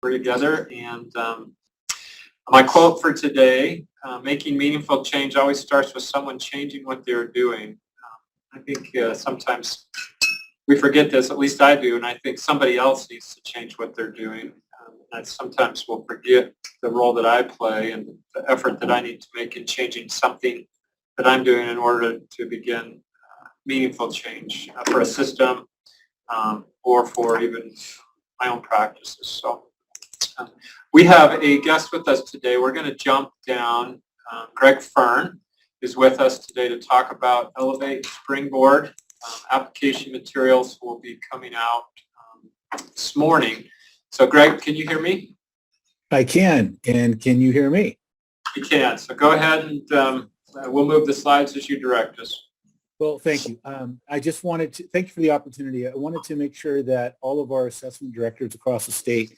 we're together. And my quote for today, making meaningful change always starts with someone changing what they're doing. I think sometimes we forget this, at least I do, and I think somebody else needs to change what they're doing. I sometimes will forget the role that I play and the effort that I need to make in changing something that I'm doing in order to begin meaningful change for a system or for even my own practices. So we have a guest with us today. We're going to jump down. Greg Fern is with us today to talk about Elevate Springboard. Application materials will be coming out this morning. So Greg, can you hear me? I can. And can you hear me? You can. So go ahead and we'll move the slides as you direct us. Well, thank you. I just wanted to thank you for the opportunity. I wanted to make sure that all of our assessment directors across the state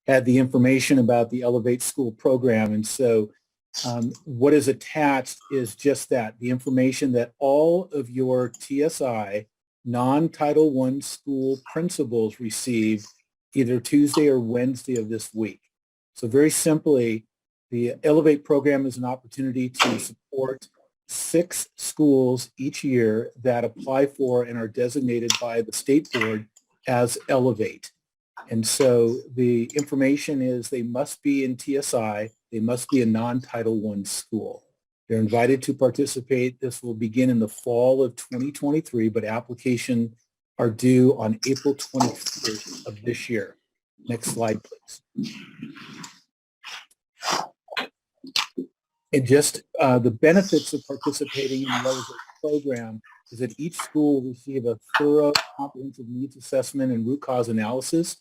had the information about the Elevate School program. And so what is attached is just that, the information that all of your TSI non-Title I school principals receive either Tuesday or Wednesday of this week. So very simply, the Elevate program is an opportunity to support 6 schools each year that apply for and are designated by the state board as Elevate. And so the information is they must be in TSI, they must be a non-Title I school. They're invited to participate. This will begin in the fall of 2023, but applications are due on April 21st of this year. Next slide, please. And just the benefits of participating in the Elevate program is that each school will receive a thorough, comprehensive needs assessment and root cause analysis.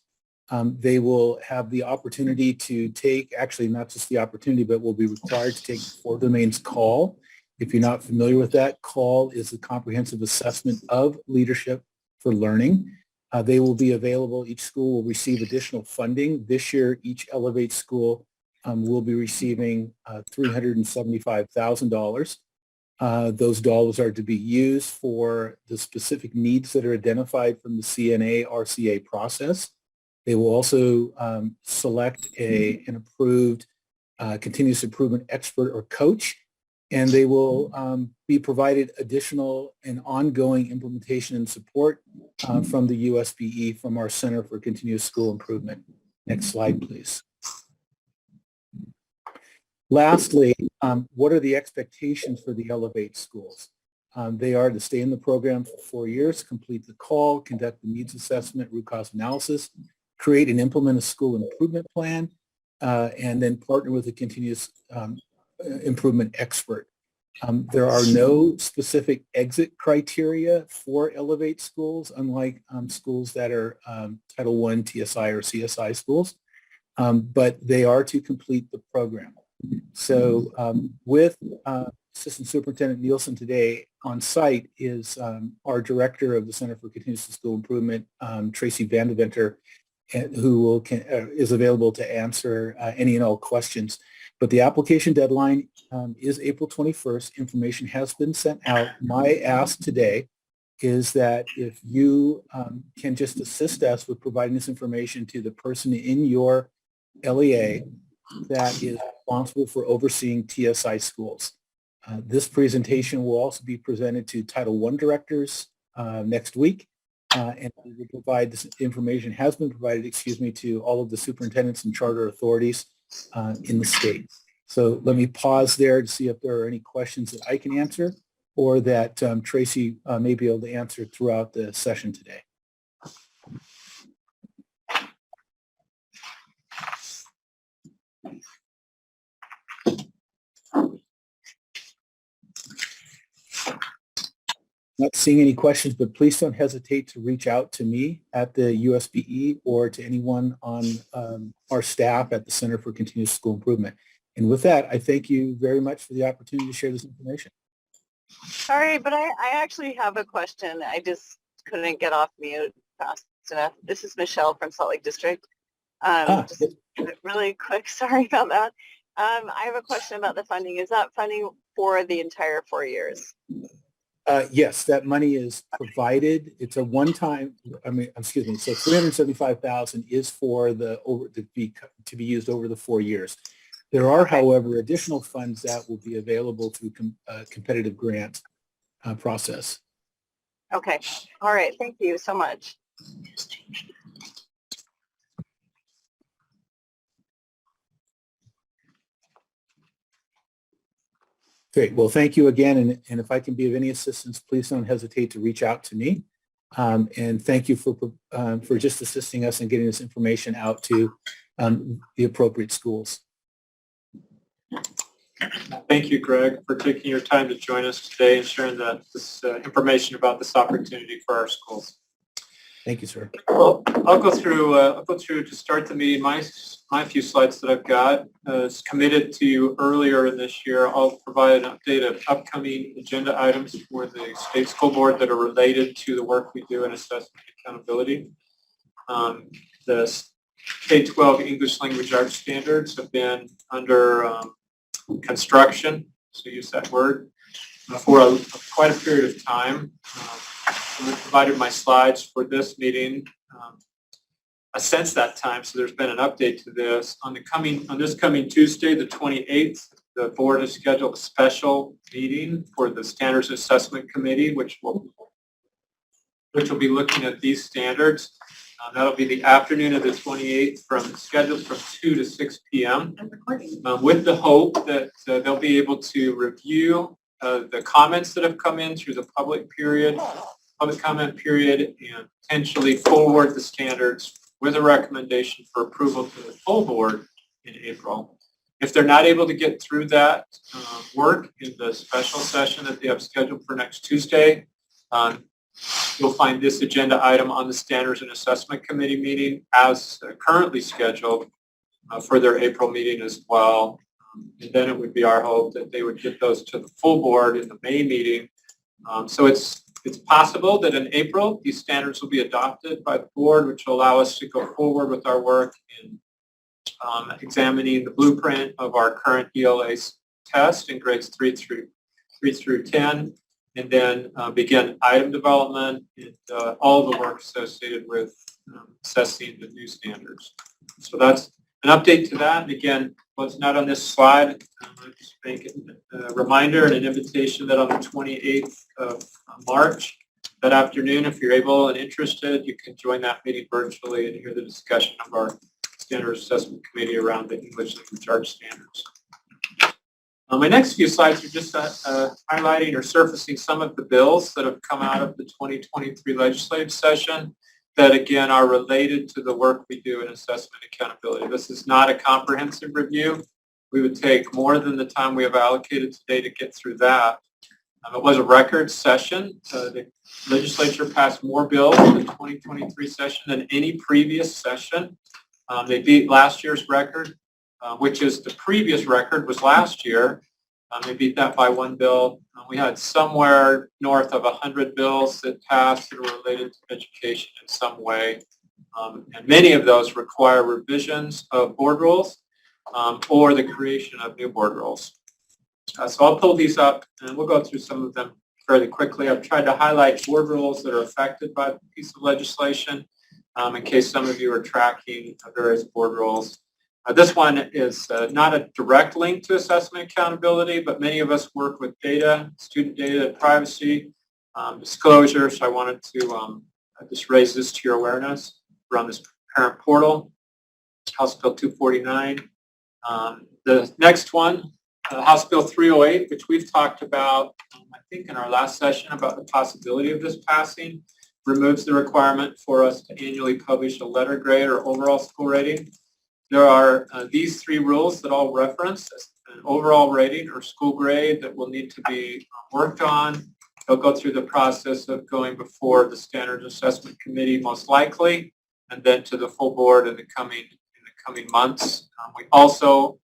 They will have the opportunity to take, actually not just the opportunity, but will be required to take the 4 domains call. If you're not familiar with that, call is the comprehensive assessment of leadership for learning. They will be available. Each school will receive additional funding. This year, each Elevate school will be receiving $375,000. Those dollars are to be used for the specific needs that are identified from the CNA RCA process. They will also select an approved continuous improvement expert or coach, and they will be provided additional and ongoing implementation and support from the USBE, from our Center for Continuous School Improvement. Next slide, please. Lastly, what are the expectations for the Elevate schools? They are to stay in the program for 4 years, complete the call, conduct the needs assessment, root cause analysis, create and implement a school improvement plan, and then partner with a continuous improvement expert. There are no specific exit criteria for Elevate schools, unlike schools that are Title I, TSI, or CSI schools, but they are to complete the program. So with Assistant Superintendent Nielsen today on site is our Director of the Center for Continuous School Improvement, Tracy Vandeventer, who is available to answer any and all questions. But the application deadline is April 21st. Information has been sent out. My ask today is that if you can just assist us with providing this information to the person in your LEA that is responsible for overseeing TSI schools. This presentation will also be presented to Title I directors next week, and we will provide this information, has been provided, to all of the superintendents and charter authorities in the state. So let me pause there to see if there are any questions that I can answer or that Tracy may be able to answer throughout the session today. Not seeing any questions, but please don't hesitate to reach out to me at the USBE or to anyone on our staff at the Center for Continuous School Improvement. And with that, I thank you very much for the opportunity to share this information. Sorry, but I actually have a question. I just couldn't get off mute fast enough. This is Michelle from Salt Lake District. Just really quick, sorry about that. I have a question about the funding. Is that funding for the entire 4 years? Yes, that money is provided. It's a one-time, excuse me, so 375,000 is for to be used over the 4 years. There are, however, additional funds that will be available through competitive grant process. Okay. All right. Thank you so much. Great. Well, thank you again. And if I can be of any assistance, please don't hesitate to reach out to me. And thank you for just assisting us in getting this information out to the appropriate schools. Thank you, Greg, for taking your time to join us today and sharing this information about this opportunity for our schools. Thank you, sir. Well, I'll go through to start the meeting my few slides that I've got. As committed to you earlier in this year, I'll provide an update of upcoming agenda items for the state school board that are related to the work we do in assessment accountability. The K-12 English language arts standards have been under construction, so use that word, for quite a period of time. I provided my slides for this meeting since that time, so there's been an update to this. On this coming Tuesday, the 28th, the board has scheduled a special meeting for the Standards Assessment Committee, which will be looking at these standards. That'll be the afternoon of the 28th, scheduled from 2 to 6 p.m. With the hope that they'll be able to review the comments that have come in through the public comment period, and potentially forward the standards with a recommendation for approval to the full board in April. If they're not able to get through that work in the special session that they have scheduled for next Tuesday, you'll find this agenda item on the Standards and Assessment Committee meeting as currently scheduled for their April meeting as well. And then it would be our hope that they would get those to the full board in the May meeting. So it's possible that in April, these standards will be adopted by the board, which will allow us to go forward with our work in examining the blueprint of our current ELA test in grades 3 through 10, and then begin item development and all the work associated with assessing the new standards. So that's an update to that. And again, what's not on this slide, I'll just make a reminder and an invitation that on the 28th of March, that afternoon, if you're able and interested, you can join that meeting virtually and hear the discussion of our Standards Assessment Committee around the English language arts standards. My next few slides are just highlighting or surfacing some of the bills that have come out of the 2023 legislative session that, again, are related to the work we do in assessment accountability. This is not a comprehensive review. We would take more than the time we have allocated today to get through that. It was a record session. The legislature passed more bills in the 2023 session than any previous session. They beat last year's record, which is the previous record was last year. They beat that by one bill. We had somewhere north of 100 bills that passed that were related to education in some way. And many of those require revisions of board rules or the creation of new board rules. So I'll pull these up and we'll go through some of them fairly quickly. I've tried to highlight board rules that are affected by the piece of legislation in case some of you are tracking various board rules. This one is not a direct link to assessment accountability, but many of us work with data, student data, privacy, disclosure. So I wanted to just raise this to your awareness around this parent portal, House Bill 249. The next one, House Bill 308, which we've talked about, I think in our last session about the possibility of this passing, removes the requirement for us to annually publish a letter grade or overall school rating. There are these three rules that I'll reference: an overall rating or school grade that will need to be worked on. They'll go through the process of going before the Standards Assessment Committee most likely, and then to the full board in the coming months. We also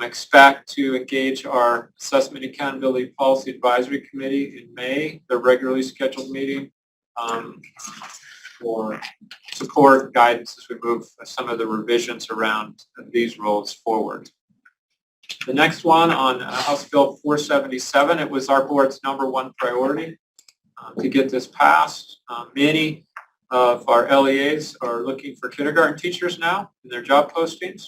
expect to engage our Assessment Accountability Policy Advisory Committee in May, the regularly scheduled meeting, for support guidance as we move some of the revisions around these rules forward. The next one on House Bill 477, it was our board's #1 priority. to get this passed. Many of our LEAs are looking for kindergarten teachers now in their job postings,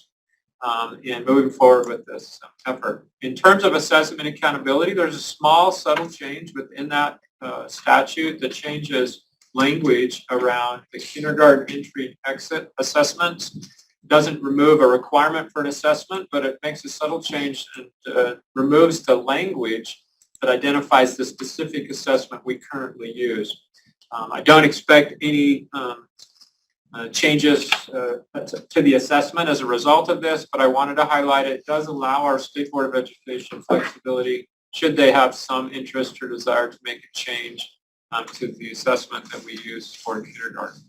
and moving forward with this effort. In terms of assessment accountability, there's a small subtle change within that statute that changes language around the kindergarten entry and exit assessments. It doesn't remove a requirement for an assessment, but it makes a subtle change and removes the language that identifies the specific assessment we currently use. I don't expect any changes to the assessment as a result of this, but I wanted to highlight it does allow our State Board of Education flexibility should they have some interest or desire to make a change to the assessment that we use for kindergarten.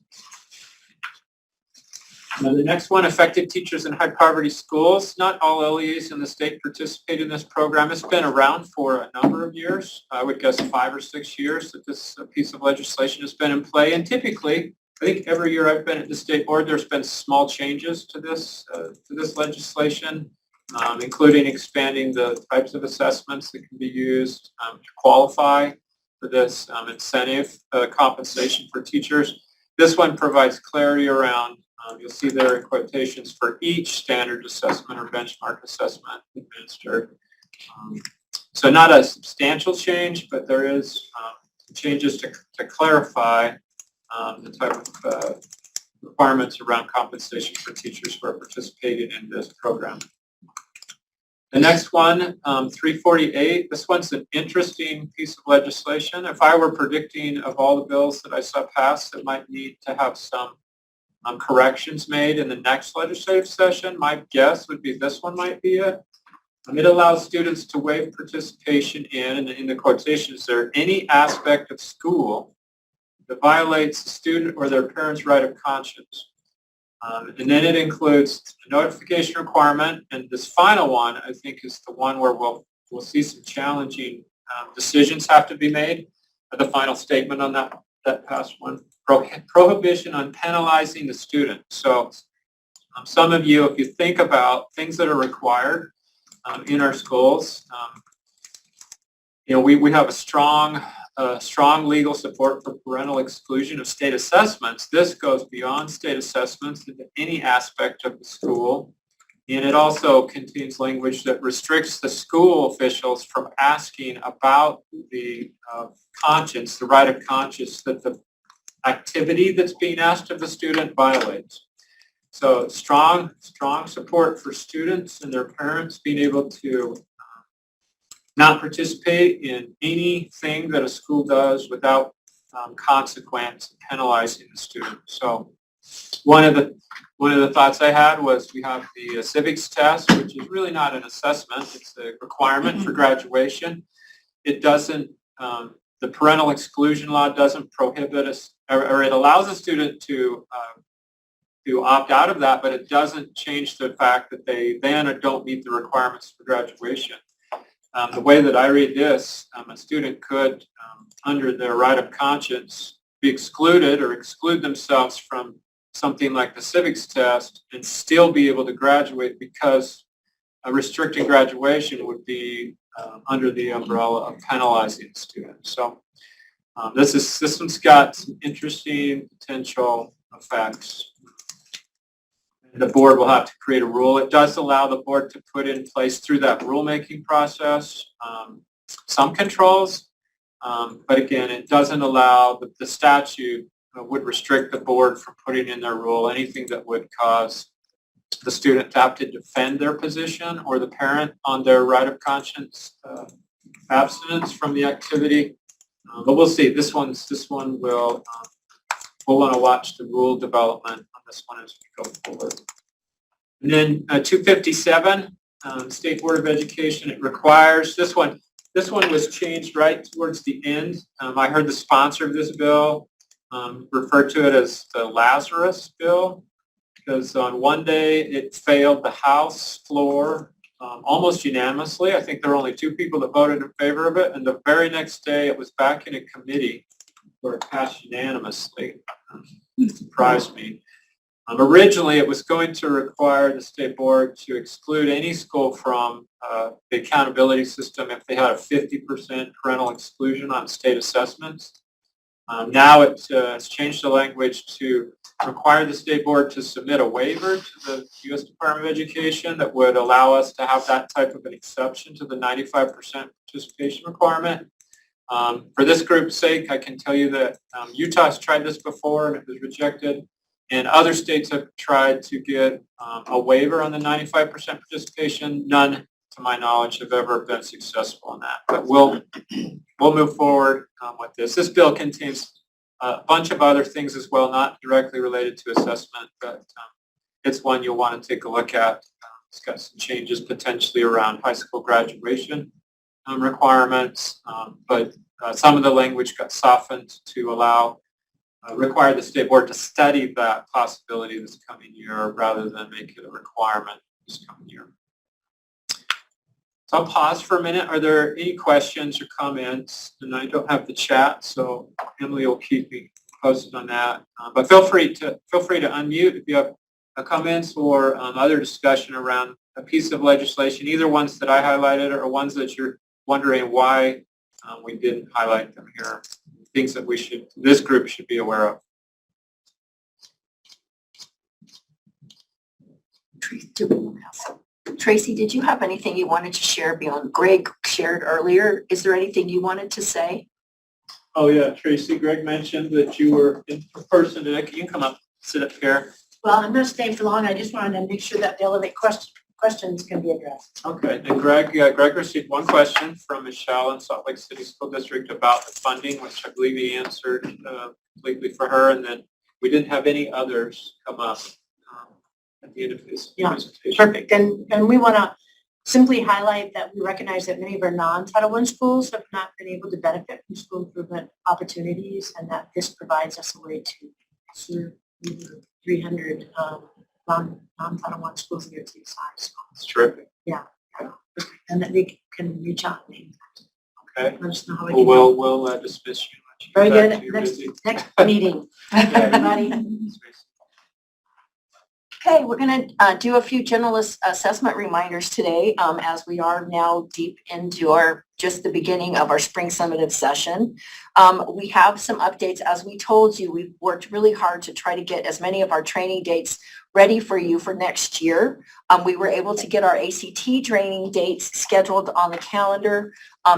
Now the next one, effective teachers in high poverty schools. Not all LEAs in the state participate in this program. It's been around for a number of years. I would guess 5 or 6 years that this piece of legislation has been in play. And typically, I think every year I've been at the state board, there's been small changes to this legislation, including expanding the types of assessments that can be used to qualify for this incentive compensation for teachers. This one provides clarity around, you'll see there in quotations, for each standard assessment or benchmark assessment administered. So not a substantial change, but there is changes to clarify the type of requirements around compensation for teachers who are participating in this program. The next one, 348, this one's an interesting piece of legislation. If I were predicting of all the bills that I saw passed that might need to have some corrections made in the next legislative session, my guess would be this one might be it. It allows students to waive participation in the quotations there, any aspect of school that violates the student or their parent's right of conscience. And then it includes a notification requirement, and this final one, I think, is the one where we'll see some challenging decisions have to be made. The final statement on that past one, prohibition on penalizing the student. So some of you, if you think about things that are required in our schools, we have a strong legal support for parental exclusion of state assessments. This goes beyond state assessments into any aspect of the school. And it also contains language that restricts the school officials from asking about the conscience, the right of conscience that the activity that's being asked of the student violates. So strong support for students and their parents being able to not participate in anything that a school does without consequence penalizing the student. So one of the thoughts I had was we have the civics test, which is really not an assessment. It's a requirement for graduation. It doesn't, the parental exclusion law doesn't prohibit us, or it allows a student to opt out of that, but it doesn't change the fact that they then don't meet the requirements for graduation. The way that I read this, a student could, under their right of conscience, be excluded or exclude themselves from something like the civics test and still be able to graduate, because restricting graduation would be under the umbrella of penalizing the student. So this one's got some interesting potential effects. The board will have to create a rule. It does allow the board to put in place through that rulemaking process some controls, but again, it doesn't allow, the statute would restrict the board from putting in their rule anything that would cause the student to have to defend their position or the parent on their right of conscience abstinence from the activity. But we'll see. This one will, we'll want to watch the rule development on this one as we go forward. And then 257, State Board of Education, it requires, this one was changed right towards the end. I heard the sponsor of this bill refer to it as the Lazarus bill, because on one day it failed the House floor almost unanimously. I think there were only 2 people that voted in favor of it, and the very next day it was back in a committee where it passed unanimously. It surprised me. Originally, it was going to require the state board to exclude any school from the accountability system if they had a 50% parental exclusion on state assessments. Now it's changed the language to require the state board to submit a waiver to the U.S. Department of Education that would allow us to have that type of an exception to the 95% participation requirement. For this group's sake, I can tell you that Utah has tried this before and it was rejected, and other states have tried to get a waiver on the 95% participation. None, to my knowledge, have ever been successful in that. But we'll move forward with this. This bill contains a bunch of other things as well, not directly related to assessment, but it's one you'll want to take a look at. It's got some changes potentially around high school graduation requirements, but some of the language got softened to require the state board to study that possibility this coming year rather than make it a requirement this coming year. So I'll pause for a minute. Are there any questions or comments? And I don't have the chat, so Emily will keep me posted on that. But feel free to unmute if you have comments or other discussion around a piece of legislation, either ones that I highlighted or ones that you're wondering why we didn't highlight them here. Things that this group should be aware of. Tracy, did you have anything you wanted to share beyond Greg shared earlier? Is there anything you wanted to say? Oh yeah, Tracy, Greg mentioned that you were in person today. Can you come up, sit up here? Well, I'm not staying for long. I just wanted to make sure that the Elevate questions can be addressed. Okay, and Greg received one question from Michelle in Salt Lake City School District about the funding, which I believe he answered completely for her, and then we didn't have any others come up at the end of his presentation. Perfect. And we want to simply highlight that we recognize that many of our non-Title I schools have not been able to benefit from school improvement opportunities, and that this provides us a way to serve 300 non-Title I schools near to size. It's terrific. Yeah. And that they can reach out and okay. let us know how we can Well, we'll dismiss you. Very Back good. to Next meeting. Everybody. Okay, we're going to do a few general assessment reminders today as we are now deep into just the beginning of our spring summative session. We have some updates. As we told you, we've worked really hard to try to get as many of our training dates ready for you for next year. We were able to get our ACT training dates scheduled on the calendar.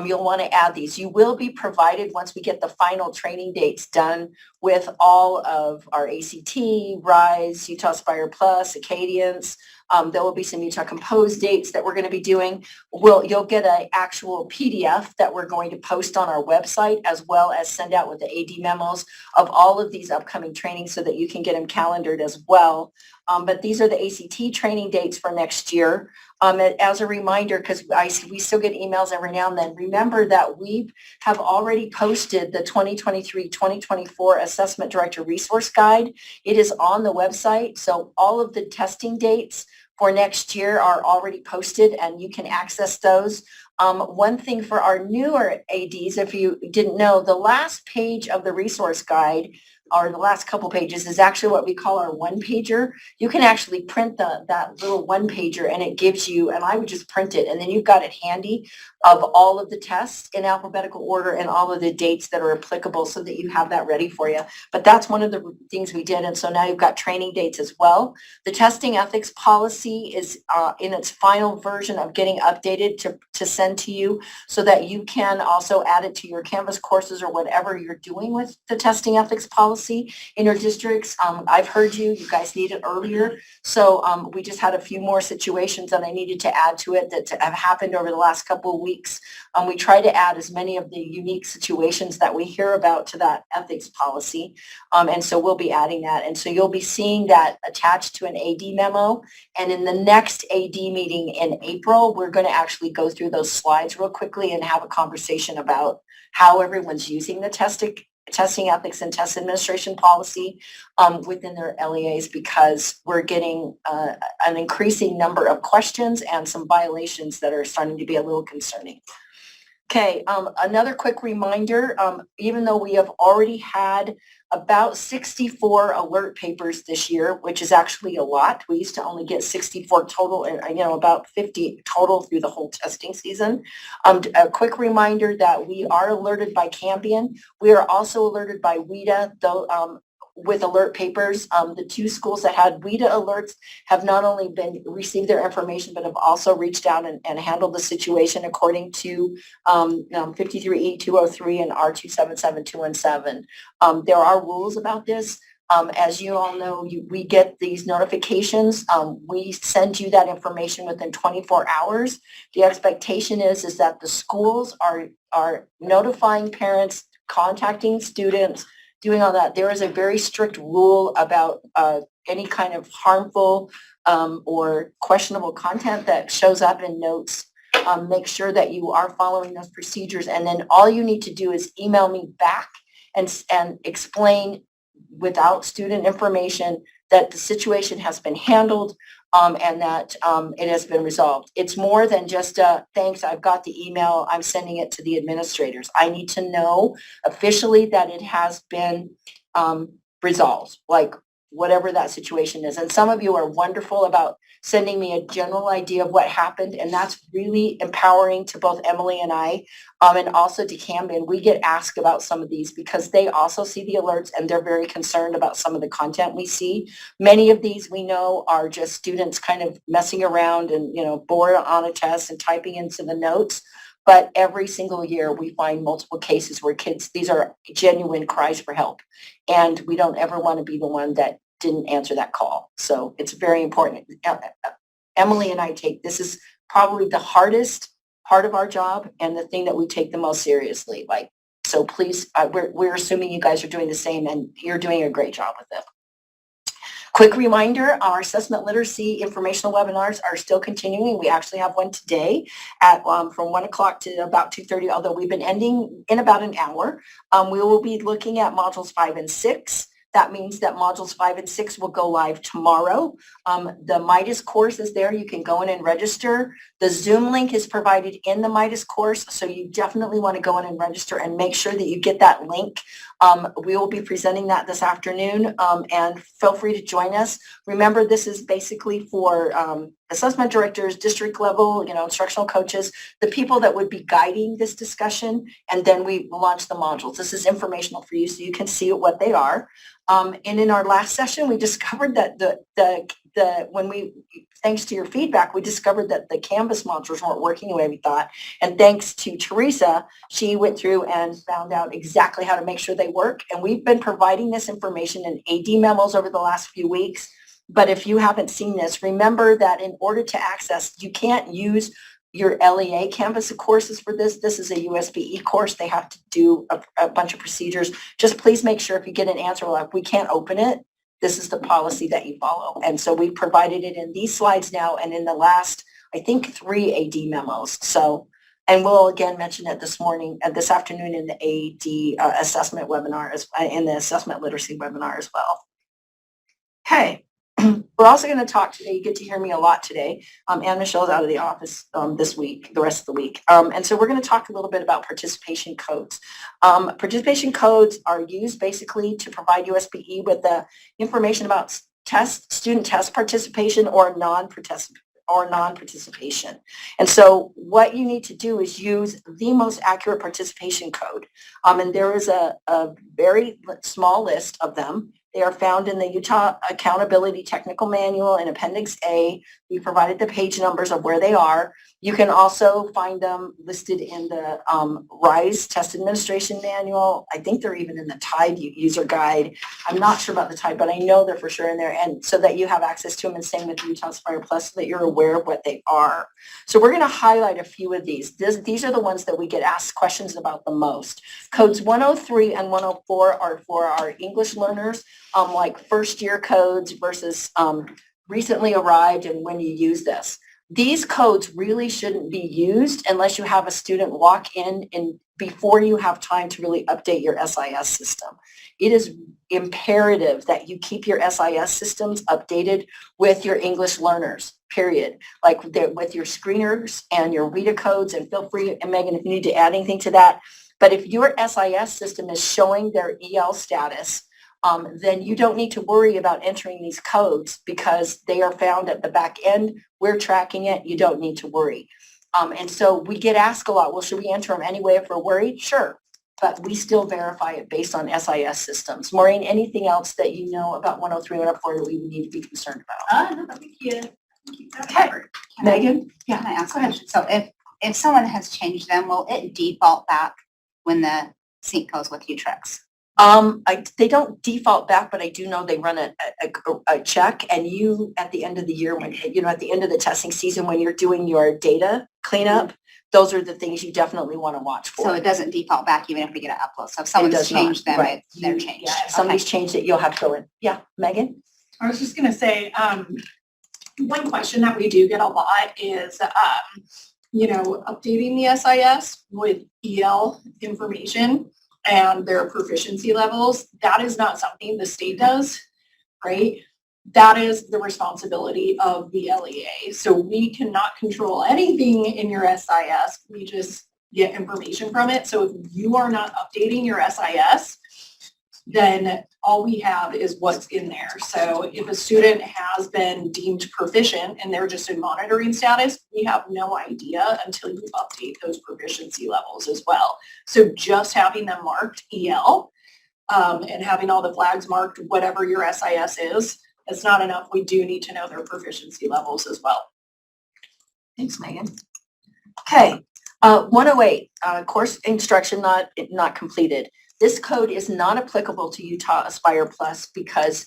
You'll want to add these. You will be provided, once we get the final training dates done, with all of our ACT, RISE, Utah Aspire Plus, Acadians. There will be some Utah Compose dates that we're going to be doing. You'll get an actual PDF that we're going to post on our website, as well as send out with the AD memos of all of these upcoming trainings so that you can get them calendared as well. But these are the ACT training dates for next year. As a reminder, because we still get emails every now and then, remember that we have already posted the 2023-2024 Assessment Director Resource Guide. It is on the website, so all of the testing dates for next year are already posted and you can access those. One thing for our newer ADs, if you didn't know, the last page of the resource guide, or the last couple pages, is actually what we call our one-pager. You can actually print that little one-pager and it gives you, and I would just print it, and then you've got it handy of all of the tests in alphabetical order and all of the dates that are applicable so that you have that ready for you. But that's one of the things we did, and so now you've got training dates as well. The testing ethics policy is in its final version of getting updated to send to you so that you can also add it to your Canvas courses or whatever you're doing with the testing ethics policy in your districts. I've heard you guys need it earlier. So we just had a few more situations that I needed to add to it that have happened over the last couple of weeks. We try to add as many of the unique situations that we hear about to that ethics policy. And so we'll be adding that. And so you'll be seeing that attached to an AD memo. And in the next AD meeting in April, we're going to actually go through those slides real quickly and have a conversation about how everyone's using the testing ethics and test administration policy within their LEAs, because we're getting an increasing number of questions and some violations that are starting to be a little concerning. Okay, another quick reminder, even though we have already had about 64 alert papers this year, which is actually a lot. We used to only get 64 total, and about 50 total through the whole testing season. A quick reminder that we are alerted by Cambion. We are also alerted by WIDA, though, with alert papers. The 2 schools that had WIDA alerts have not only received their information, but have also reached out and handled the situation according to 53E203 and R277217. There are rules about this. As you all know, we get these notifications. We send you that information within 24 hours. The expectation is that the schools are notifying parents, contacting students, doing all that. There is a very strict rule about any kind of harmful or questionable content that shows up in notes. Make sure that you are following those procedures, and then all you need to do is email me back and explain without student information that the situation has been handled and that it has been resolved. It's more than just thanks, I've got the email, I'm sending it to the administrators. I need to know officially that it has been resolved, like whatever that situation is. And some of you are wonderful about sending me a general idea of what happened, and that's really empowering to both Emily and I, and also to Camden. We get asked about some of these because they also see the alerts and they're very concerned about some of the content we see. Many of these we know are just students kind of messing around and, bored on a test and typing into the notes. But every single year we find multiple cases where these are genuine cries for help. And we don't ever want to be the one that didn't answer that call. So it's very important. Emily and I this is probably the hardest part of our job and the thing that we take the most seriously. So please, we're assuming you guys are doing the same, and you're doing a great job with it. Quick reminder, our assessment literacy informational webinars are still continuing. We actually have one today at from 1 o'clock to about 2:30, although we've been ending in about an hour. We will be looking at modules 5 and 6. That means that modules 5 and 6 will go live tomorrow. The Midas course is there. You can go in and register. The Zoom link is provided in the Midas course, so you definitely want to go in and register and make sure that you get that link. We will be presenting that this afternoon, and feel free to join us. Remember, this is basically for assessment directors, district level, instructional coaches, the people that would be guiding this discussion, and then we launch the modules. This is informational for you so you can see what they are. And in our last session, we discovered that thanks to your feedback, we discovered that the Canvas modules weren't working the way we thought. And thanks to Teresa, she went through and found out exactly how to make sure they work. And we've been providing this information in AD memos over the last few weeks. But if you haven't seen this, remember that in order to access, you can't use your LEA Canvas courses for this. This is a USBE course. They have to do a bunch of procedures. Just please make sure if you get an answer like, we can't open it, this is the policy that you follow. And so we provided it in these slides now and in the last, I think, 3 AD memos. So, and we'll again mention it this afternoon in the AD assessment webinar, in the assessment literacy webinar as well. Okay. We're also going to talk today, you get to hear me a lot today, Anne Michelle's out of the office this week, the rest of the week. And so we're going to talk a little bit about participation codes. Participation codes are used basically to provide USBE with the information about student test participation or non-participation. And so what you need to do is use the most accurate participation code. And there is a very small list of them. They are found in the Utah Accountability Technical Manual in Appendix A. We provided the page numbers of where they are. You can also find them listed in the RISE Test Administration Manual. I think they're even in the TIDE user guide. I'm not sure about the TIDE, but I know they're for sure in there, and so that you have access to them, and same with Utah Aspire Plus, so that you're aware of what they are. So we're going to highlight a few of these. These are the ones that we get asked questions about the most. Codes 103 and 104 are for our English learners, like first year codes versus recently arrived and when you use this. These codes really shouldn't be used unless you have a student walk in and before you have time to really update your SIS system. It is imperative that you keep your SIS systems updated with your English learners, period. Like with your screeners and your WIDA codes, and feel free, and Megan, if you need to add anything to that. But if your SIS system is showing their EL status, then you don't need to worry about entering these codes because they are found at the back end. We're tracking it. You don't need to worry. And so we get asked a lot, well, should we enter them anyway if we're worried? Sure. But we still verify it based on SIS systems. Maureen, anything else that you know about 103, 104 that we would need to be concerned about? No, I think you got it Okay. covered. Megan? Can I ask go a ahead. question? So if someone has changed them, will it default back when the sync goes with UTrex? They don't default back, but I do know they run a check, and you, at the end of the year, when, at the end of the testing season, when you're doing your data cleanup, those are the things you definitely want to watch for. So it doesn't default back even if we get an upload. So if someone's does not, changed them, right. they're changed. Yeah, if somebody's changed it, you'll have to go in. Yeah, Megan? I was just gonna say, one question that we do get a lot is, updating the SIS with EL information and their proficiency levels. That is not something the state does, right? That is the responsibility of the LEA. So we cannot control anything in your SIS. We just get information from it. So if you are not updating your SIS, then all we have is what's in there. So if a student has been deemed proficient and they're just in monitoring status, we have no idea until you update those proficiency levels as well. So just having them marked EL and having all the flags marked, whatever your SIS is, that's not enough. We do need to know their proficiency levels as well. Thanks, Megan. Okay, 108, course instruction not completed. This code is not applicable to Utah Aspire Plus because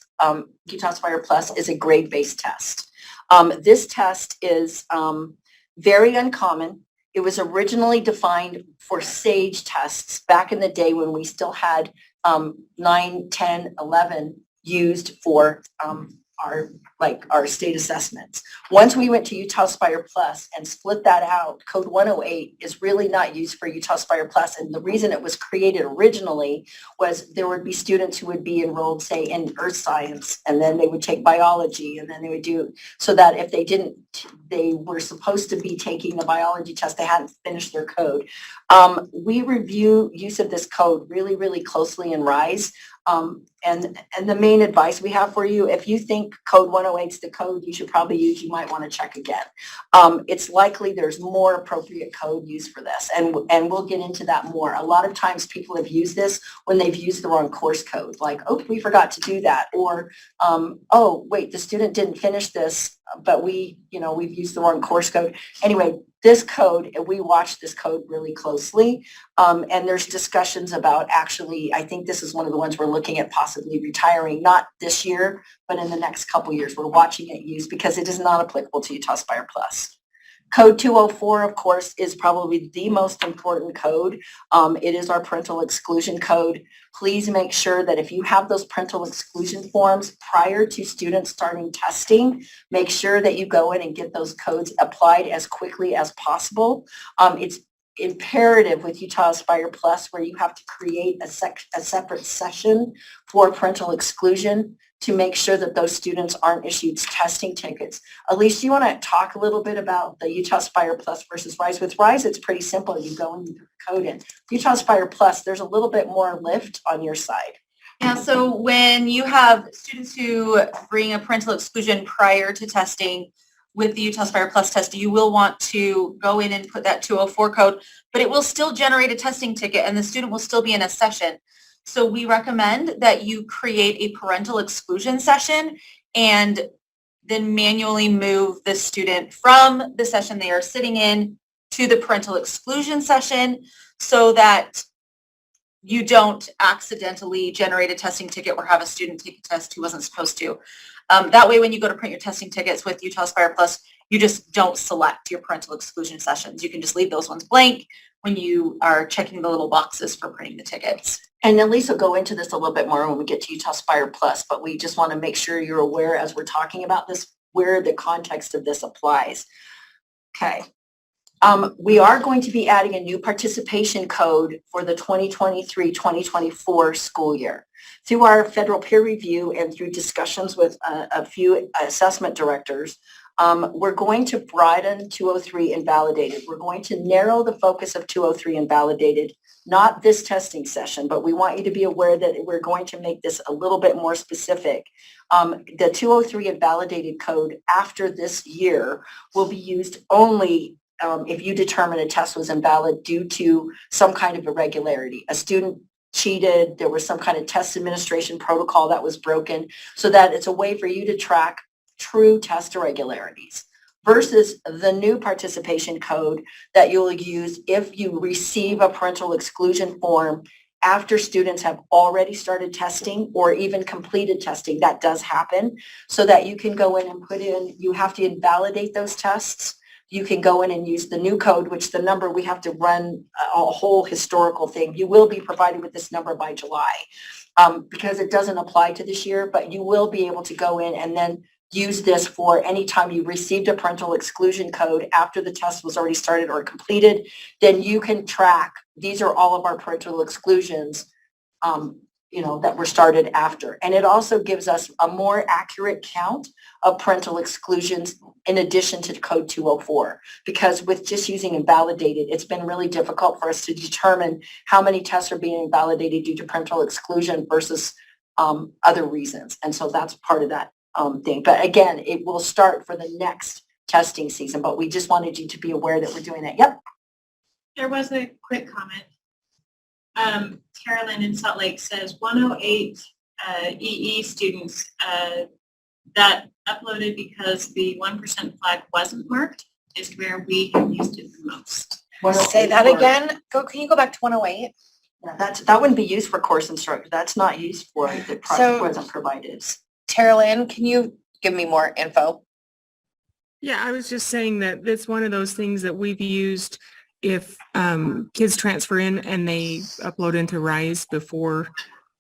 Utah Aspire Plus is a grade-based test. This test is very uncommon. It was originally defined for SAGE tests back in the day when we still had 9, 10, 11 used for our state assessments. Once we went to Utah Aspire Plus and split that out, code 108 is really not used for Utah Aspire Plus. And the reason it was created originally was there would be students who would be enrolled, say, in earth science, and then they would take biology, and then they would do, so that if they were supposed to be taking the biology test, they hadn't finished their code. We review use of this code really, really closely in RISE. And the main advice we have for you, if you think code 108 is the code you should probably use, you might want to check again. It's likely there's more appropriate code used for this, and we'll get into that more. A lot of times people have used this when they've used the wrong course code, like, oh, we forgot to do that, or, oh, wait, the student didn't finish this, but we've used the wrong course code. Anyway, this code, we watch this code really closely, and there's discussions about actually, I think this is one of the ones we're looking at possibly retiring, not this year, but in the next couple years. We're watching it used because it is not applicable to Utah Aspire Plus. Code 204, of course, is probably the most important code. It is our parental exclusion code. Please make sure that if you have those parental exclusion forms prior to students starting testing, make sure that you go in and get those codes applied as quickly as possible. It's imperative with Utah Aspire Plus where you have to create a separate session for parental exclusion to make sure that those students aren't issued testing tickets. Elise, do you want to talk a little bit about the Utah Aspire Plus versus RISE? With RISE, it's pretty simple. You go and you put the code in. Utah Aspire Plus, there's a little bit more lift on your side. Yeah, so when you have students who bring a parental exclusion prior to testing with the Utah Aspire Plus test, you will want to go in and put that 204 code, but it will still generate a testing ticket and the student will still be in a session. So we recommend that you create a parental exclusion session and then manually move the student from the session they are sitting in to the parental exclusion session so that you don't accidentally generate a testing ticket or have a student take a test who wasn't supposed to. That way, when you go to print your testing tickets with Utah Aspire Plus, you just don't select your parental exclusion sessions. You can just leave those ones blank when you are checking the little boxes for printing the tickets. And Elise will go into this a little bit more when we get to Utah Aspire Plus, but we just want to make sure you're aware as we're talking about this, where the context of this applies. Okay. We are going to be adding a new participation code for the 2023-2024 school year. Through our federal peer review and through discussions with a few assessment directors, we're going to broaden 203 and validated. We're going to narrow the focus of 203 and validated not this testing session, but we want you to be aware that we're going to make this a little bit more specific. The 203 invalidated code after this year will be used only if you determine a test was invalid due to some kind of irregularity. A student cheated, there was some kind of test administration protocol that was broken, so that it's a way for you to track true test irregularities versus the new participation code that you'll use if you receive a parental exclusion form after students have already started testing or even completed testing. That does happen, so that you can go in and put in, you have to invalidate those tests. You can go in and use the new code, which the number, we have to run a whole historical thing. You will be provided with this number by July because it doesn't apply to this year, but you will be able to go in and then use this for any time you received a parental exclusion code after the test was already started or completed. Then you can track, these are all of our parental exclusions that were started after. And it also gives us a more accurate count of parental exclusions in addition to code 204. Because with just using invalidated, it's been really difficult for us to determine how many tests are being invalidated due to parental exclusion versus other reasons. And so that's part of that thing. But again, it will start for the next testing season, but we just wanted you to be aware that we're doing that. Yep. There was a quick comment. Carolyn in Salt Lake says 108 EE students that uploaded because the 1% flag wasn't marked is where we have used it the most. Say that again. Can you go back to 108? Yeah, that wouldn't be used for course instruction. That's not used for the project wasn't provided. Tara-Lynn, can you give me more info? Yeah, I was just saying that it's one of those things that we've used if kids transfer in and they upload into RISE before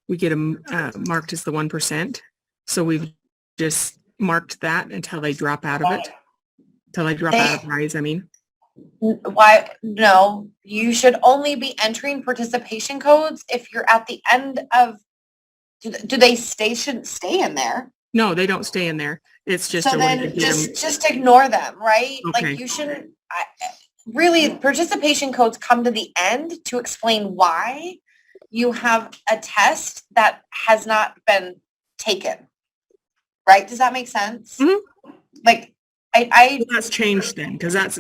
we get them marked as the 1%. So we've just marked that until they drop out of it. Until they drop out of RISE, I mean. Why? No, you should only be entering participation codes if you're at the end of, do they shouldn't stay in there? No, they don't stay in there. It's just So a way to then get them. just ignore them, right? Okay. Like you shouldn't, really, participation codes come to the end to explain why you have a test that has not been taken, right? Does that make sense? Mm-hmm. Like, That's changed then, because that's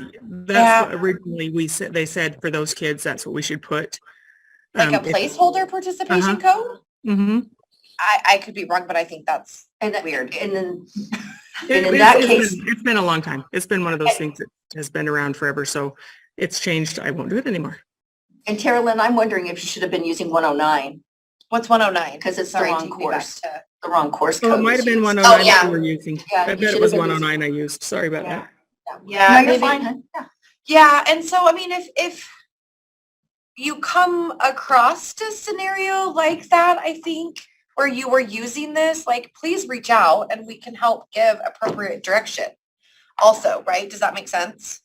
Yeah. what originally they said for those kids, that's what we should put. like a placeholder participation code? Mm-hmm. I could be wrong, but I think that's And weird. And then in that case, It's been a long time. It's been one of those things that has been around forever, so it's changed. I won't do it anymore. and Tara-Lynn, I'm wondering if you should have been using 109 What's 109? because it's the Sorry, wrong take me back course. to- The wrong course So code. it might have been was used. 109 yeah. that we were using. Yeah, I you bet should it was have been 109 I used. Sorry about Yeah. that. Yeah, No, you're maybe- fine, hun. Yeah. Yeah, and so I mean, if you come across a scenario like that, I think, where you were using this, like, please reach out and we can help give appropriate direction. Also, right? Does that make sense?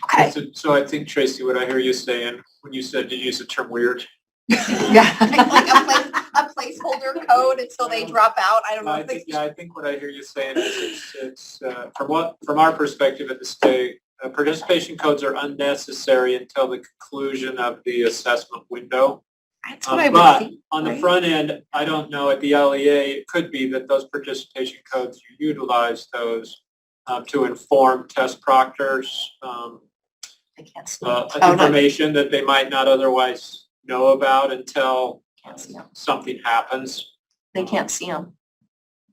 Okay. So I think, Tracy, what I hear you saying, when you said you use the term weird, Yeah. Like a placeholder code until they drop out. I don't know. I think what I hear you saying is it's from our perspective at the state, participation codes are unnecessary until the conclusion of the assessment window. That's what I would But think. on the right? front end, I don't know, at the LEA, it could be that those participation codes, you utilize those to inform test proctors, I can't see them. information that they might not otherwise know about until Can't see them. something happens. They can't see them.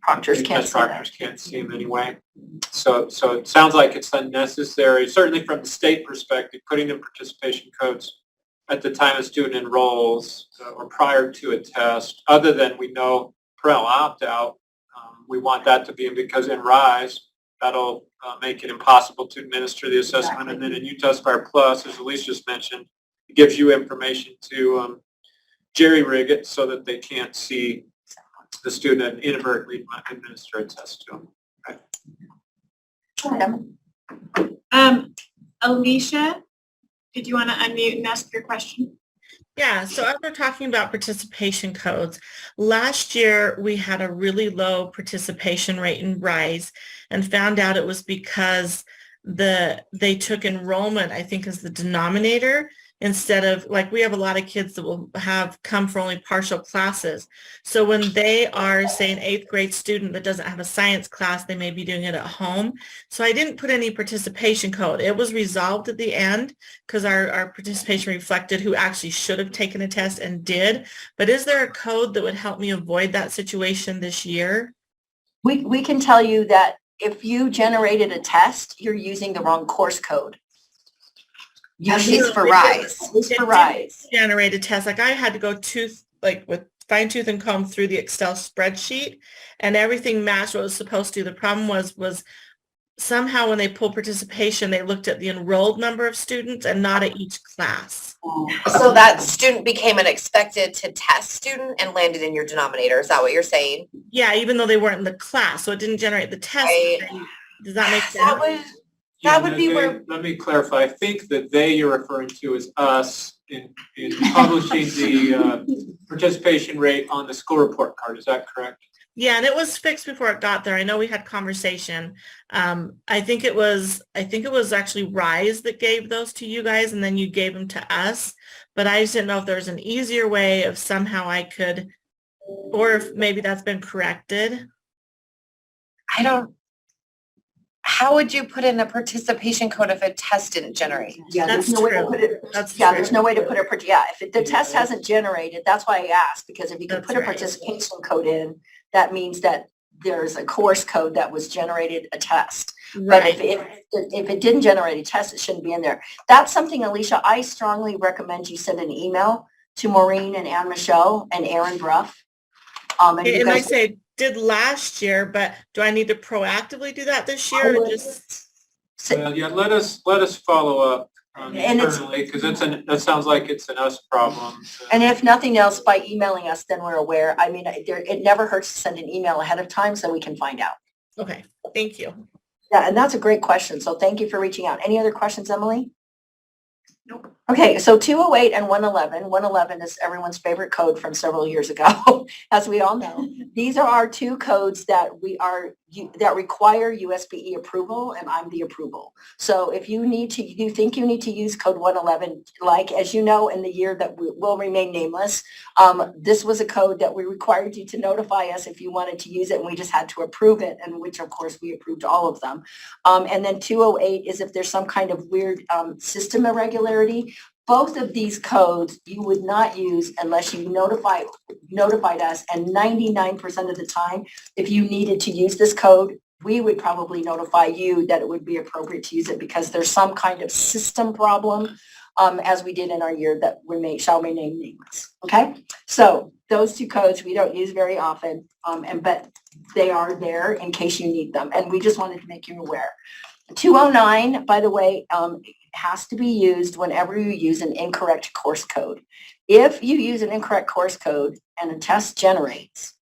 Proctors can't Test see them. proctors can't see them anyway. So it sounds like it's unnecessary, certainly from the state perspective, putting in participation codes at the time a student enrolls or prior to a test, other than we know parental opt-out. We want that to be in because in RISE, that'll make it impossible to administer the assessment. And then in UTestFire Plus, as Elise just mentioned, it gives you information to jerry-rig it so that they can't see the student and inadvertently administer a test to them. Alicia, did you want to unmute and ask your question? Yeah, so as we're talking about participation codes, last year we had a really low participation rate in RISE and found out it was because they took enrollment, I think, as the denominator instead of, like, we have a lot of kids that will have come for only partial classes. So when they are, say, an 8th grade student that doesn't have a science class, they may be doing it at home. So I didn't put any participation code. It was resolved at the end because our participation reflected who actually should have taken a test and did. But is there a code that would help me avoid that situation this year? We can tell you that if you generated a test, you're using the wrong course code. At least for RISE. At least for RISE. Generate a test. Like I had to go with fine tooth and comb through the Excel spreadsheet, and everything matched what it was supposed to. The problem was somehow when they pulled participation, they looked at the enrolled number of students and not at each class. So that student became an expected to test student and landed in your denominator. Is that what you're saying? Yeah, even though they weren't in the class, so it didn't generate the test. Right. Does that make sense? That would be where. Let me clarify. I think that they you're referring to is us in publishing the participation rate on the school report card. Is that correct? Yeah, and it was fixed before it got there. I know we had conversation. I think it was actually RISE that gave those to you guys, and then you gave them to us. But I just didn't know if there was an easier way of somehow I could, or if maybe that's been corrected. How would you put in a participation code if a test didn't generate? Yeah, That's there's no way to true. put it. That's Yeah, true. there's no way to put it. If the test hasn't generated, that's why I asked, because if you could That's put a right. participation code in, that means that there's a course code that was generated a test. But Right. if it didn't generate a test, it shouldn't be in there. That's something, Alicia, I strongly recommend you send an email to Maureen and Ann Michelle and Aaron Bruff. And you And I guys- say did last year, but do I need to proactively do that this I year? Or would- just Well, yeah, let us follow up And it's- internally, because that sounds like it's an us problem. And if nothing else, by emailing us, then we're aware. I mean, it never hurts to send an email ahead of time so we can find out. okay, thank you. Yeah, and that's a great question. So thank you for reaching out. Any other questions, Emily? Nope. Okay, so 208 and 111. 111 is everyone's favorite code from several years ago, as we all know. These are our two codes that that require USBE approval, and I'm the approval. So if you think you need to use code 111, like, as you know, in the year that will remain nameless, this was a code that we required you to notify us if you wanted to use it, and we just had to approve it, and which of course we approved all of them. And then 208 is if there's some kind of weird system irregularity. Both of these codes you would not use unless you notified us, and 99% of the time, if you needed to use this code, we would probably notify you that it would be appropriate to use it because there's some kind of system problem, as we did in our year that shall remain nameless. Okay, so those two codes we don't use very often, but they are there in case you need them, and we just wanted to make you aware. 209, by the way, has to be used whenever you use an incorrect course code. If you use an incorrect course code and a test generates,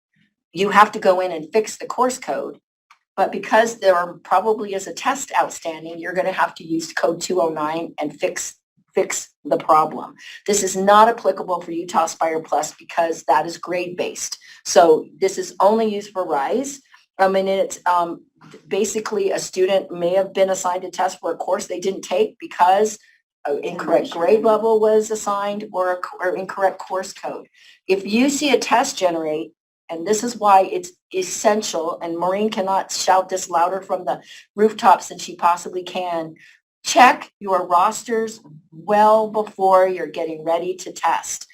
you have to go in and fix the course code. But because there probably is a test outstanding, you're going to have to use code 209 and fix the problem. This is not applicable for Utah Aspire Plus because that is grade-based. So this is only used for RISE. I mean, it's basically a student may have been assigned a test for a course they didn't take because an incorrect grade level was assigned or incorrect course code. If you see a test generate, and this is why it's essential, and Maureen cannot shout this louder from the rooftops than she possibly can, check your rosters well before you're getting ready to test.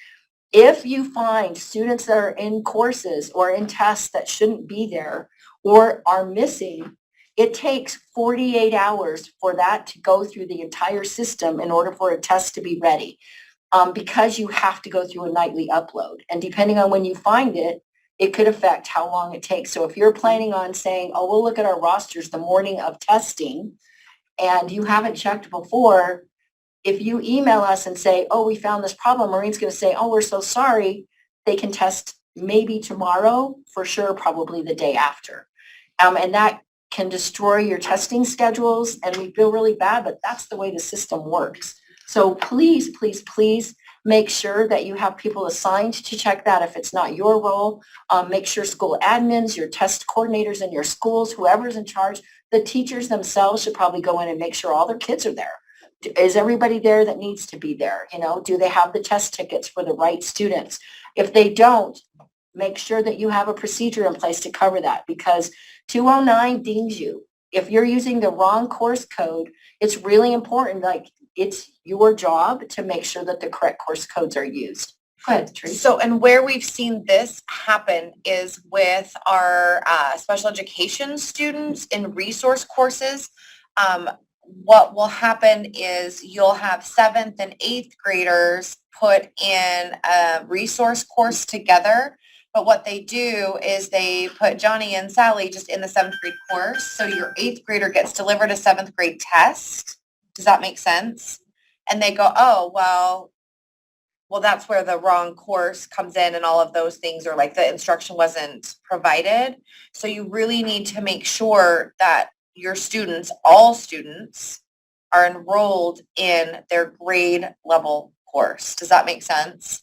If you find students that are in courses or in tests that shouldn't be there or are missing, it takes 48 hours for that to go through the entire system in order for a test to be ready, because you have to go through a nightly upload. And depending on when you find it, it could affect how long it takes. So if you're planning on saying, oh, we'll look at our rosters the morning of testing, and you haven't checked before, if you email us and say, oh, we found this problem, Maureen's going to say, oh, we're so sorry. They can test maybe tomorrow, for sure, probably the day after. And that can destroy your testing schedules, and we feel really bad, but that's the way the system works. So please, please, please make sure that you have people assigned to check that if it's not your role. Make sure school admins, your test coordinators in your schools, whoever's in charge, the teachers themselves should probably go in and make sure all their kids are there. Is everybody there that needs to be there? You know, do they have the test tickets for the right students? If they don't, make sure that you have a procedure in place to cover that, because 209 dings you. If you're using the wrong course code, it's really important, like it's your job to make sure that the correct course codes are used. Go ahead, Teresa. So, and where we've seen this happen is with our special education students in resource courses. What will happen is you'll have 7th and 8th graders put in a resource course together. But what they do is they put Johnny and Sally just in the 7th grade course. So your 8th grader gets delivered a 7th grade test. Does that make sense? And they go, oh, well, that's where the wrong course comes in and all of those things, or like the instruction wasn't provided. So you really need to make sure that your students, all students, are enrolled in their grade level course. Does that make sense?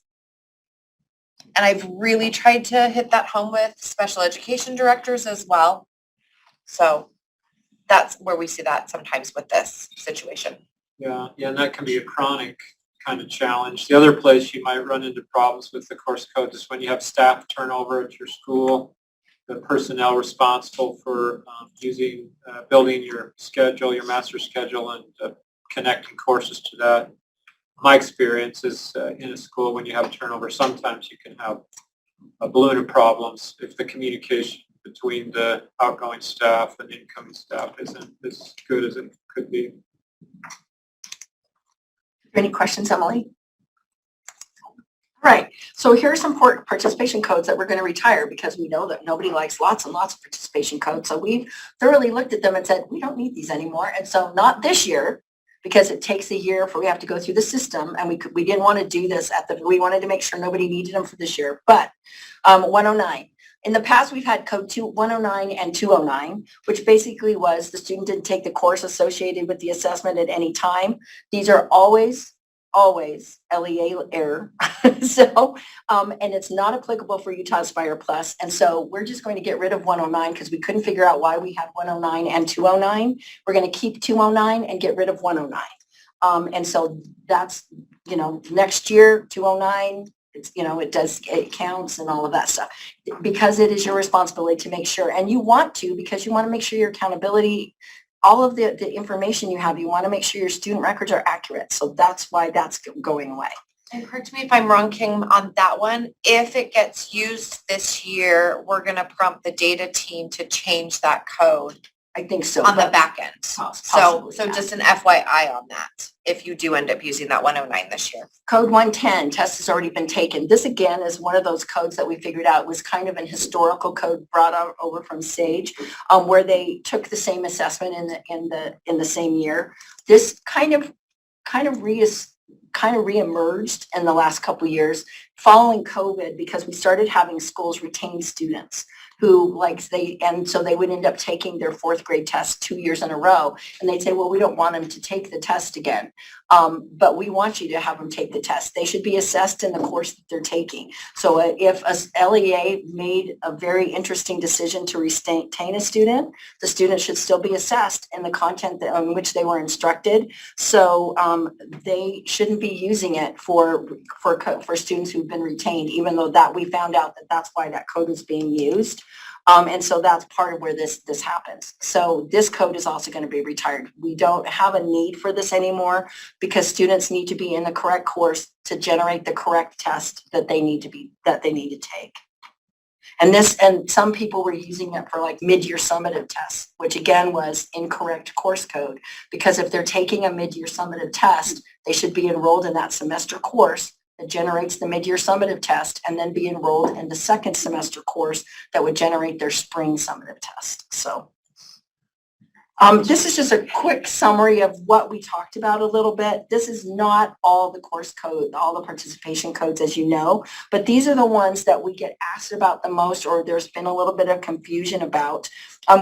And I've really tried to hit that home with special education directors as well. So that's where we see that sometimes with this situation. Yeah, and that can be a chronic kind of challenge. The other place you might run into problems with the course code is when you have staff turnover at your school. The personnel responsible for building your schedule, your master schedule, and connecting courses to that. My experience is in a school, when you have turnover, sometimes you can have a balloon of problems if the communication between the outgoing staff and incoming staff isn't as good as it could be. Any questions, Emily? Right. So here's some participation codes that we're going to retire, because we know that nobody likes lots and lots of participation codes. So we've thoroughly looked at them and said, we don't need these anymore. And so not this year, because it takes a year for we have to go through the system, and we didn't want to do this we wanted to make sure nobody needed them for this year. But 109. In the past, we've had code 109 and 209, which basically was the student didn't take the course associated with the assessment at any time. These are always LEA error. So, and it's not applicable for Utah Aspire Plus. And so we're just going to get rid of 109 because we couldn't figure out why we had 109 and 209. We're going to keep 209 and get rid of 109. And so that's, next year, 209, it counts and all of that stuff, because it is your responsibility to make sure, and you want to, because you want to make sure your accountability, all of the information you have, you want to make sure your student records are accurate. So that's why that's going away. And correct me if I'm wrong, Kim, on that one. If it gets used this year, we're going to prompt the data team to change that code. I think so. On the back end. Possibly, So yeah. just an FYI on that, if you do end up using that 109 this year. Code 110, test has already been taken. This again is one of those codes that we figured out was kind of an historical code brought over from SAGE, where they took the same assessment in the same year. This kind of reemerged in the last couple of years following COVID, because we started having schools retain students who so they would end up taking their 4th grade test 2 years in a row, and they'd say, well, we don't want them to take the test again, but we want you to have them take the test. They should be assessed in the course that they're taking. So if a LEA made a very interesting decision to retain a student, the student should still be assessed in the content on which they were instructed. So they shouldn't be using it for students who've been retained, even though that we found out that that's why that code is being used. And so that's part of where this happens. So this code is also going to be retired. We don't have a need for this anymore, because students need to be in the correct course to generate the correct test that they need to take. And some people were using it for like mid-year summative tests, which again was incorrect course code, because if they're taking a mid-year summative test, they should be enrolled in that semester course that generates the mid-year summative test, and then be enrolled in the second semester course that would generate their spring summative test. So This is just a quick summary of what we talked about a little bit. This is not all the course code, all the participation codes, as you know, but these are the ones that we get asked about the most, or there's been a little bit of confusion about.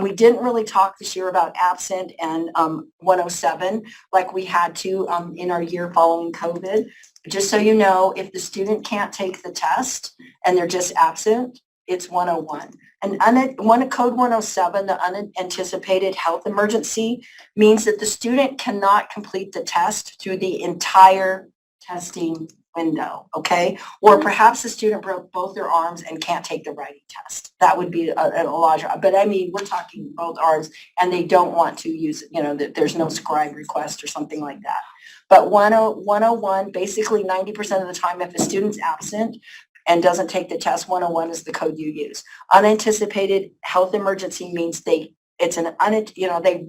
We didn't really talk this year about absent and 107 like we had to in our year following COVID. Just so you know, if the student can't take the test and they're just absent, it's 101. And code 107, the unanticipated health emergency, means that the student cannot complete the test through the entire testing window, okay? Or perhaps the student broke both their arms and can't take the writing test. That would be a logic. But I mean, we're talking both arms and they don't want to use, there's no scribe request or something like that. But 101, basically 90% of the time, if a student's absent and doesn't take the test, 101 is the code you use. Unanticipated health emergency means they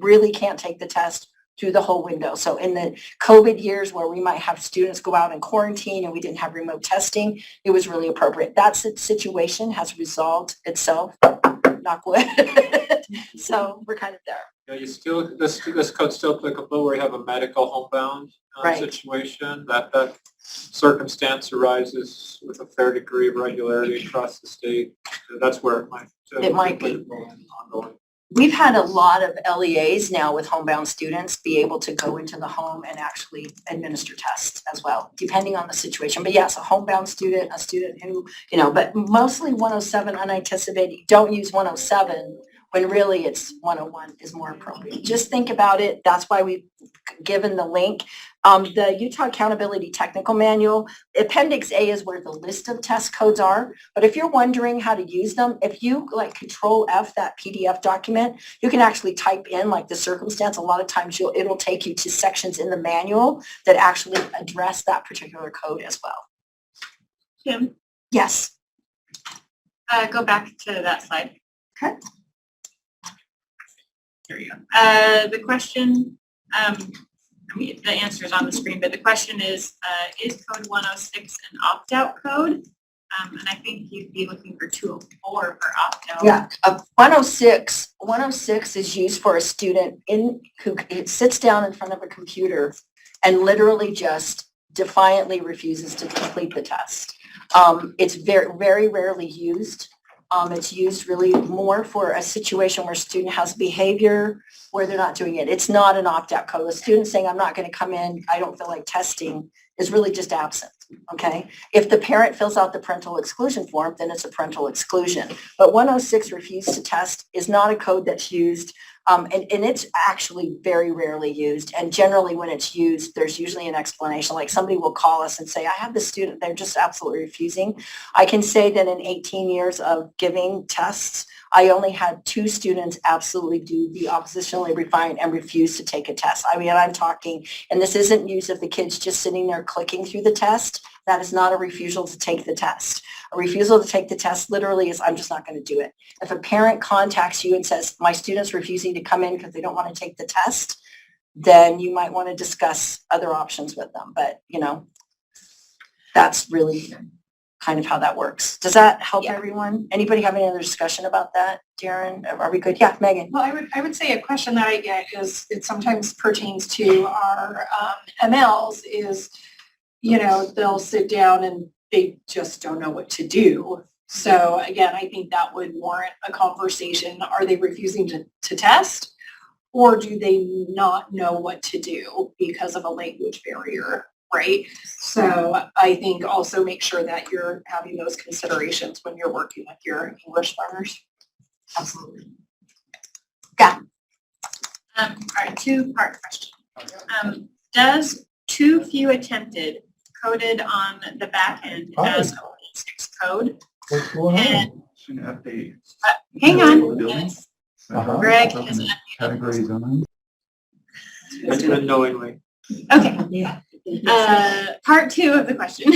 really can't take the test through the whole window. So in the COVID years where we might have students go out in quarantine and we didn't have remote testing, it was really appropriate. That situation has resolved itself, knock wood. So we're kind of there. This code's still applicable where you have a medical homebound Right. situation. That circumstance arises with a fair degree of regularity across the state. That's where it might be. Ongoing. We've had a lot of LEAs now with homebound students be able to go into the home and actually administer tests as well, depending on the situation. But yes, a homebound student, a student who, but mostly 107 unanticipated. Don't use 107 when really it's 101 is more appropriate. Just think about it. That's why we've given the link. The Utah Accountability Technical Manual, Appendix A is where the list of test codes are. But if you're wondering how to use them, if you Control F that PDF document, you can actually type in the circumstance. A lot of times it'll take you to sections in the manual that actually address that particular code as well. Kim, Yes. go back to that slide. Okay. There you go. The question, the answer is on the screen, but the question is code 106 an opt-out code? And I think you'd be looking for 204 for opt-out. Yeah, 106 is used for a student who sits down in front of a computer and literally just defiantly refuses to complete the test. It's very, very rarely used. It's used really more for a situation where a student has behavior where they're not doing it. It's not an opt-out code. A student saying, I'm not going to come in, I don't feel like testing, is really just absent, okay? If the parent fills out the parental exclusion form, then it's a parental exclusion. But 106 refuse to test is not a code that's used, and it's actually very rarely used. And generally when it's used, there's usually an explanation. Like somebody will call us and say, I have this student, they're just absolutely refusing. I can say that in 18 years of giving tests, I only had 2 students absolutely do the oppositionally refined and refuse to take a test. I mean, I'm talking, and this isn't use of the kids just sitting there clicking through the test. That is not a refusal to take the test. A refusal to take the test literally is, I'm just not going to do it. If a parent contacts you and says, my student's refusing to come in because they don't want to take the test, then you might want to discuss other options with them. But, that's really kind of how that works. Does that help everyone? Anybody have any other discussion about that? Darren, are we good? Yeah, Megan. Well, I would say a question that I get is, it sometimes pertains to our MLs is, they'll sit down and they just don't know what to do. So again, I think that would warrant a conversation. Are they refusing to test, or do they not know what to do because of a language barrier? Right. So I think also make sure that you're having those considerations when you're working with your English learners. Absolutely. All right, 2-part question. Does too few attempted coded on the back end as a 6 code? And, hang on. Yes. Greg is unknowingly. Okay. Yeah. Part 2 of the question.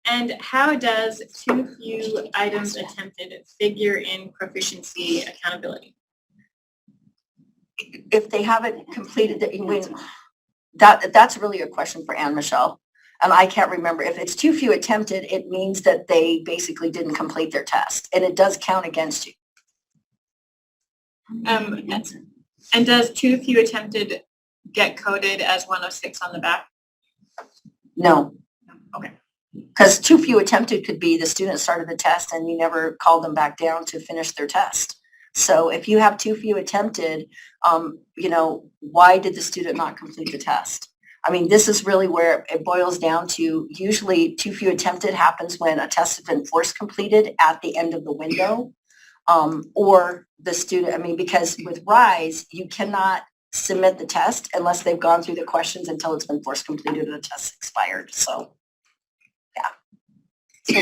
And how does too few items attempted figure in proficiency accountability? If they haven't completed that's really a question for Anne Michelle. And I can't remember. If it's too few attempted, it means that they basically didn't complete their test, and it does count against you. And does too few attempted get coded as 106 on the back? No. Okay. Because too few attempted could be the student started the test and you never called them back down to finish their test. So if you have too few attempted, why did the student not complete the test? I mean, this is really where it boils down to. Usually too few attempted happens when a test has been force completed at the end of the window. Or the student, because with RISE, you cannot submit the test unless they've gone through the questions until it's been force completed and the test expired. So, yeah.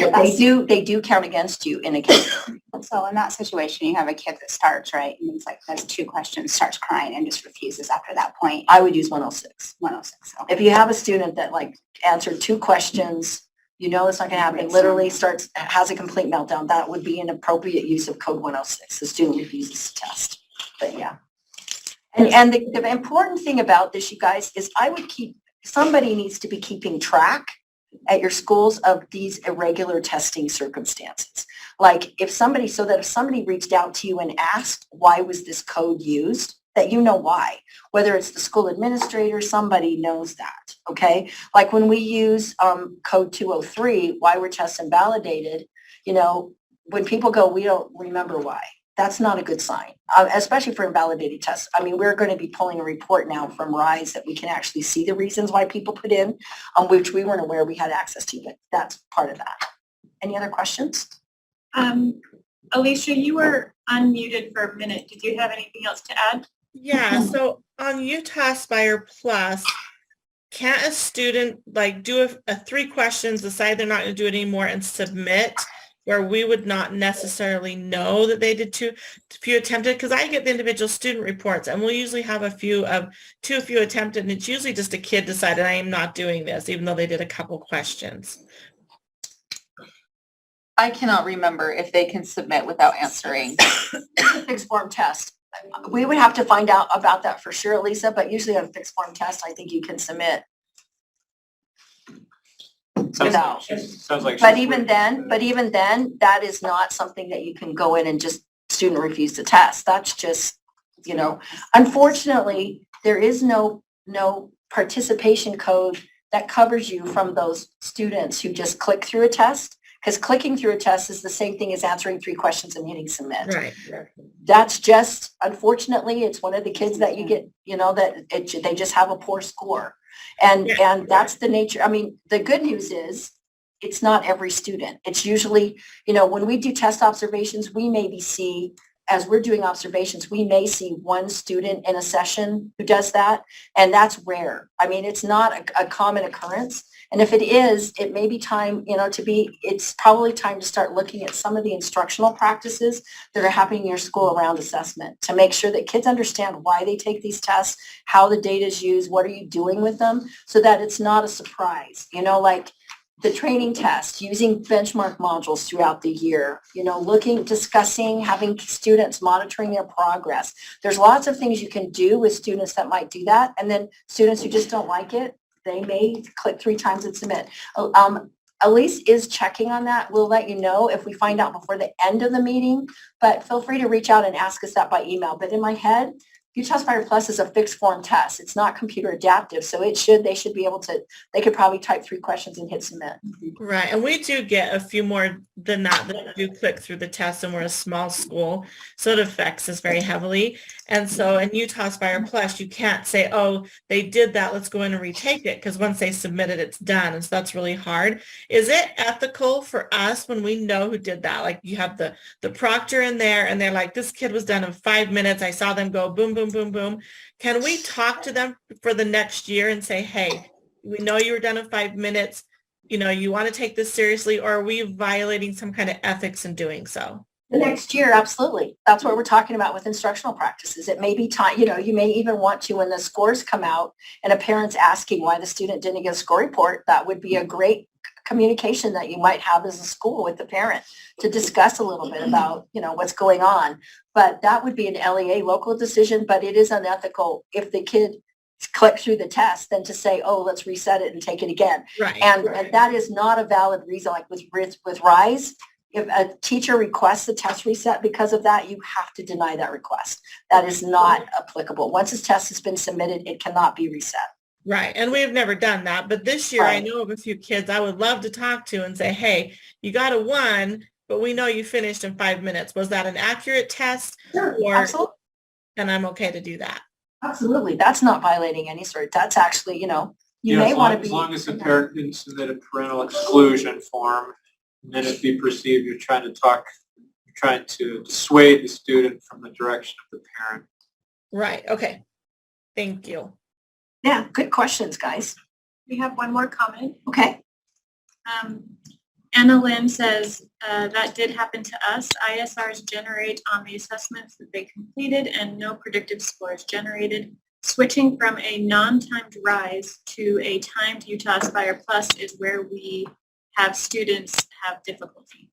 So they do count against you in a case. So in that situation, you have a kid that starts, right, and it's like, has 2 questions, starts crying and just refuses after that point. I would use 106. 106. Okay. If you have a student that answered 2 questions, it's not going to happen, literally has a complete meltdown, that would be an appropriate use of code 106. The student refuses the test. But yeah. And the important thing about this, you guys, is somebody needs to be keeping track at your schools of these irregular testing circumstances. If somebody reached out to you and asked, why was this code used, that you know why. Whether it's the school administrator, somebody knows that, okay? When we use code 203, why were tests invalidated, when people go, we don't remember why. That's not a good sign, especially for invalidated tests. We're going to be pulling a report now from RISE that we can actually see the reasons why people put in, which we weren't aware we had access to, but that's part of that. Any other questions? Alicia, you were unmuted for a minute. Did you have anything else to add? Yeah, so on Utah Aspire Plus, can't a student do a 3 questions, decide they're not going to do it anymore and submit, where we would not necessarily know that they did too few attempted? Because I get the individual student reports and we'll usually have too few attempted, and it's usually just a kid decided I am not doing this, even though they did a couple questions. I cannot remember if they can submit without answering. It's a fixed form test. We would have to find out about that for sure, Lisa, but usually on a fixed form test, I think you can submit. Sounds like. But even then, that is not something that you can go in and just student refuse the test. That's just, unfortunately, there is no participation code that covers you from those students who just click through a test. Because clicking through a test is the same thing as answering 3 questions and hitting submit. Right. That's just, unfortunately, it's one of the kids that you get, they just have a poor score. And that's the nature. The good news is it's not every student. It's usually, when we do test observations, we maybe see, as we're doing observations, we may see 1 student in a session who does that. And that's rare. It's not a common occurrence. And if it is, it may be time, it's probably time to start looking at some of the instructional practices that are happening in your school around assessment to make sure that kids understand why they take these tests, how the data is used, what are you doing with them, so that it's not a surprise. The training test, using benchmark modules throughout the year, discussing, having students monitoring their progress. There's lots of things you can do with students that might do that. And then students who just don't like it, they may click 3 times and submit. Elise is checking on that. We'll let you know if we find out before the end of the meeting, but feel free to reach out and ask us that by email. But in my head, Utah Aspire Plus is a fixed form test. It's not computer adaptive. So they should be able to, they could probably type 3 questions and hit submit. Right. And we do get a few more than that do click through the test, and we're a small school. So it affects us very heavily. And so in Utah Aspire Plus, you can't say, oh, they did that, let's go in and retake it. Because once they submit it, it's done. And so that's really hard. Is it ethical for us when we know who did that? You have the proctor in there and they're like, this kid was done in 5 minutes. I saw them go boom, boom, boom, boom. Can we talk to them for the next year and say, hey, we know you were done in 5 minutes. You want to take this seriously, or are we violating some kind of ethics in doing so? The next year, absolutely. That's what we're talking about with instructional practices. It may be time, you may even want to, when the scores come out and a parent's asking why the student didn't get a score report, that would be a great communication that you might have as a school with the parent to discuss a little bit about, what's going on. But that would be an LEA local decision, but it is unethical if the kid click through the test than to say, oh, let's reset it and take it again. Right. And that is not a valid reason. With RISE, if a teacher requests a test reset because of that, you have to deny that request. That is not applicable. Once a test has been submitted, it cannot be reset. Right. And we've never done that. But this year I Right. know of a few kids I would love to talk to and say, hey, you got a 1, but we know you finished in 5 minutes. Was that an accurate test? Sure, Or, absolutely. and I'm okay to do that. Absolutely. That's not violating any sort. That's actually, you know, you Yeah, may want to be. as long as the parent didn't submit a parental exclusion form, and then it be perceived you're trying to dissuade the student from the direction of the parent. Right. Okay. Thank you. Yeah, good questions, guys. We have one more comment. Okay. Anna Lynn says, that did happen to us. ISRs generate on the assessments that they completed and no predictive scores generated. Switching from a non-timed RISE to a timed Utah Aspire Plus is where we have students have difficulty.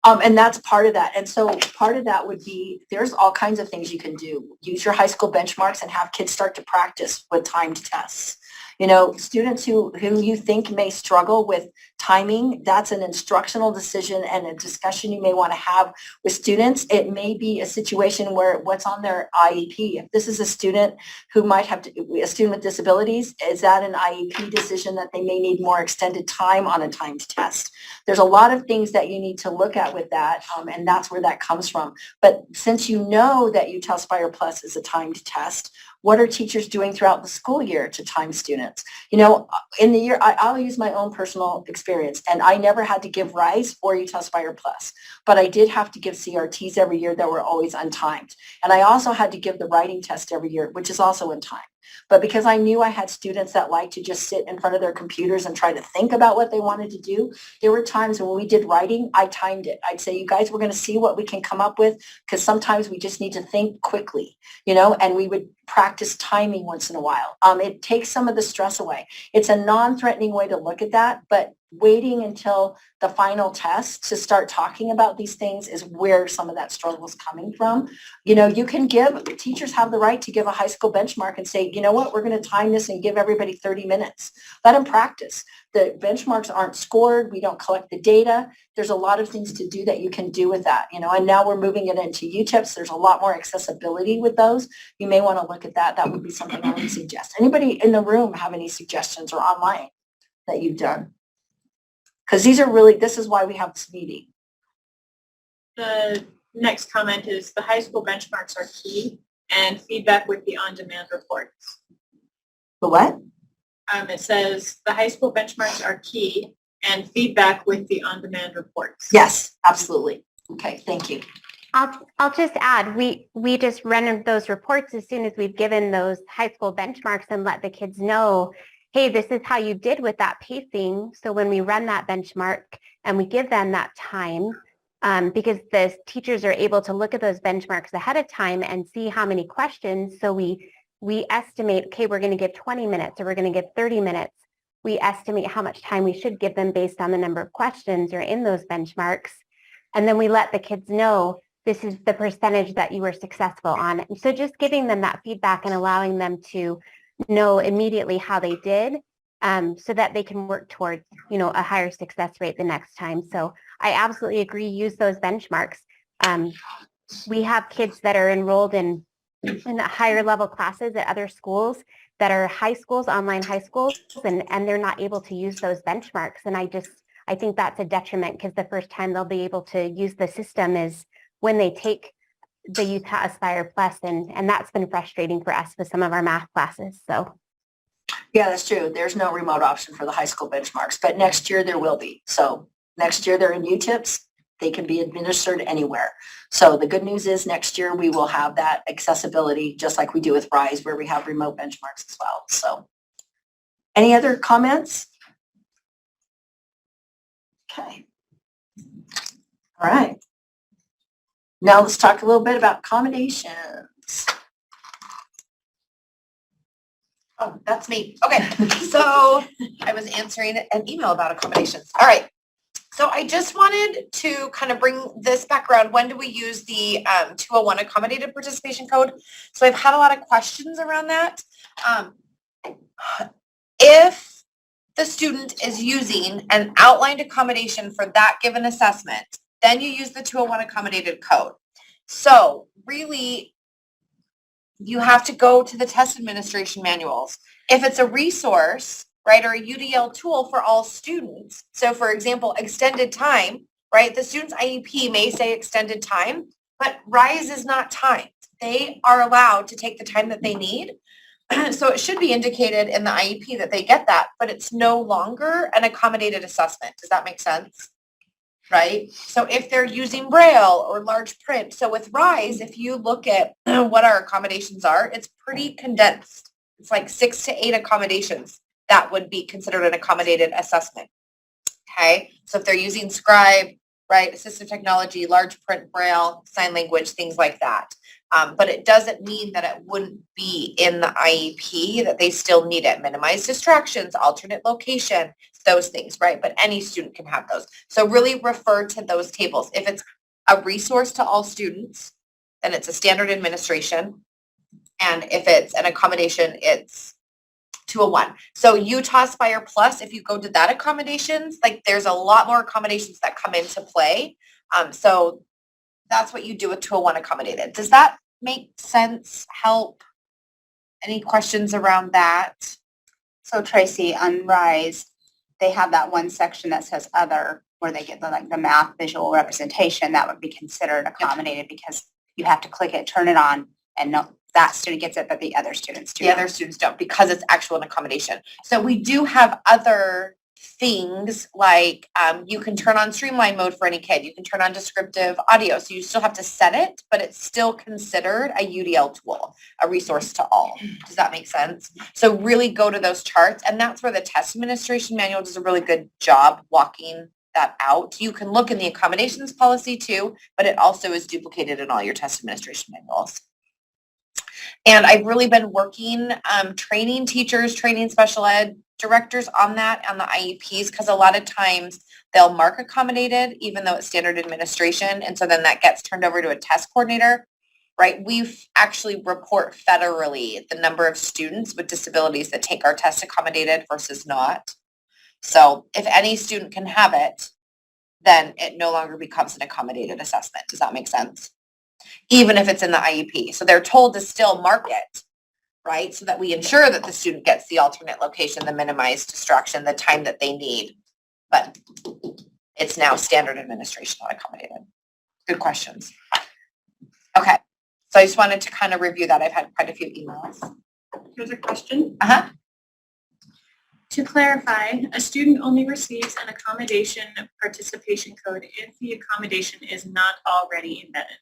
And that's part of that. And so part of that would be, there's all kinds of things you can do. Use your high school benchmarks and have kids start to practice with timed tests. You know, students who you think may struggle with timing, that's an instructional decision and a discussion you may want to have with students. It may be a situation where what's on their IEP. If this is a student who might have a student with disabilities, is that an IEP decision that they may need more extended time on a timed test? There's a lot of things that you need to look at with that, and that's where that comes from. But since you know that Utah Aspire Plus is a timed test, what are teachers doing throughout the school year to time students? You know, in the year, I'll use my own personal experience, and I never had to give RISE or Utah Aspire Plus, but I did have to give CRTs every year that were always untimed. And I also had to give the writing test every year, which is also untimed. But because I knew I had students that like to just sit in front of their computers and try to think about what they wanted to do, there were times when we did writing, I timed it. I'd say, you guys, we're going to see what we can come up with, because sometimes we just need to think quickly, you know, and we would practice timing once in a while. It takes some of the stress away. It's a non-threatening way to look at that, but waiting until the final test to start talking about these things is where some of that struggle is coming from. You know, you can teachers have the right to give a high school benchmark and say, you know what, we're going to time this and give everybody 30 minutes. Let them practice. The benchmarks aren't scored. We don't collect the data. There's a lot of things to do that you can do with that, you know, and now we're moving it into UTIPs. There's a lot more accessibility with those. You may want to look at that. That would be something I would suggest. Anybody in the room have any suggestions or online that you've done? Because this is why we have this meeting. The next comment is the high school benchmarks are key and feedback with the on-demand reports. The what? It says the high school benchmarks are key and feedback with the on-demand reports. Yes, absolutely. Okay, thank you. I'll just add, we just run those reports as soon as we've given those high school benchmarks and let the kids know, hey, this is how you did with that pacing. So when we run that benchmark and we give them that time, because the teachers are able to look at those benchmarks ahead of time and see how many questions. So we estimate, okay, we're going to give 20 minutes or we're going to give 30 minutes. We estimate how much time we should give them based on the number of questions or in those benchmarks. And then we let the kids know this is the percentage that you were successful on. And so just giving them that feedback and allowing them to know immediately how they did, so that they can work towards, you know, a higher success rate the next time. So I absolutely agree, use those benchmarks. We have kids that are enrolled in the higher level classes at other schools that are high schools, online high schools, and they're not able to use those benchmarks. And I think that's a detriment, because the first time they'll be able to use the system is when they take the Utah Aspire Plus, and that's been frustrating for us with some of our math classes. So Yeah, that's true. There's no remote option for the high school benchmarks, but next year there will be. So next year they're in UTIPs. They can be administered anywhere. So the good news is next year we will have that accessibility, just like we do with RISE, where we have remote benchmarks as well. So any other comments? Okay. All right. Now let's talk a little bit about accommodations. Oh, that's me. Okay, so I was answering an email about accommodations. All right. So I just wanted to kind of bring this background. When do we use the 201 accommodated participation code? So I've had a lot of questions around that. If the student is using an outlined accommodation for that given assessment, then you use the 201 accommodated code. So really, you have to go to the test administration manuals. If it's a resource, right, or a UDL tool for all students, so for example, extended time, right, the student's IEP may say extended time, but RISE is not timed. They are allowed to take the time that they need. So it should be indicated in the IEP that they get that, but it's no longer an accommodated assessment. Does that make sense? Right? So if they're using Braille or large print, so with RISE, if you look at what our accommodations are, it's pretty condensed. It's like 6 to 8 accommodations that would be considered an accommodated assessment. Okay? So if they're using Scribe, right, assistive technology, large print, Braille, sign language, things like that. But it doesn't mean that it wouldn't be in the IEP, that they still need it. Minimize distractions, alternate location, those things, right? But any student can have those. So really refer to those tables. If it's a resource to all students, then it's a standard administration. And if it's an accommodation, it's 201. So Utah Aspire Plus, if you go to that accommodations, like there's a lot more accommodations that come into play. So that's what you do with 201 accommodated. Does that make sense? Help? Any questions around that? So Tracy, on RISE, they have that one section that says other, where they get the math visual representation. That would be considered accommodated because you have to click it, turn it on, and no, that student gets it, but the other students do. The other students don't, because it's actual an accommodation. So we do have other things like you can turn on streamline mode for any kid. You can turn on descriptive audio. So you still have to set it, but it's still considered a UDL tool, a resource to all. Does that make sense? So really go to those charts, and that's where the test administration manual does a really good job walking that out. You can look in the accommodations policy too, but it also is duplicated in all your test administration manuals. And I've really been working, training teachers, training special ed directors on that, on the IEPs, because a lot of times they'll mark accommodated, even though it's standard administration. And so then that gets turned over to a test coordinator, right? We actually report federally the number of students with disabilities that take our test accommodated versus not. So if any student can have it, then it no longer becomes an accommodated assessment. Does that make sense? Even if it's in the IEP. So they're told to still mark it, right? So that we ensure that the student gets the alternate location, the minimized distraction, the time that they need. But it's now standard administration, not accommodated. Good questions. Okay. So I just wanted to kind of review that. I've had quite a few emails. Here's a question. Uh-huh. To clarify, a student only receives an accommodation participation code if the accommodation is not already embedded.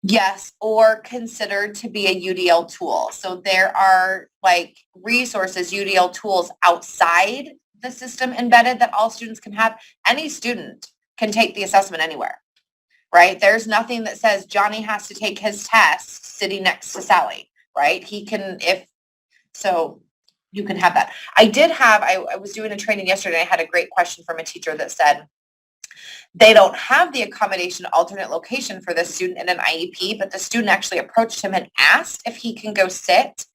Yes, or considered to be a UDL tool. So there are like resources, UDL tools outside the system embedded that all students can have. Any student can take the assessment anywhere, right? There's nothing that says Johnny has to take his test sitting next to Sally, right? He can, so you can have that. I was doing a training yesterday. I had a great question from a teacher that said, they don't have the accommodation alternate location for the student in an IEP, but the student actually approached him and asked if he can go sit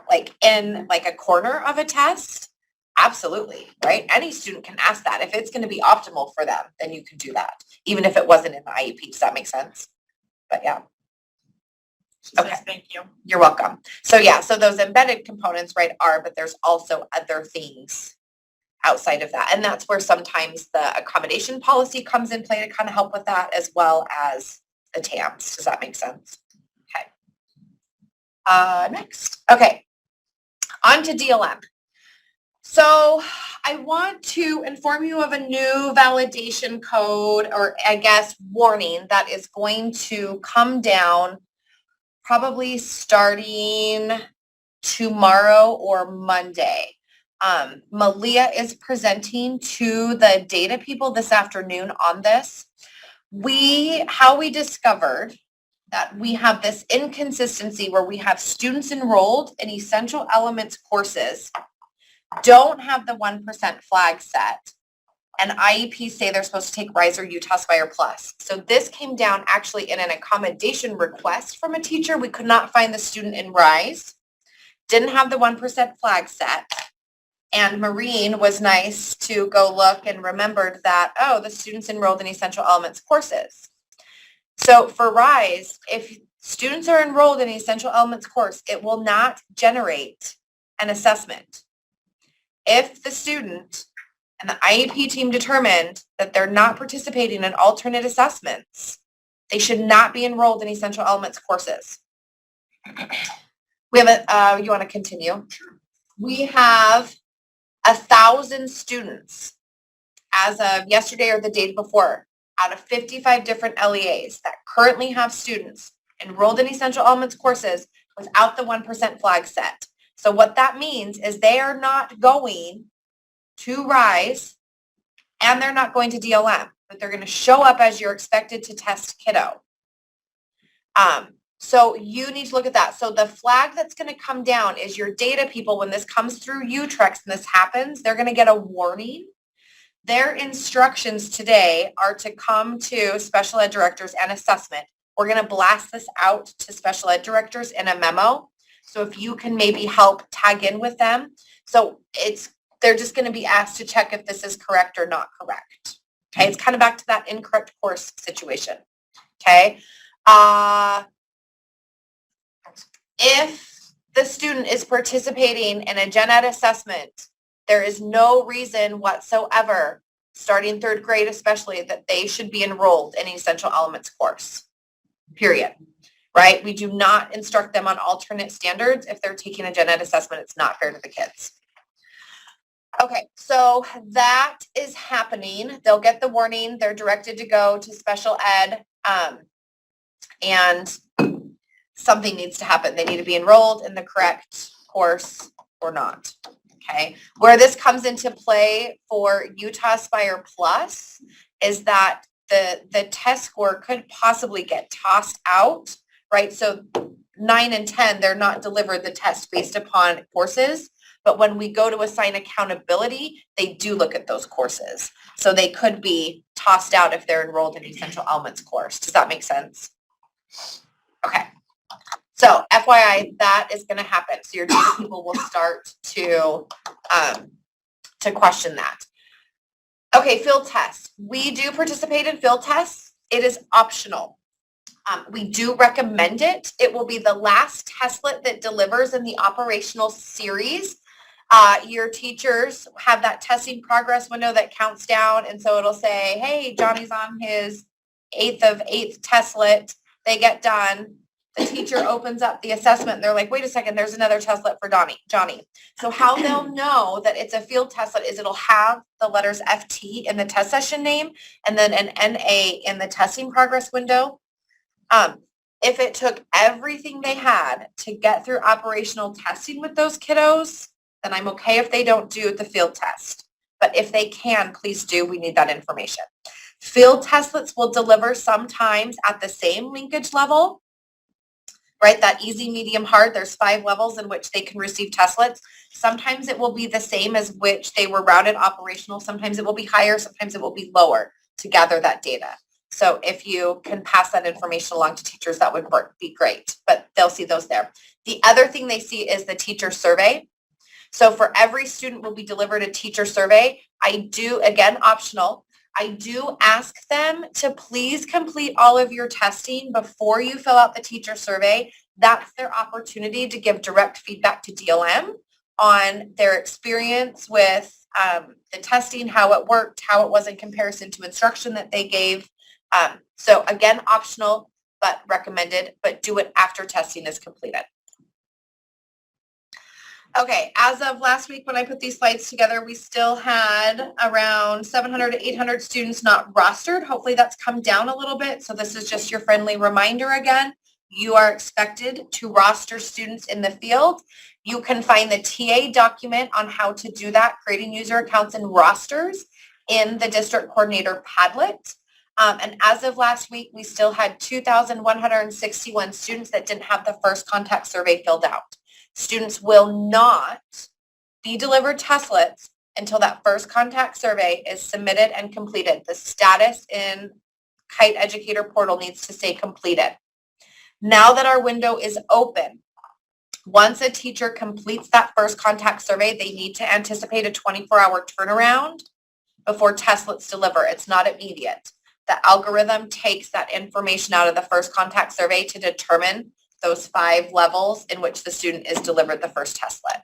like in like a corner of a test. Absolutely, right? Any student can ask that. If it's going to be optimal for them, then you can do that, even if it wasn't in the IEP. Does that make sense? But yeah. Okay. Thank you. You're welcome. So yeah, so those embedded components, right, but there's also other things outside of that. And that's where sometimes the accommodation policy comes in play to kind of help with that, as well as the TAMs. Does that make sense? Okay. Next. Okay. On to DLM. So I want to inform you of a new validation code, or I guess warning, that is going to come down probably starting tomorrow or Monday. Malia is presenting to the data people this afternoon on this. How we discovered that we have this inconsistency where we have students enrolled in essential elements courses, don't have the 1% flag set, and IEPs say they're supposed to take RISE or Utah Aspire Plus. So this came down actually in an accommodation request from a teacher. We could not find the student in RISE, didn't have the 1% flag set, And Maureen was nice to go look and remembered that, oh, the students enrolled in Essential Elements courses. So for RISE, if students are enrolled in the Essential Elements course, it will not generate an assessment. If the student and the IEP team determined that they're not participating in alternate assessments, they should not be enrolled in Essential Elements courses. We have you want to continue? Sure. We have 1,000 students as of yesterday or the day before out of 55 different LEAs that currently have students enrolled in Essential Elements courses without the 1% flag set. So what that means is they are not going to RISE and they're not going to DLM, but they're going to show up as you're expected to test kiddo. So you need to look at that. So the flag that's going to come down is your data people. When this comes through UTREX and this happens, they're going to get a warning. Their instructions today are to come to special ed directors and assessment. We're going to blast this out to special ed directors in a memo. So if you can maybe help tag in with them. So they're just going to be asked to check if this is correct or not correct. Okay, it's kind of back to that incorrect course situation. Okay. If the student is participating in a gen ed assessment, there is no reason whatsoever, starting 3rd grade especially, that they should be enrolled in Essential Elements course, period, right? We do not instruct them on alternate standards. If they're taking a gen ed assessment, it's not fair to the kids. Okay, so that is happening. They'll get the warning. They're directed to go to special ed, and something needs to happen. They need to be enrolled in the correct course or not. Okay, where this comes into play for Utah Aspire Plus is that the test score could possibly get tossed out, right? So 9 and 10, they're not delivered the test based upon courses, but when we go to assign accountability, they do look at those courses. So they could be tossed out if they're enrolled in Essential Elements course. Does that make sense? Okay. So FYI, that is going to happen. So your data people will start to question that. Okay, field tests. We do participate in field tests. It is optional. We do recommend it. It will be the last testlet that delivers in the operational series. Your teachers have that testing progress window that counts down. And so it'll say, hey, Johnny's on his 8th of 8th testlet. They get done. The teacher opens up the assessment and they're like, wait a second, there's another testlet for Johnny. So how they'll know that it's a field testlet is it'll have the letters FT in the test session name and then an NA in the testing progress window. If it took everything they had to get through operational testing with those kiddos, then I'm okay if they don't do the field test. But if they can, please do. We need that information. Field testlets will deliver sometimes at the same linkage level, right? That easy, medium, hard, there's 5 levels in which they can receive testlets. Sometimes it will be the same as which they were routed operational. Sometimes it will be higher. Sometimes it will be lower to gather that data. So if you can pass that information along to teachers, that would be great, but they'll see those there. The other thing they see is the teacher survey. So for every student will be delivered a teacher survey. I do, again, optional. I do ask them to please complete all of your testing before you fill out the teacher survey. That's their opportunity to give direct feedback to DLM on their experience with the testing, how it worked, how it was in comparison to instruction that they gave. So again, optional, but recommended, but do it after testing is completed. Okay, as of last week when I put these slides together, we still had around 700 to 800 students not rostered. Hopefully that's come down a little bit. So this is just your friendly reminder again. You are expected to roster students in the field. You can find the TA document on how to do that, creating user accounts and rosters in the district coordinator Padlet. And as of last week, we still had 2,161 students that didn't have the first contact survey filled out. Students will not be delivered testlets until that first contact survey is submitted and completed. The status in Kite Educator Portal needs to say completed. Now that our window is open, Once a teacher completes that first contact survey, they need to anticipate a 24-hour turnaround before testlets deliver. It's not immediate. The algorithm takes that information out of the first contact survey to determine those 5 levels in which the student is delivered the first testlet.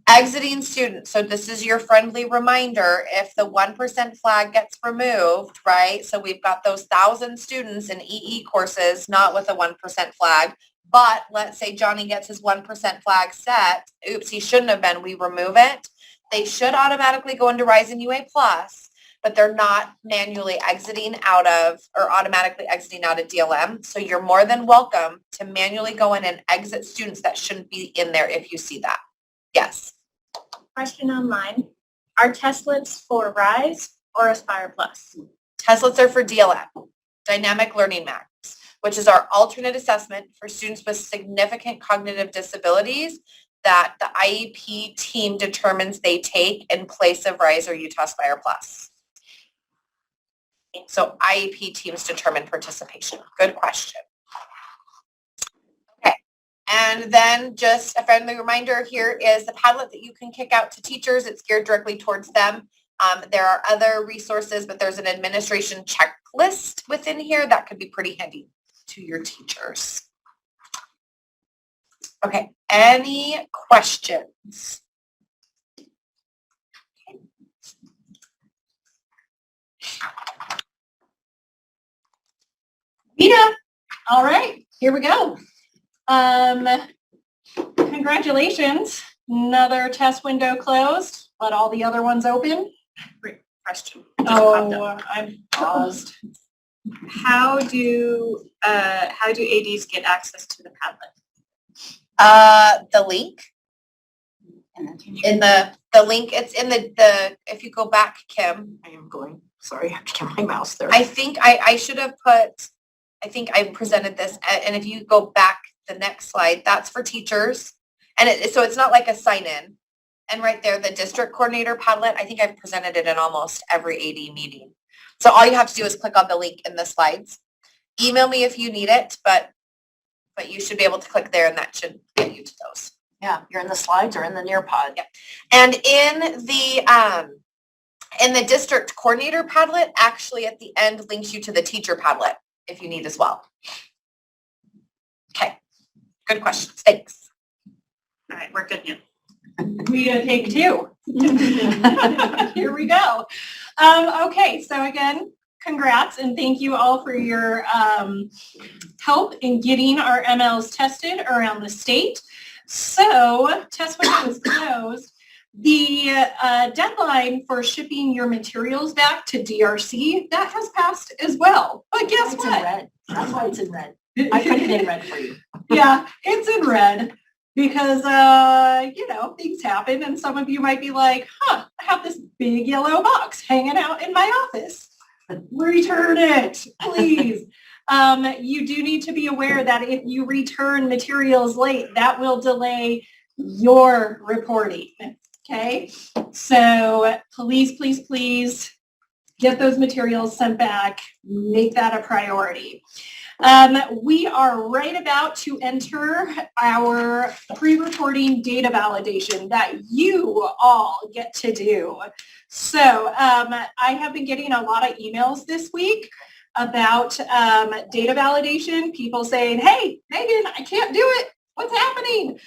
Exiting students. So this is your friendly reminder. If the 1% flag gets removed, right? So we've got those 1,000 students in EE courses, not with a 1% flag, but let's say Johnny gets his 1% flag set. Oops, he shouldn't have been. We remove it. They should automatically go into Rise and UA Plus, but they're not manually exiting out of or automatically exiting out of DLM. So you're more than welcome to manually go in and exit students that shouldn't be in there if you see that. Yes. Question online. Are testlets for Rise or Aspire Plus? Testlets are for DLM, Dynamic Learning Max, which is our alternate assessment for students with significant cognitive disabilities that the IEP team determines they take in place of Rise or Utah Aspire Plus. So IEP teams determine participation. Good question. Okay, and then just a friendly reminder, here is the Padlet that you can kick out to teachers. It's geared directly towards them. There are other resources, but there's an administration checklist within here that could be pretty handy to your teachers. Okay, any questions? Vita, all right, here we go. Congratulations, another test window closed. Let all the other ones open. Great question. Oh, I'm paused. How do ADs get access to the Padlet? The link in the link, it's in the if you go back, Kim. I am going, sorry, I have to get my mouse there. I think I should have put, I think I presented this, and if you go back the next slide, that's for teachers. And so it's not like a sign in. And right there, the district coordinator Padlet, I think I've presented it in almost every AD meeting. So all you have to do is click on the link in the slides. Email me if you need it, but you should be able to click there and that should get you to those. Yeah, you're in the slides or in the Nearpod. Yeah. And in the district coordinator Padlet, actually at the end links you to the teacher Padlet if you need as well. Okay, good questions. Thanks. All right, we're good now. We gonna take 2. Here we go. Okay, so again, congrats and thank you all for your help in getting our MLs tested around the state. So test window is closed. The deadline for shipping your materials back to DRC, that has passed as well. But guess It's what? in red. That's why it's in red. I put it in red for you. Yeah, it's in red because, things happen and some of you might be like, I have this big yellow box hanging out in my office. Return it, please. You do need to be aware that if you return materials late, that will delay your reporting, okay? So please get those materials sent back. Make that a priority. We are right about to enter our pre-reporting data validation that you all get to do. So I have been getting a lot of emails this week about data validation, people saying, hey, Megan, I can't do it. What's happening?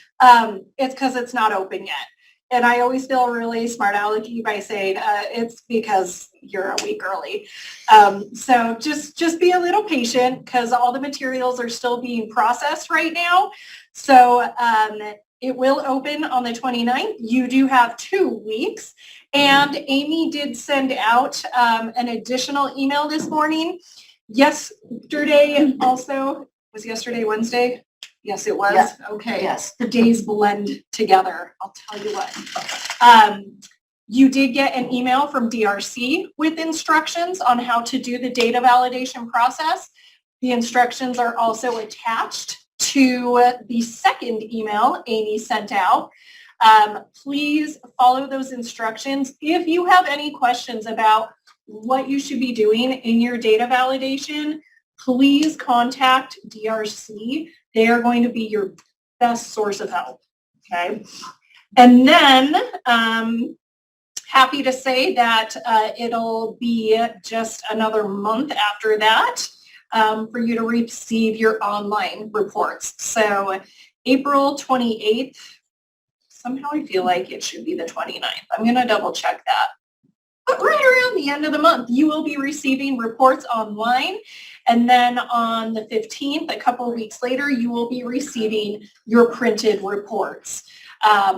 It's because it's not open yet. And I always feel really smart alecky by saying it's because you're a week early. So just be a little patient because all the materials are still being processed right now. So it will open on the 29th. You do have 2 weeks. And Amy did send out an additional email this morning. Yesterday also, was yesterday Wednesday? Yes, it was. Yeah. Okay. Yes. The days blend together. I'll tell you what. You did get an email from DRC with instructions on how to do the data validation process. The instructions are also attached to the second email Amy sent out. Please follow those instructions. If you have any questions about what you should be doing in your data validation, please contact DRC. They are going to be your best source of help, okay? And then, happy to say that it'll be just another month after that for you to receive your online reports. So April 28th, somehow I feel like it should be the 29th. I'm going to double check that. But right around the end of the month, you will be receiving reports online. And then on the 15th, a couple of weeks later, you will be receiving your printed reports.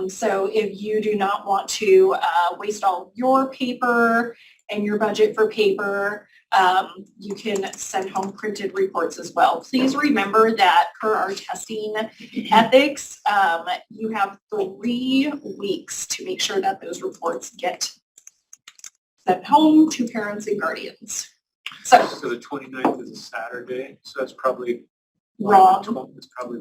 So if you do not want to waste all your paper and your budget for paper, you can send home printed reports as well. Please remember that per our testing ethics, you have 3 weeks to make sure that those reports get sent home to parents and guardians. So the 29th is a Saturday, so that's probably wrong. It's probably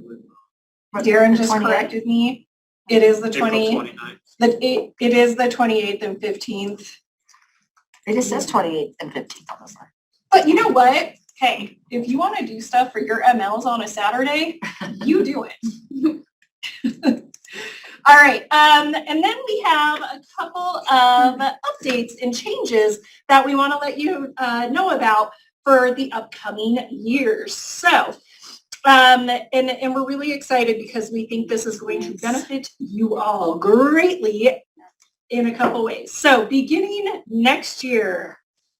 Darren just corrected me. It is the April 29th. 29th. It is the 28th and 15th. It just says 28th and 15th on the slide. But you know what? Hey, if you want to do stuff for your MLs on a Saturday, you do it. All right, and then we have a couple of updates and changes that we want to let you know about for the upcoming years. So, and we're really excited because we think this is going to benefit you all greatly in a couple ways. So beginning next year,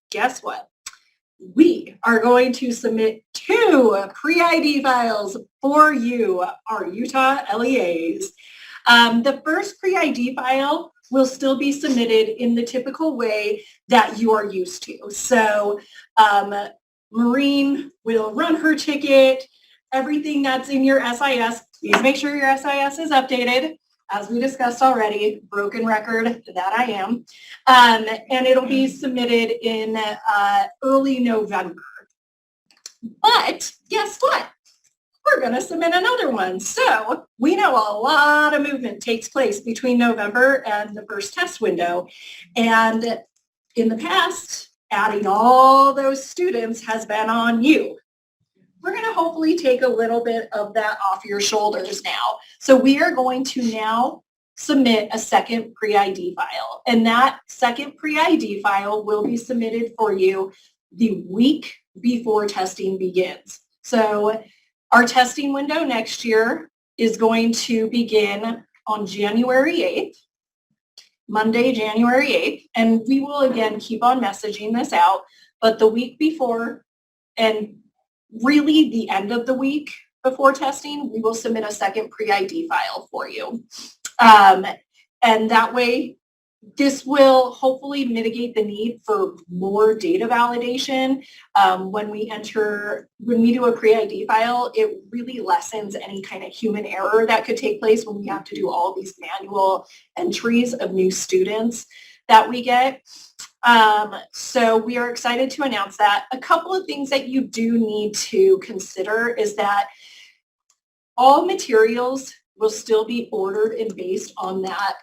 guess what? We are going to submit 2 pre-ID files for you, our Utah LEAs. The first pre-ID file will still be submitted in the typical way that you are used to. So Maureen will run her ticket, everything that's in your SIS. Please make sure your SIS is updated. As we discussed already, broken record that I am. And it'll be submitted in early November. But guess what? We're going to submit another one. So we know a lot of movement takes place between November and the first test window. And in the past, adding all those students has been on you. We're going to hopefully take a little bit of that off your shoulders now. So we are going to now submit a second pre-ID file. And that second pre-ID file will be submitted for you the week before testing begins. So our testing window next year is going to begin on January 8th, Monday, January 8th. And we will again keep on messaging this out. But the week before and really the end of the week before testing, we will submit a second pre-ID file for you. And that way, this will hopefully mitigate the need for more data validation. When we do a pre-ID file, it really lessens any kind of human error that could take place when we have to do all these manual entries of new students that we get. So we are excited to announce that. A couple of things that you do need to consider is that all materials will still be ordered and based on that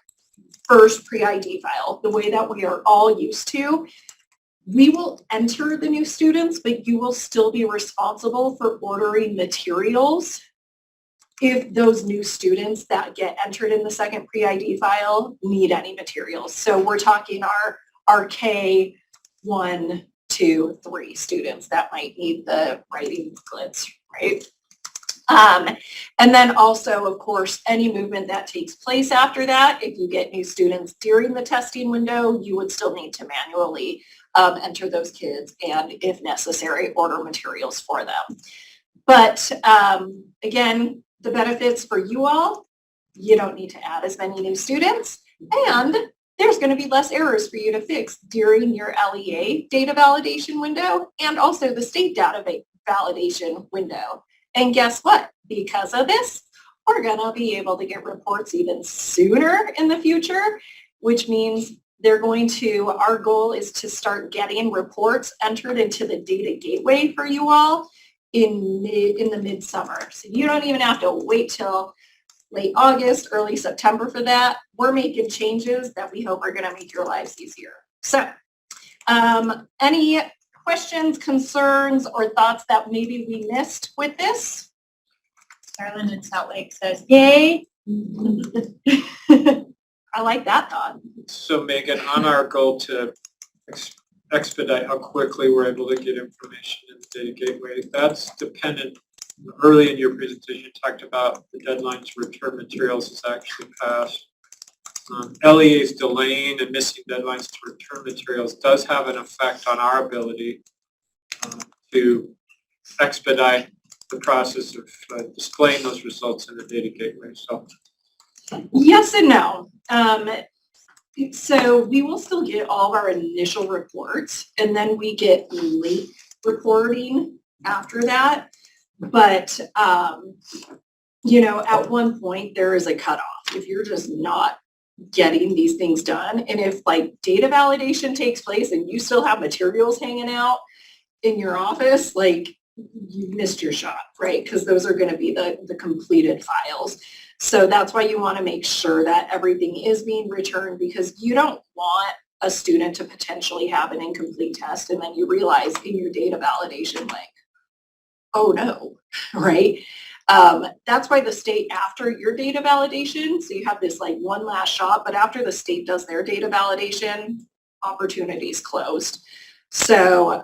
first pre-ID file, the way that we are all used to. We will enter the new students, but you will still be responsible for ordering materials if those new students that get entered in the second pre-ID file need any materials. So we're talking our K 1, 2, 3 students that might need the writing booklets, right? And then also, of course, any movement that takes place after that, if you get new students during the testing window, you would still need to manually enter those kids and, if necessary, order materials for them. But again, the benefits for you all, you don't need to add as many new students, and there's going to be less errors for you to fix during your LEA data validation window and also the state data validation window. And guess what? Because of this, we're going to be able to get reports even sooner in the future, which means our goal is to start getting reports entered into the data gateway for you all in the midsummer. So you don't even have to wait till late August, early September for that. We're making changes that we hope are going to make your lives easier. So any questions, concerns, or thoughts that maybe we missed with this? Carolyn in Salt Lake says, yay. I like that thought. So Megan, on our goal to expedite how quickly we're able to get information in the data gateway, that's dependent. Early in your presentation, you talked about the deadline to return materials is actually passed. LEA's delaying and missing deadlines to return materials does have an effect on our ability to expedite the process of displaying those results in the data gateway. So, yes and no. So we will still get all of our initial reports, and then we get late reporting after that. But, you know, at one point there is a cutoff. If you're just not getting these things done, and if like data validation takes place and you still have materials hanging out in your office, like you missed your shot, right? Because those are going to be the completed files. So that's why you want to make sure that everything is being returned, because you don't want a student to potentially have an incomplete test and then you realize in your data validation, like, oh no, right? That's why the state, after your data validation, so you have this like one last shot, but after the state does their data validation, opportunities closed. So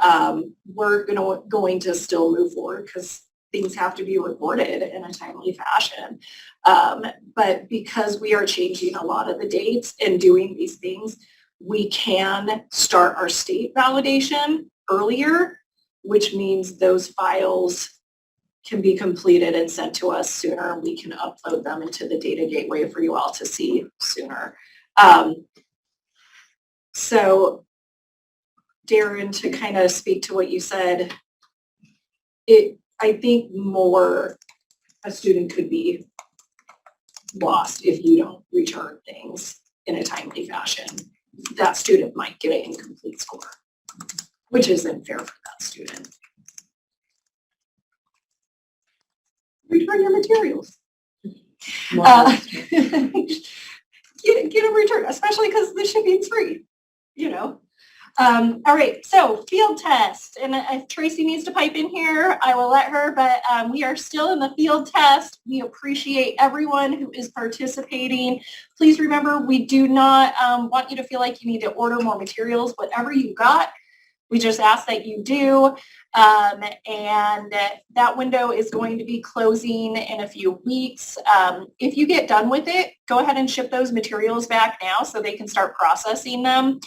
we're going to still move forward because things have to be reported in a timely fashion. But because we are changing a lot of the dates and doing these things, we can start our state validation earlier, which means those files can be completed and sent to us sooner. We can upload them into the data gateway for you all to see sooner. So Darren, to kind of speak to what you said, I think more a student could be lost if you don't return things in a timely fashion. That student might get an incomplete score, which isn't fair for that student. Return your materials. Get a return, especially because the shipping's free, you know. All right, so field test, and if Tracy needs to pipe in here, I will let her, but we are still in the field test. We appreciate everyone who is participating. Please remember, we do not want you to feel like you need to order more materials. Whatever you got, we just ask that you do. And that window is going to be closing in a few weeks. If you get done with it, go ahead and ship those materials back now so they can start processing them.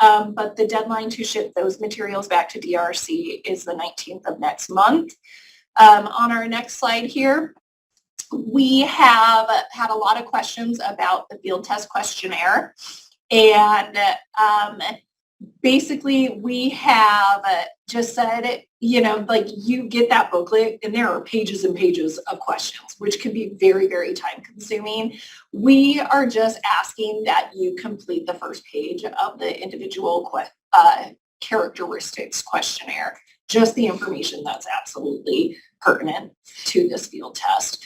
But the deadline to ship those materials back to DRC is the 19th of next month. On our next slide here, we have had a lot of questions about the field test questionnaire. And basically, we have just said, you know, like you get that booklet and there are pages and pages of questions, which can be very, very time consuming. We are just asking that you complete the first page of the individual characteristics questionnaire, just the information that's absolutely pertinent to this field test.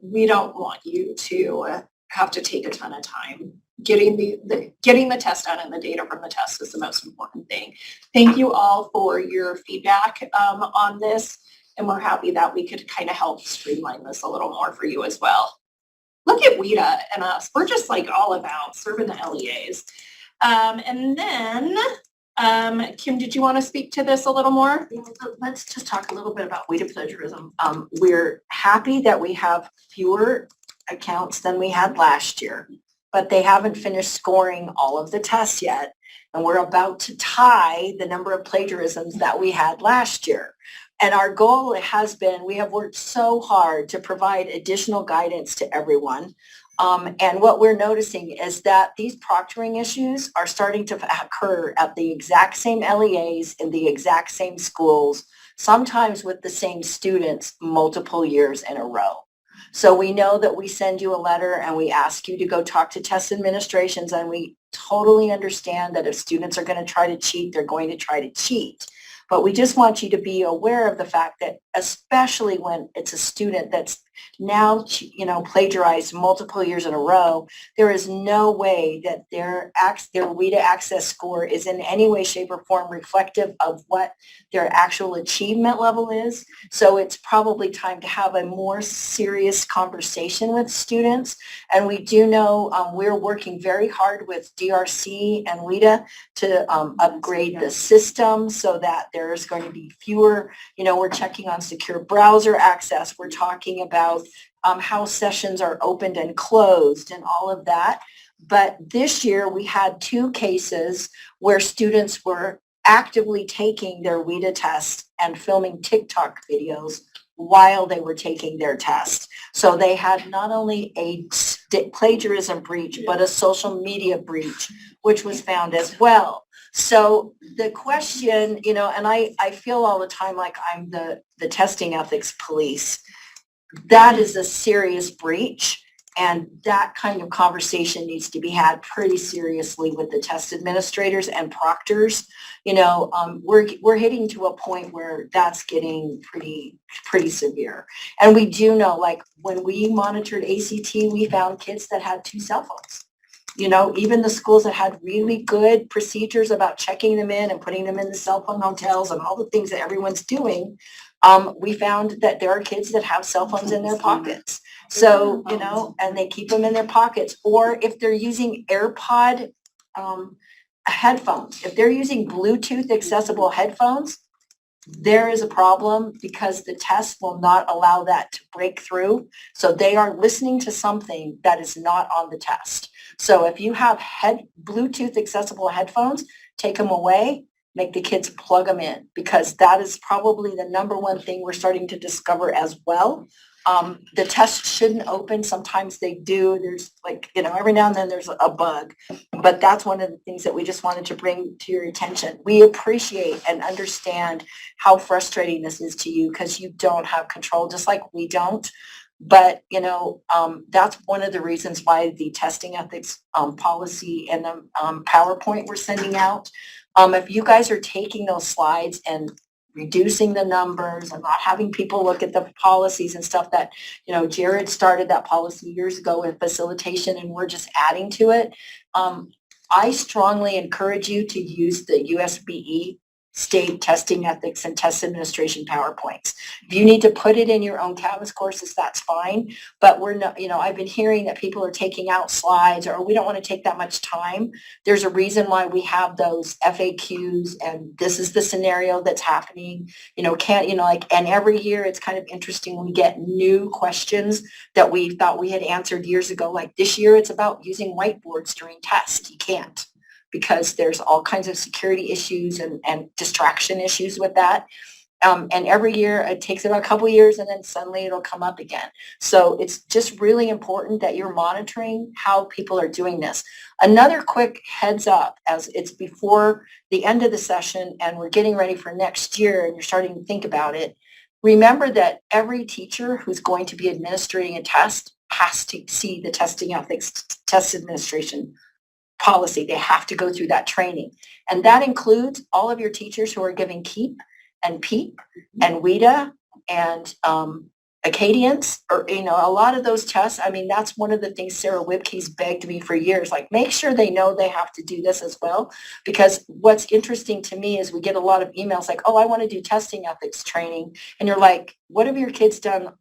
We don't want you to have to take a ton of time. Getting the test done and the data from the test is the most important thing. Thank you all for your feedback on this, and we're happy that we could kind of help streamline this a little more for you as well. Look at WIDA and us. We're just like all about serving the LEAs. And then, Kim, did you want to speak to this a little more? Let's just talk a little bit about WIDA plagiarism. We're happy that we have fewer accounts than we had last year, but they haven't finished scoring all of the tests yet. And we're about to tie the number of plagiarisms that we had last year. And our goal has been, we have worked so hard to provide additional guidance to everyone. And what we're noticing is that these proctoring issues are starting to occur at the exact same LEAs in the exact same schools, sometimes with the same students multiple years in a row. So we know that we send you a letter and we ask you to go talk to test administrations, and we totally understand that if students are going to try to cheat, they're going to try to cheat. But we just want you to be aware of the fact that, especially when it's a student that's now, plagiarized multiple years in a row, there is no way that their WIDA access score is in any way, shape, or form reflective of what their actual achievement level is. So it's probably time to have a more serious conversation with students. And we do know we're working very hard with DRC and WIDA to upgrade the system so that there's going to be fewer, we're checking on secure browser access. We're talking about how sessions are opened and closed and all of that. But this year we had 2 cases where students were actively taking their WIDA test and filming TikTok videos while they were taking their test. So they had not only a plagiarism breach, but a social media breach, which was found as well. So the question, and I feel all the time like I'm the testing ethics police. That is a serious breach, and that kind of conversation needs to be had pretty seriously with the test administrators and proctors. We're hitting to a point where that's getting pretty severe. And we do know, like when we monitored ACT, we found kids that had 2 cell phones. Even the schools that had really good procedures about checking them in and putting them in the cell phone hotels and all the things that everyone's doing, we found that there are kids that have cell phones in their pockets. So, and they keep them in their pockets. Or if they're using AirPod headphones, if they're using Bluetooth accessible headphones, there is a problem because the test will not allow that to break through. So they are listening to something that is not on the test. So if you have Bluetooth accessible headphones, take them away, make the kids plug them in, because that is probably the number one thing we're starting to discover as well. The tests shouldn't open. Sometimes they do. There's every now and then there's a bug, but that's one of the things that we just wanted to bring to your attention. We appreciate and understand how frustrating this is to you because you don't have control, just like we don't. But, that's one of the reasons why the testing ethics policy and the PowerPoint we're sending out. If you guys are taking those slides and reducing the numbers and not having people look at the policies and stuff that, Jared started that policy years ago with facilitation and we're just adding to it. I strongly encourage you to use the USBE state testing ethics and test administration PowerPoints. If you need to put it in your own Canvas courses, that's fine. But we're not, I've been hearing that people are taking out slides or we don't want to take that much time. There's a reason why we have those FAQs and this is the scenario that's happening. And every year it's kind of interesting. We get new questions that we thought we had answered years ago. Like this year it's about using whiteboards during tests. You can't, because there's all kinds of security issues and distraction issues with that. And every year it takes about a couple years and then suddenly it'll come up again. So it's just really important that you're monitoring how people are doing this. Another quick heads up, as it's before the end of the session and we're getting ready for next year and you're starting to think about it, remember that every teacher who's going to be administering a test has to see the testing ethics test administration policy. They have to go through that training. And that includes all of your teachers who are giving KEEP and PEEP and WIDA and Acadians, or, a lot of those tests. I mean, that's one of the things Sarah Wibke's begged me for years, like make sure they know they have to do this as well. Because what's interesting to me is we get a lot of emails like, oh, I want to do testing ethics training. And you're like, what have your kids done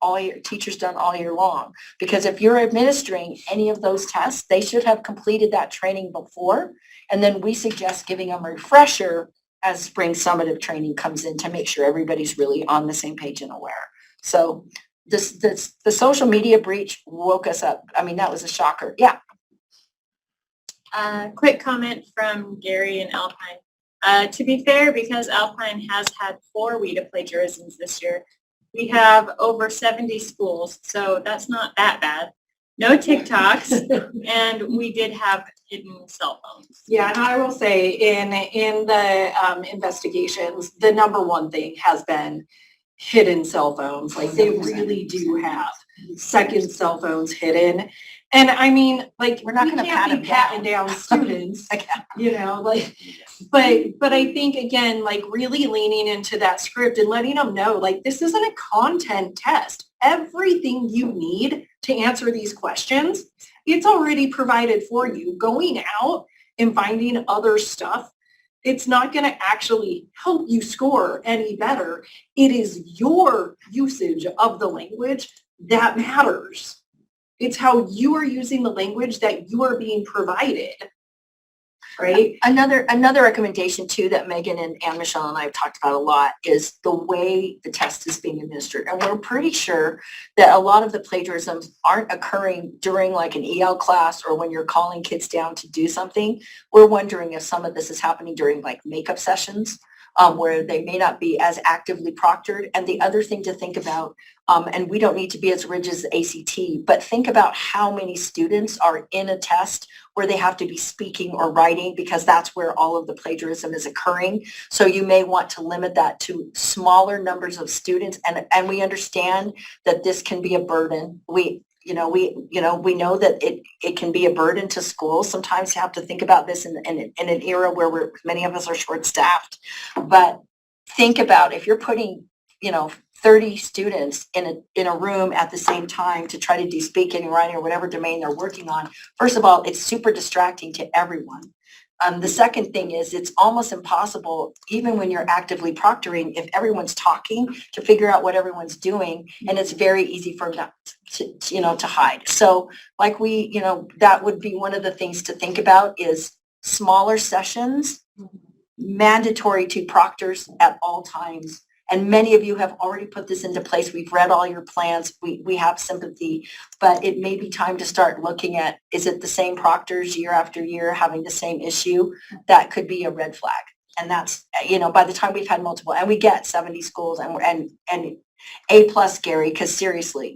teachers done all year long? Because if you're administering any of those tests, they should have completed that training before. And then we suggest giving them a refresher as spring summative training comes in to make sure everybody's really on the same page and aware. So the social media breach woke us up. I mean, that was a shocker. Yeah. Quick comment from Gary and Alpine. To be fair, because Alpine has had 4 WIDA plagiarisms this year, we have over 70 schools, so that's not that bad. No TikToks, and we did have hidden cell phones. Yeah, and I will say in the investigations, the number one thing has been hidden cell phones. Like they really do have second cell phones hidden. And I mean, like, We're not we gonna can't pat be 'em patting down students, you know, like, but I think again, like really leaning into that script and letting them know, like, this isn't a content test. Everything you need to answer these questions, it's already provided for you. Going out and finding other stuff, it's not going to actually help you score any better. It is your usage of the language that matters. It's how you are using the language that you are being provided, right? Another recommendation too that Megan and Michelle and I have talked about a lot is the way the test is being administered. And we're pretty sure that a lot of the plagiarisms aren't occurring during like an EL class or when you're calling kids down to do something. We're wondering if some of this is happening during like makeup sessions where they may not be as actively proctored. And the other thing to think about, and we don't need to be as rigid as the ACT, but think about how many students are in a test where they have to be speaking or writing because that's where all of the plagiarism is occurring. So you may want to limit that to smaller numbers of students. And we understand that this can be a burden. We know that it can be a burden to schools. Sometimes you have to think about this in an era where many of us are short-staffed. But think about if you're putting, 30 students in a room at the same time to try to do speaking and writing or whatever domain they're working on. First of all, it's super distracting to everyone. The second thing is it's almost impossible, even when you're actively proctoring, if everyone's talking, to figure out what everyone's doing, and it's very easy for them to hide. So like that would be one of the things to think about is smaller sessions, mandatory to proctors at all times. And many of you have already put this into place. We've read all your plans. We have sympathy, but it may be time to start looking at, is it the same proctors year after year having the same issue? That could be a red flag. And that's, by the time we've had multiple, and we get 70 schools and A+, Gary, because seriously,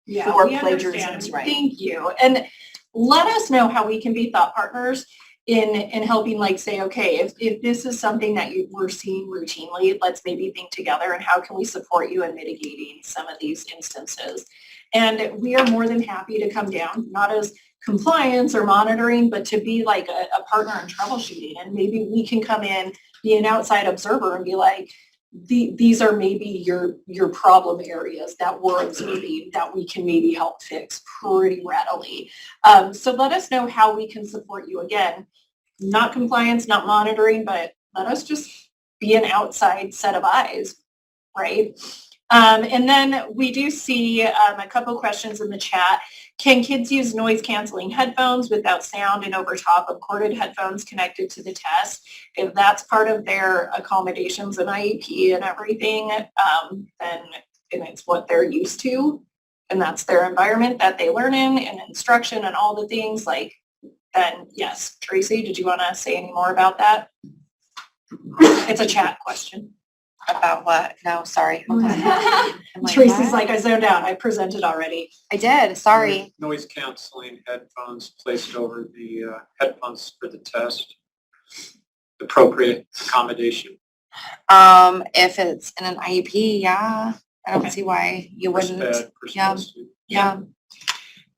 Yeah, for we plagiarisms, understand. right? Thank you. And let us know how we can be thought partners in helping, like, say, okay, if this is something that we're seeing routinely, let's maybe think together and how can we support you in mitigating some of these instances. And we are more than happy to come down, not as compliance or monitoring, but to be like a partner in troubleshooting. And maybe we can come in, be an outside observer and be like, these are maybe your problem areas that we're observing that we can maybe help fix pretty readily. So let us know how we can support you. Again, not compliance, not monitoring, but let us just be an outside set of eyes, right? And then we do see a couple questions in the chat. Can kids use noise canceling headphones without sound and over top of corded headphones connected to the test? If that's part of their accommodations and IEP and everything, then it's what they're used to and that's their environment that they learn in and instruction and all the things, like, then yes. Tracy, did you want to say any more about that? It's a chat question. About what? No, sorry. Hold on. Tracy's like, I zoned out. I presented already. I did, sorry. Noise canceling headphones placed over the headphones for the test. Appropriate accommodation. If it's in an IEP, yeah. I don't see why you wouldn't. Yeah.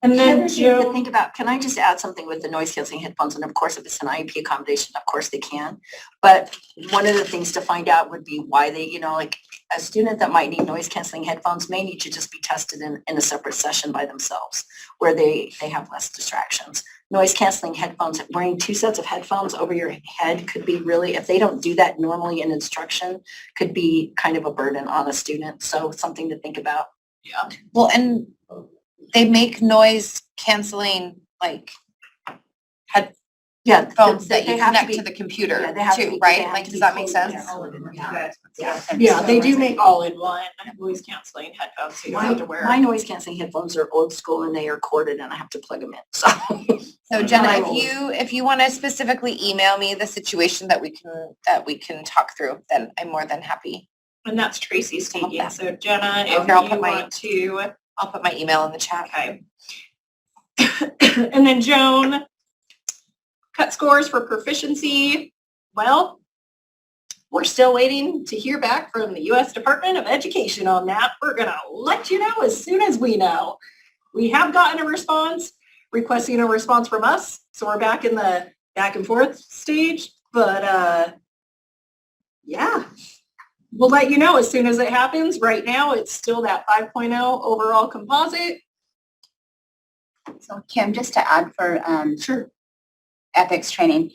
And then The other thing to think about, can I just add something with the noise canceling headphones? And of course, if it's an IEP accommodation, of course they can. But one of the things to find out would be why they, like a student that might need noise canceling headphones may need to just be tested in a separate session by themselves where they have less distractions. Noise canceling headphones, wearing 2 sets of headphones over your head could be really, if they don't do that normally in instruction, could be kind of a burden on a student. So something to think about. Yeah. Well, and they make noise canceling headphones that you connect to the computer too, right? Like, does that make sense? Yeah, they do make all-in-one noise canceling headphones, so you don't have to wear. My noise canceling headphones are old school and they are corded and I have to plug them in. So Jenna, if you want to specifically email me the situation that we can talk through, then I'm more than happy. And that's Tracy's taking. So Jenna, if I'll you put want to. I'll put my email in the chat. Okay. And then Joan, cut scores for proficiency. Well, we're still waiting to hear back from the U.S. Department of Education on that. We're going to let you know as soon as we know. We have gotten a response. requesting a response from us. So we're back in the back and forth stage, but yeah, we'll let you know as soon as it happens. Right now, it's still that 5.0 overall composite. So Kim, just to add for Sure. ethics training,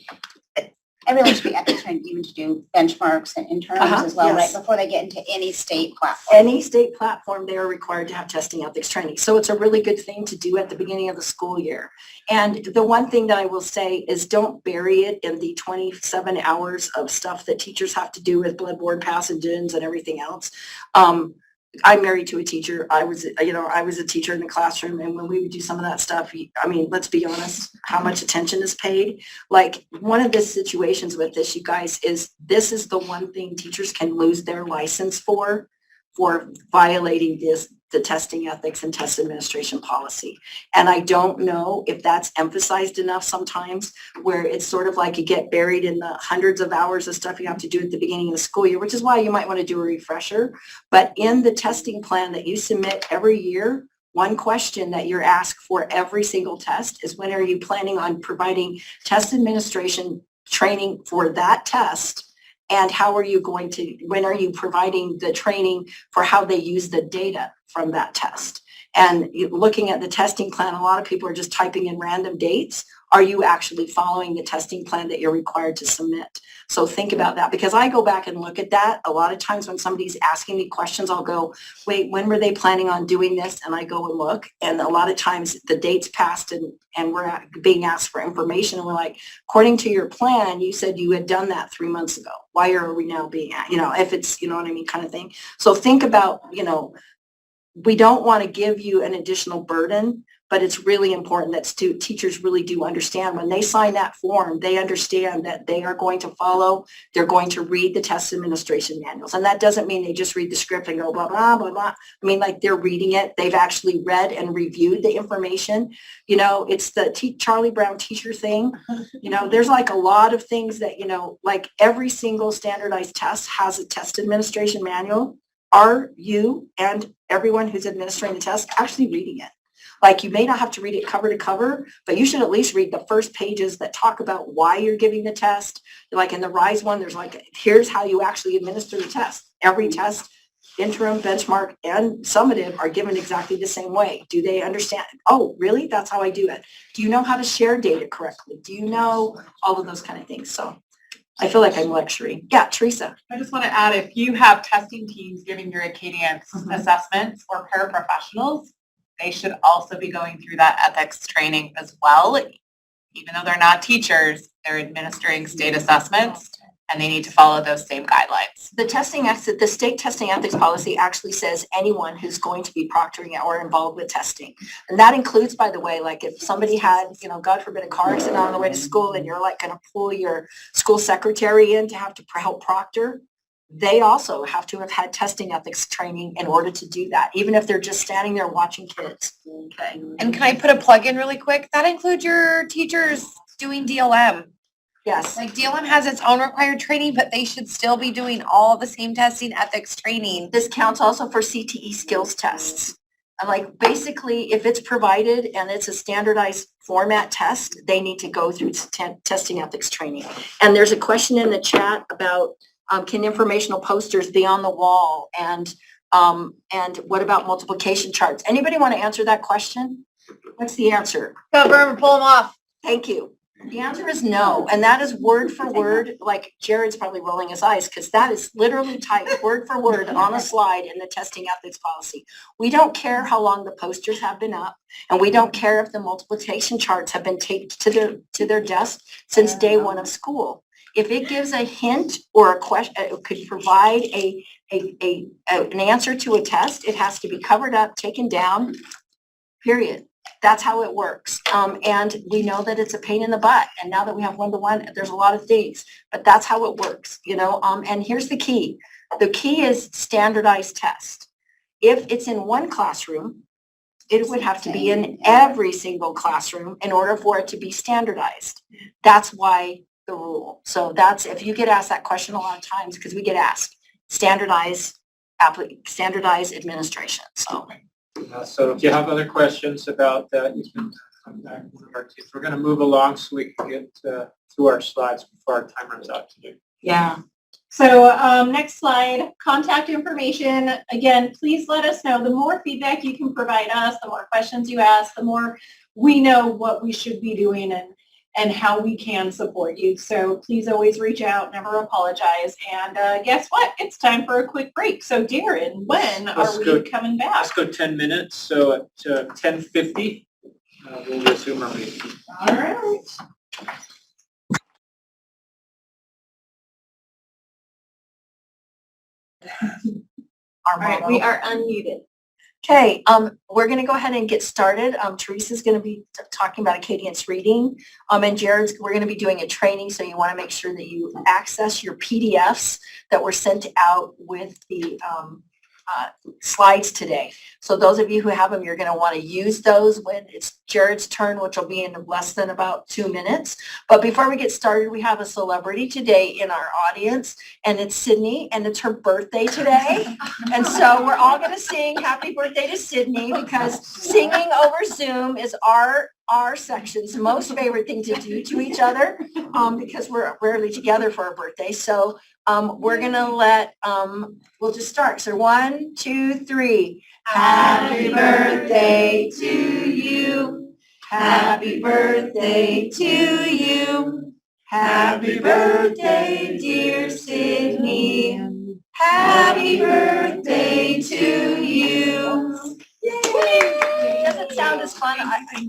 everyone should be ethics trained even to do benchmarks and interns as well, yes. right? Before they get into any state platform. Any state platform, they are required to have testing ethics training. So it's a really good thing to do at the beginning of the school year. And the one thing that I will say is don't bury it in the 27 hours of stuff that teachers have to do with bloodborne pathogens and everything else. I'm married to a teacher. I was a teacher in the classroom, and when we would do some of that stuff, I mean, let's be honest, how much attention is paid? Like, one of the situations with this, you guys, is this is the one thing teachers can lose their license for violating the testing ethics and test administration policy. And I don't know if that's emphasized enough sometimes, where it's sort of like you get buried in the hundreds of hours of stuff you have to do at the beginning of the school year, which is why you might want to do a refresher. But in the testing plan that you submit every year, one question that you're asked for every single test is, when are you planning on providing test administration training for that test? And when are you providing the training for how they use the data from that test? And looking at the testing plan, a lot of people are just typing in random dates. Are you actually following the testing plan that you're required to submit? So think about that, because I go back and look at that. A lot of times when somebody's asking me questions, I'll go, wait, when were they planning on doing this? And I go and look, and a lot of times the date's passed and we're being asked for information. And we're like, according to your plan, you said you had done that 3 months ago. Why are we now being, if it's, you know what I mean, kind of thing. So think about, we don't want to give you an additional burden, but it's really important that teachers really do understand when they sign that form, they understand that they are going to follow, they're going to read the test administration manuals. And that doesn't mean they just read the script and go blah, blah, blah, blah. I mean, like, they're reading it. They've actually read and reviewed the information. It's the Charlie Brown teacher thing. There's like a lot of things that, like every single standardized test has a test administration manual. Are you and everyone who's administering the test actually reading it? Like, you may not have to read it cover to cover, but you should at least read the first pages that talk about why you're giving the test. Like in the RISE one, there's like, here's how you actually administer the test. Every test, interim, benchmark, and summative are given exactly the same way. Do they understand? Oh, really? That's how I do it. Do you know how to share data correctly? Do you know all of those kind of things? So I feel like I'm lecturing. Yeah, Teresa. I just want to add, if you have testing teams giving your Acadians assessments or paraprofessionals, they should also be going through that ethics training as well. Even though they're not teachers, they're administering state assessments, and they need to follow those same guidelines. The state testing ethics policy actually says anyone who's going to be proctoring or involved with testing. And that includes, by the way, like if somebody had, God forbid, a car accident on the way to school, and you're like going to pull your school secretary in to have to help proctor, they also have to have had testing ethics training in order to do that, even if they're just standing there watching kids. Okay. And can I put a plug in really quick? That includes your teachers doing DLM. Yes. Like, DLM has its own required training, but they should still be doing all the same testing ethics training. This counts also for CTE skills tests. And like, basically, if it's provided and it's a standardized format test, they need to go through testing ethics training. And there's a question in the chat about can informational posters be on the wall, and what about multiplication charts? Anybody want to answer that question? What's the answer? Cover them and pull them off. Thank you. The answer is no, and that is word for word. Like, Jared's probably rolling his eyes because that is literally typed word for word on a slide in the testing ethics policy. We don't care how long the posters have been up, and we don't care if the multiplication charts have been taped to their desk since day one of school. If it gives a hint or a question, it could provide an answer to a test, it has to be covered up, taken down, period. That's how it works. And we know that it's a pain in the butt. And now that we have one-to-one, there's a lot of things, but that's how it works, and here's the key. The key is standardized test. If it's in one classroom, it would have to be in every single classroom in order for it to be standardized. That's why the rule. So that's, if you get asked that question a lot of times, because we get asked, standardized administration. So So if you have other questions about that, you can contact one of our teams. We're going to move along so we can get through our slides before our time runs out today. Yeah. So next slide, contact information. Again, please let us know. The more feedback you can provide us, the more questions you ask, the more we know what we should be doing and how we can support you. So please always reach out, never apologize. And guess what? It's time for a quick break. So Darren, when are we coming back? Let's go 10 minutes. So at 10:50, we'll resume our meeting. All right. All right, we are unmuted. Okay, we're going to go ahead and get started. Teresa's going to be talking about Acadience reading, and Jared's, we're going to be doing a training, so you want to make sure that you access your PDFs that were sent out with the slides today. So those of you who have them, you're going to want to use those when it's Jared's turn, which will be in less than about 2 minutes. But before we get started, we have a celebrity today in our audience, and it's Sydney, and it's her birthday today. And so we're all going to sing happy birthday to Sydney, because singing over Zoom is our section's most favorite thing to do to each other, because we're rarely together for our birthday. So we're going to we'll just start. So 1, 2, 3. Happy birthday to you. Happy birthday to you. Happy birthday, dear Sydney. Happy birthday to you. Yay! Doesn't sound as fun.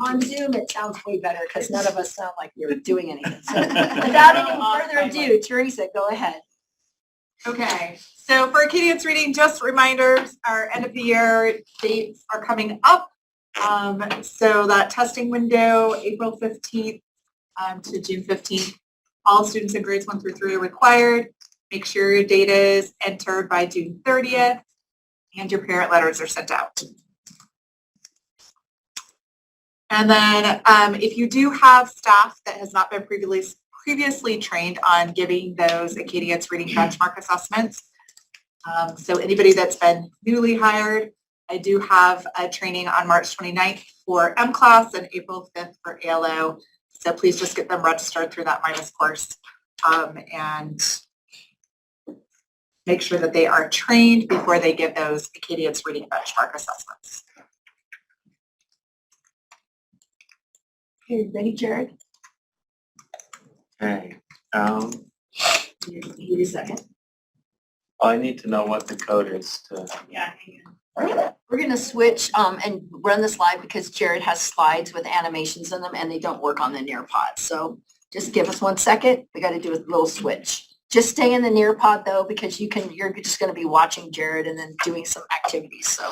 On Zoom, it sounds way better because none of us sound like we're doing anything. So without any further ado, Teresa, go ahead. Okay, so for Acadience reading, just reminders, our end of the year dates are coming up. So that testing window, April 15th to June 15th, all students in grades 1 through 3 are required. Make sure your data is entered by June 30th and your parent letters are sent out. And then if you do have staff that has not been previously trained on giving those Acadience reading benchmark assessments, so anybody that's been newly hired, I do have a training on March 29th for M-Class and April 5th for ALO. So please just get them registered through that MINUS course and make sure that they are trained before they give those Acadience reading benchmark assessments. Okay, ready, Jared? Okay. You need a second. I need to know what the code is to. Yeah. We're going to switch and run this live because Jared has slides with animations in them and they don't work on the Nearpod. So just give us 1 second. We got to do a little switch. Just stay in the Nearpod though, because you're just going to be watching Jared and then doing some activities. So.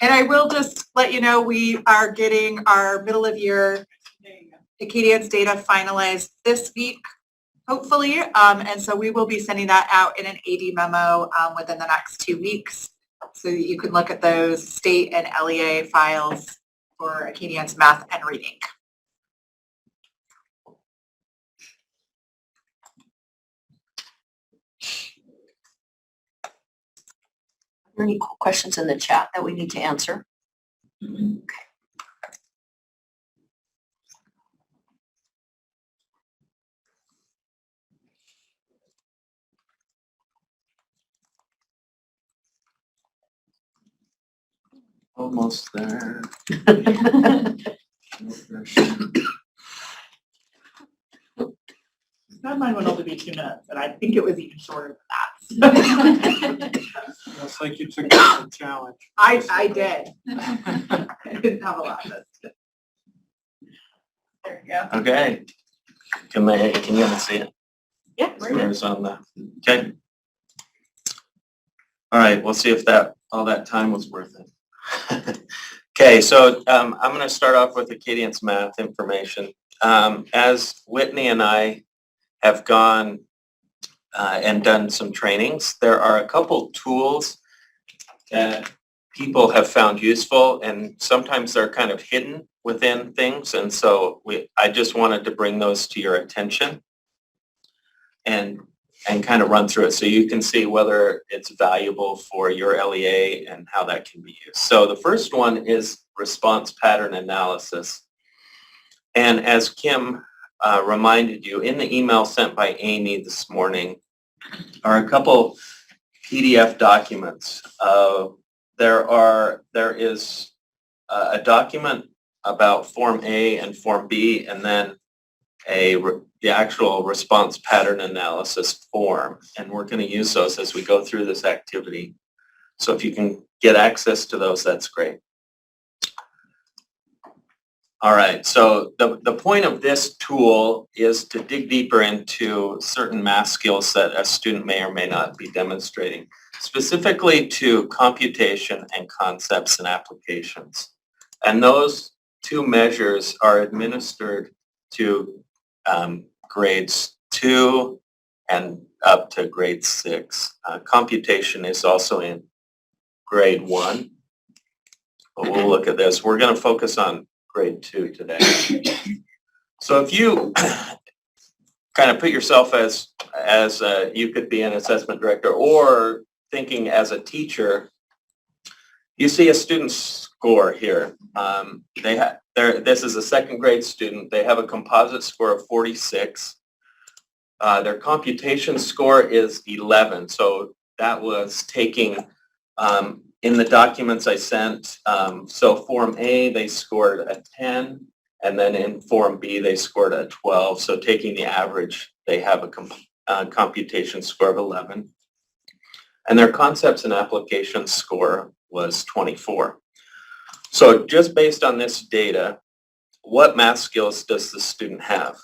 And I will just let you know, we are getting our middle of year Acadience data finalized this week, hopefully. And so we will be sending that out in an AD memo within the next 2 weeks. So that you can look at those state and LEA files for Acadience math and reading. Are there any questions in the chat that we need to answer? Okay. Almost there. Mine went over to be 2 minutes, and I think it was even shorter than that. Looks like you took the challenge. I did. I didn't have a lot of this. There you go. Okay. Can you even see it? Yeah, we're good. Where's on the, okay. All right, we'll see if all that time was worth it. Okay, so I'm going to start off with Acadience math information. As Whitney and I have gone and done some trainings, there are a couple tools that people have found useful, and sometimes they're kind of hidden within things, and so I just wanted to bring those to your attention and kind of run through it so you can see whether it's valuable for your LEA and how that can be used. So the first one is response pattern analysis. And as Kim reminded you, in the email sent by Amy this morning are a couple PDF documents. There is a document about Form A and Form B, and then the actual response pattern analysis form. And we're going to use those as we go through this activity. So if you can get access to those, that's great. All right, so the point of this tool is to dig deeper into certain math skills that a student may or may not be demonstrating, specifically to computation and concepts and applications. And those two measures are administered to grades 2 and up to grade 6. Computation is also in grade 1. But we'll look at this. We're going to focus on grade 2 today. So if you kind of put yourself as you could be an assessment director or thinking as a teacher, you see a student's score here. This is a second grade student. They have a composite score of 46. Their computation score is 11. So that was taking, in the documents I sent, so Form A, they scored a 10, and then in Form B, they scored a 12. So taking the average, they have a computation score of 11. And their concepts and applications score was 24. So just based on this data, what math skills does the student have?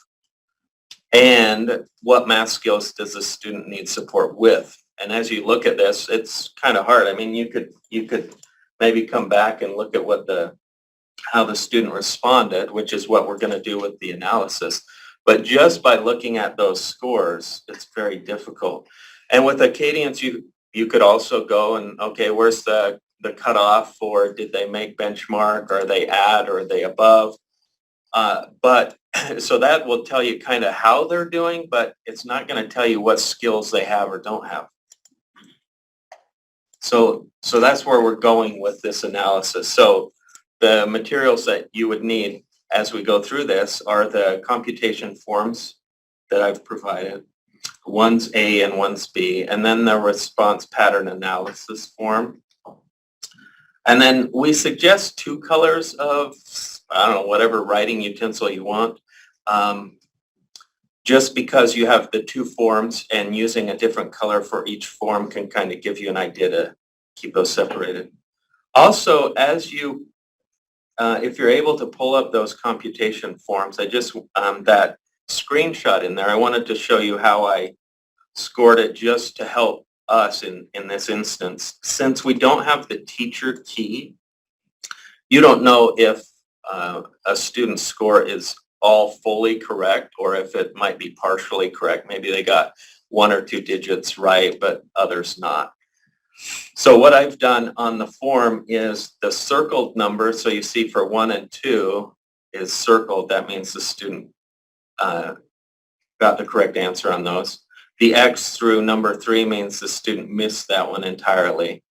And what math skills does the student need support with? And as you look at this, it's kind of hard. I mean, you could maybe come back and look at how the student responded, which is what we're going to do with the analysis. But just by looking at those scores, it's very difficult. And with Acadians, you could also go and, okay, where's the cutoff for, did they make benchmark? Are they at, or are they above? But so that will tell you kind of how they're doing, but it's not going to tell you what skills they have or don't have. So that's where we're going with this analysis. So the materials that you would need as we go through this are the computation forms that I've provided. One's A and one's B, and then the response pattern analysis form. And then we suggest 2 colors of, I don't know, whatever writing utensil you want. Just because you have the 2 forms, and using a different color for each form can kind of give you an idea to keep those separated. Also, as you, if you're able to pull up those computation forms, I just, that screenshot in there, I wanted to show you how I scored it just to help us in this instance. Since we don't have the teacher key, you don't know if a student's score is all fully correct or if it might be partially correct. Maybe they got 1 or 2 digits right, but others not. So what I've done on the form is the circled number. So you see for 1 and 2 is circled. That means the student got the correct answer on those. The X through number 3 means the student missed that one entirely.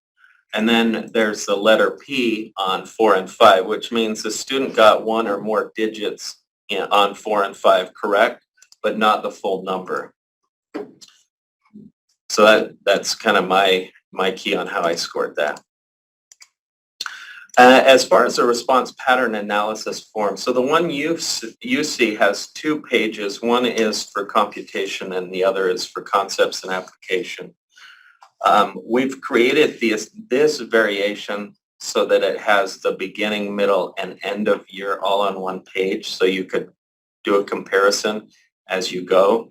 And then there's the letter P on 4 and 5, which means the student got 1 or more digits on 4 and 5 correct, but not the full number. So that's kind of my key on how I scored that. As far as the response pattern analysis form, so the one you see has 2 pages. One is for computation and the other is for concepts and application. We've created this variation so that it has the beginning, middle, and end of year all on one page, so you could do a comparison as you go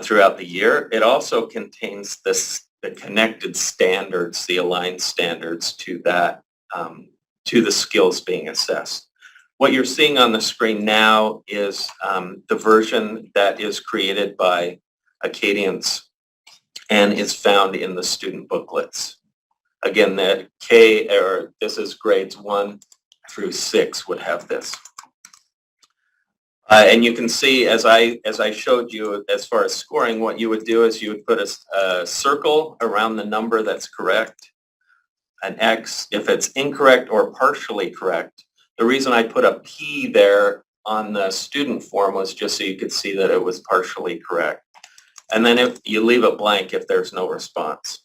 throughout the year. It also contains the connected standards, the aligned standards to that, to the skills being assessed. What you're seeing on the screen now is the version that is created by Acadians and is found in the student booklets. Again, the this is grades 1 through 6 would have this. And you can see, as I showed you, as far as scoring, what you would do is you would put a circle around the number that's correct, an X if it's incorrect or partially correct. The reason I put a P there on the student form was just so you could see that it was partially correct. And then if you leave it blank if there's no response.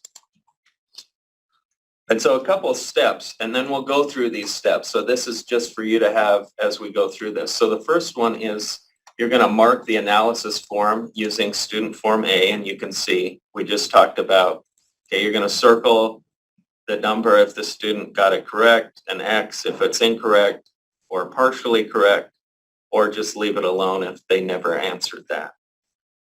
And so a couple of steps, and then we'll go through these steps. So this is just for you to have as we go through this. So the first one is you're going to mark the analysis form using student form A, and you can see we just talked about, okay, you're going to circle the number if the student got it correct, an X if it's incorrect or partially correct, or just leave it alone if they never answered that.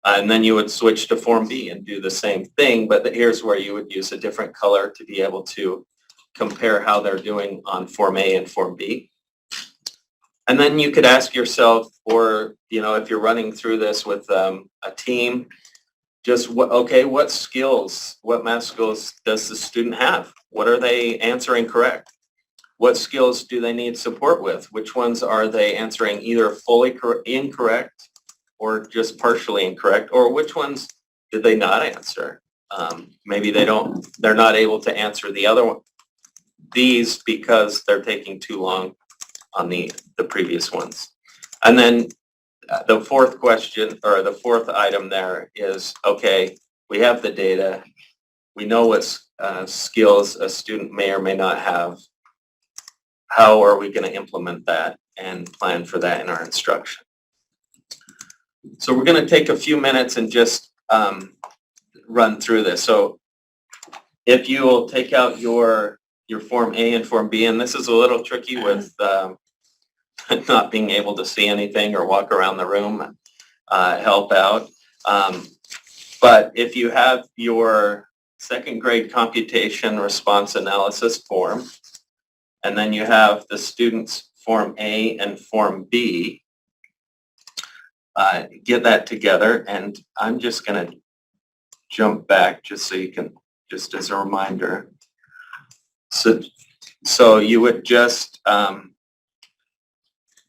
And then you would switch to Form B and do the same thing, but here's where you would use a different color to be able to compare how they're doing on Form A and Form B. And then you could ask yourself, or, you know, if you're running through this with a team, just what skills, what math skills does the student have? What are they answering correct? What skills do they need support with? Which ones are they answering either fully incorrect or just partially incorrect, or which ones did they not answer? Maybe they're not able to answer the other one, these because they're taking too long on the previous ones. And then the fourth question, or the fourth item there is, okay, we have the data. We know what skills a student may or may not have. How are we going to implement that and plan for that in our instruction? So we're going to take a few minutes and just run through this. So if you will take out your Form A and Form B, and this is a little tricky with not being able to see anything or walk around the room, help out. But if you have your second grade computation response analysis form, and then you have the student's Form A and Form B, get that together, and I'm just going to jump back just so you can, just as a reminder. So you would just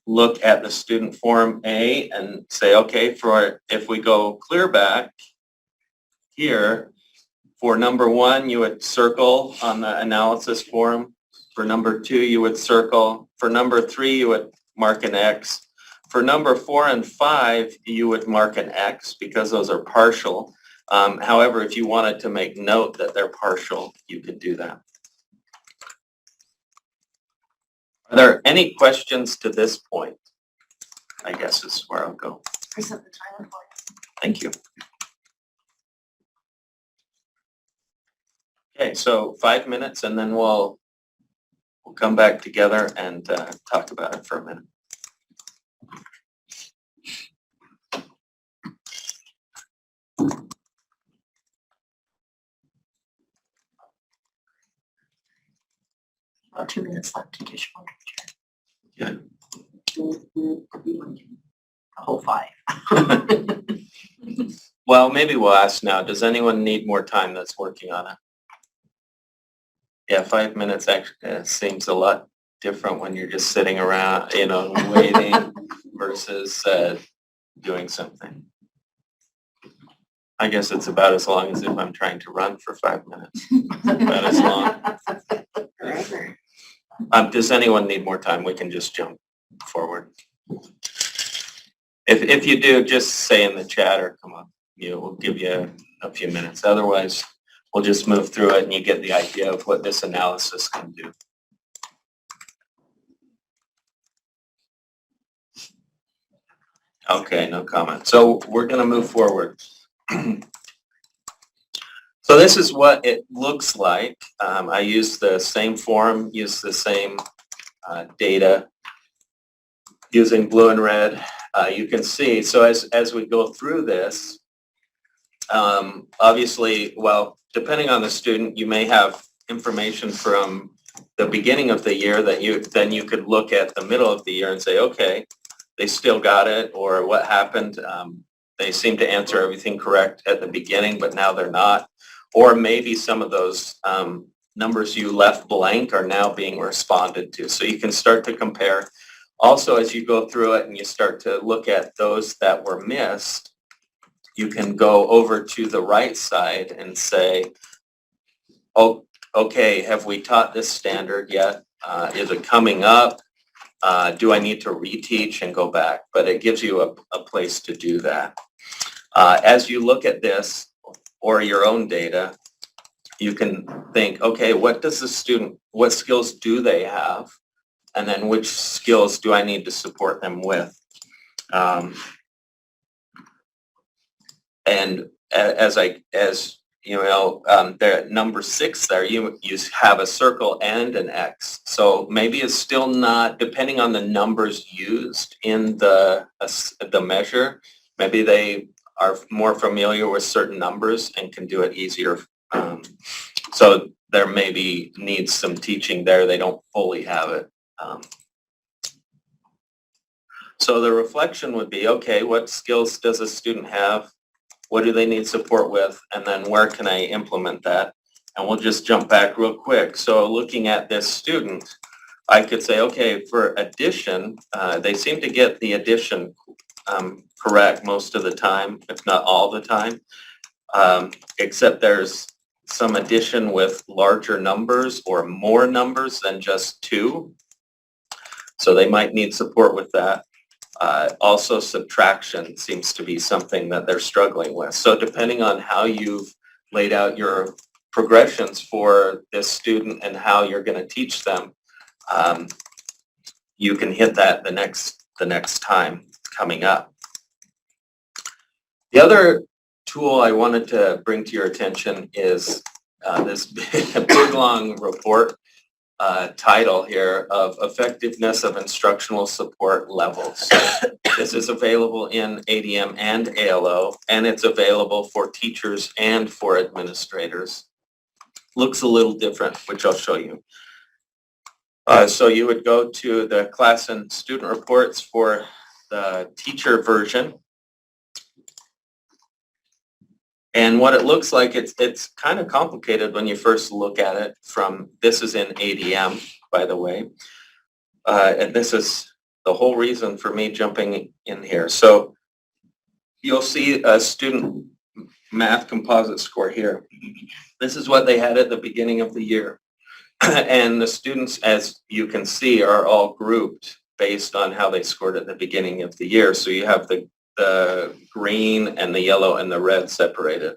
look at the student Form A and say, okay, if we go clear back here, for number 1, you would circle on the analysis form. For number 2, you would circle. For number 3, you would mark an X. For number 4 and 5, you would mark an X because those are partial. However, if you wanted to make note that they're partial, you could do that. Are there any questions to this point? I guess is where I'll go. Thank you. Okay, so 5 minutes, and then we'll come back together and talk about it for a minute. About 2 minutes left in case you want to Good. the whole 5. Well, maybe we'll ask now, does anyone need more time that's working on it? Yeah, 5 minutes actually seems a lot different when you're just sitting around, you know, waiting versus doing something. I guess it's about as long as if I'm trying to run for 5 minutes. About as long. Does anyone need more time? We can just jump forward. If you do, just say in the chat or come up. We'll give you a few minutes. Otherwise, we'll just move through it and you get the idea of what this analysis can do. Okay, no comment. So we're going to move forward. So this is what it looks like. I use the same form, use the same data using blue and red. You can see, so as we go through this, obviously, well, depending on the student, you may have information from the beginning of the year that you could look at the middle of the year and say, okay, they still got it, or what happened? They seem to answer everything correct at the beginning, but now they're not. Or maybe some of those numbers you left blank are now being responded to. So you can start to compare. Also, as you go through it and you start to look at those that were missed, you can go over to the right side and say, oh, okay, have we taught this standard yet? Is it coming up? Do I need to reteach and go back? But it gives you a place to do that. As you look at this or your own data, you can think, okay, what skills do they have? And then which skills do I need to support them with? And as you know, the number 6 there, you have a circle and an X. So maybe it's still not, depending on the numbers used in the measure, maybe they are more familiar with certain numbers and can do it easier. So there maybe needs some teaching there. They don't fully have it. So the reflection would be, okay, what skills does a student have? What do they need support with? And then where can I implement that? And we'll just jump back real quick. So looking at this student, I could say, okay, for addition, they seem to get the addition correct most of the time, if not all the time, except there's some addition with larger numbers or more numbers than just 2. So they might need support with that. Also, subtraction seems to be something that they're struggling with. So depending on how you've laid out your progressions for this student and how you're going to teach them, you can hit that the next time coming up. The other tool I wanted to bring to your attention is this big long report title here of Effectiveness of Instructional Support Levels. This is available in ADM and ALO, and it's available for teachers and for administrators. Looks a little different, which I'll show you. So you would go to the class and student reports for the teacher version. And what it looks like, it's kind of complicated when you first look at it this is in ADM, by the way. And this is the whole reason for me jumping in here. So you'll see a student math composite score here. This is what they had at the beginning of the year. And the students, as you can see, are all grouped based on how they scored at the beginning of the year. So you have the green and the yellow and the red separated.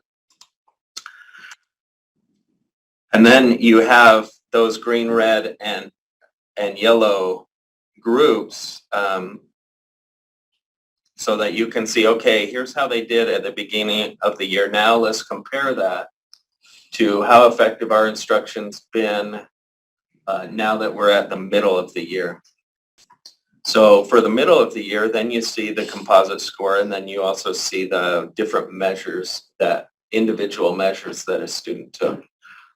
And then you have those green, red, and yellow groups so that you can see, okay, here's how they did at the beginning of the year. Now let's compare that to how effective our instruction's been now that we're at the middle of the year. So for the middle of the year, then you see the composite score, and then you also see the different measures, individual measures that a student took.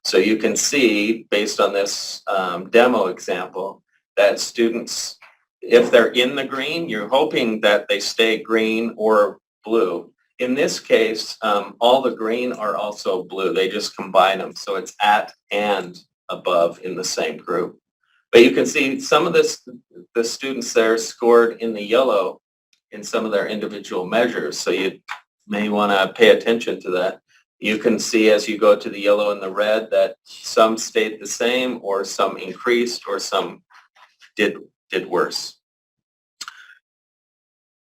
So you can see, based on this demo example, that students, if they're in the green, you're hoping that they stay green or blue. In this case, all the green are also blue. They just combine them. So it's at and above in the same group. But you can see some of the students there scored in the yellow in some of their individual measures. So you may want to pay attention to that. You can see as you go to the yellow and the red that some stayed the same, or some increased, or some did worse.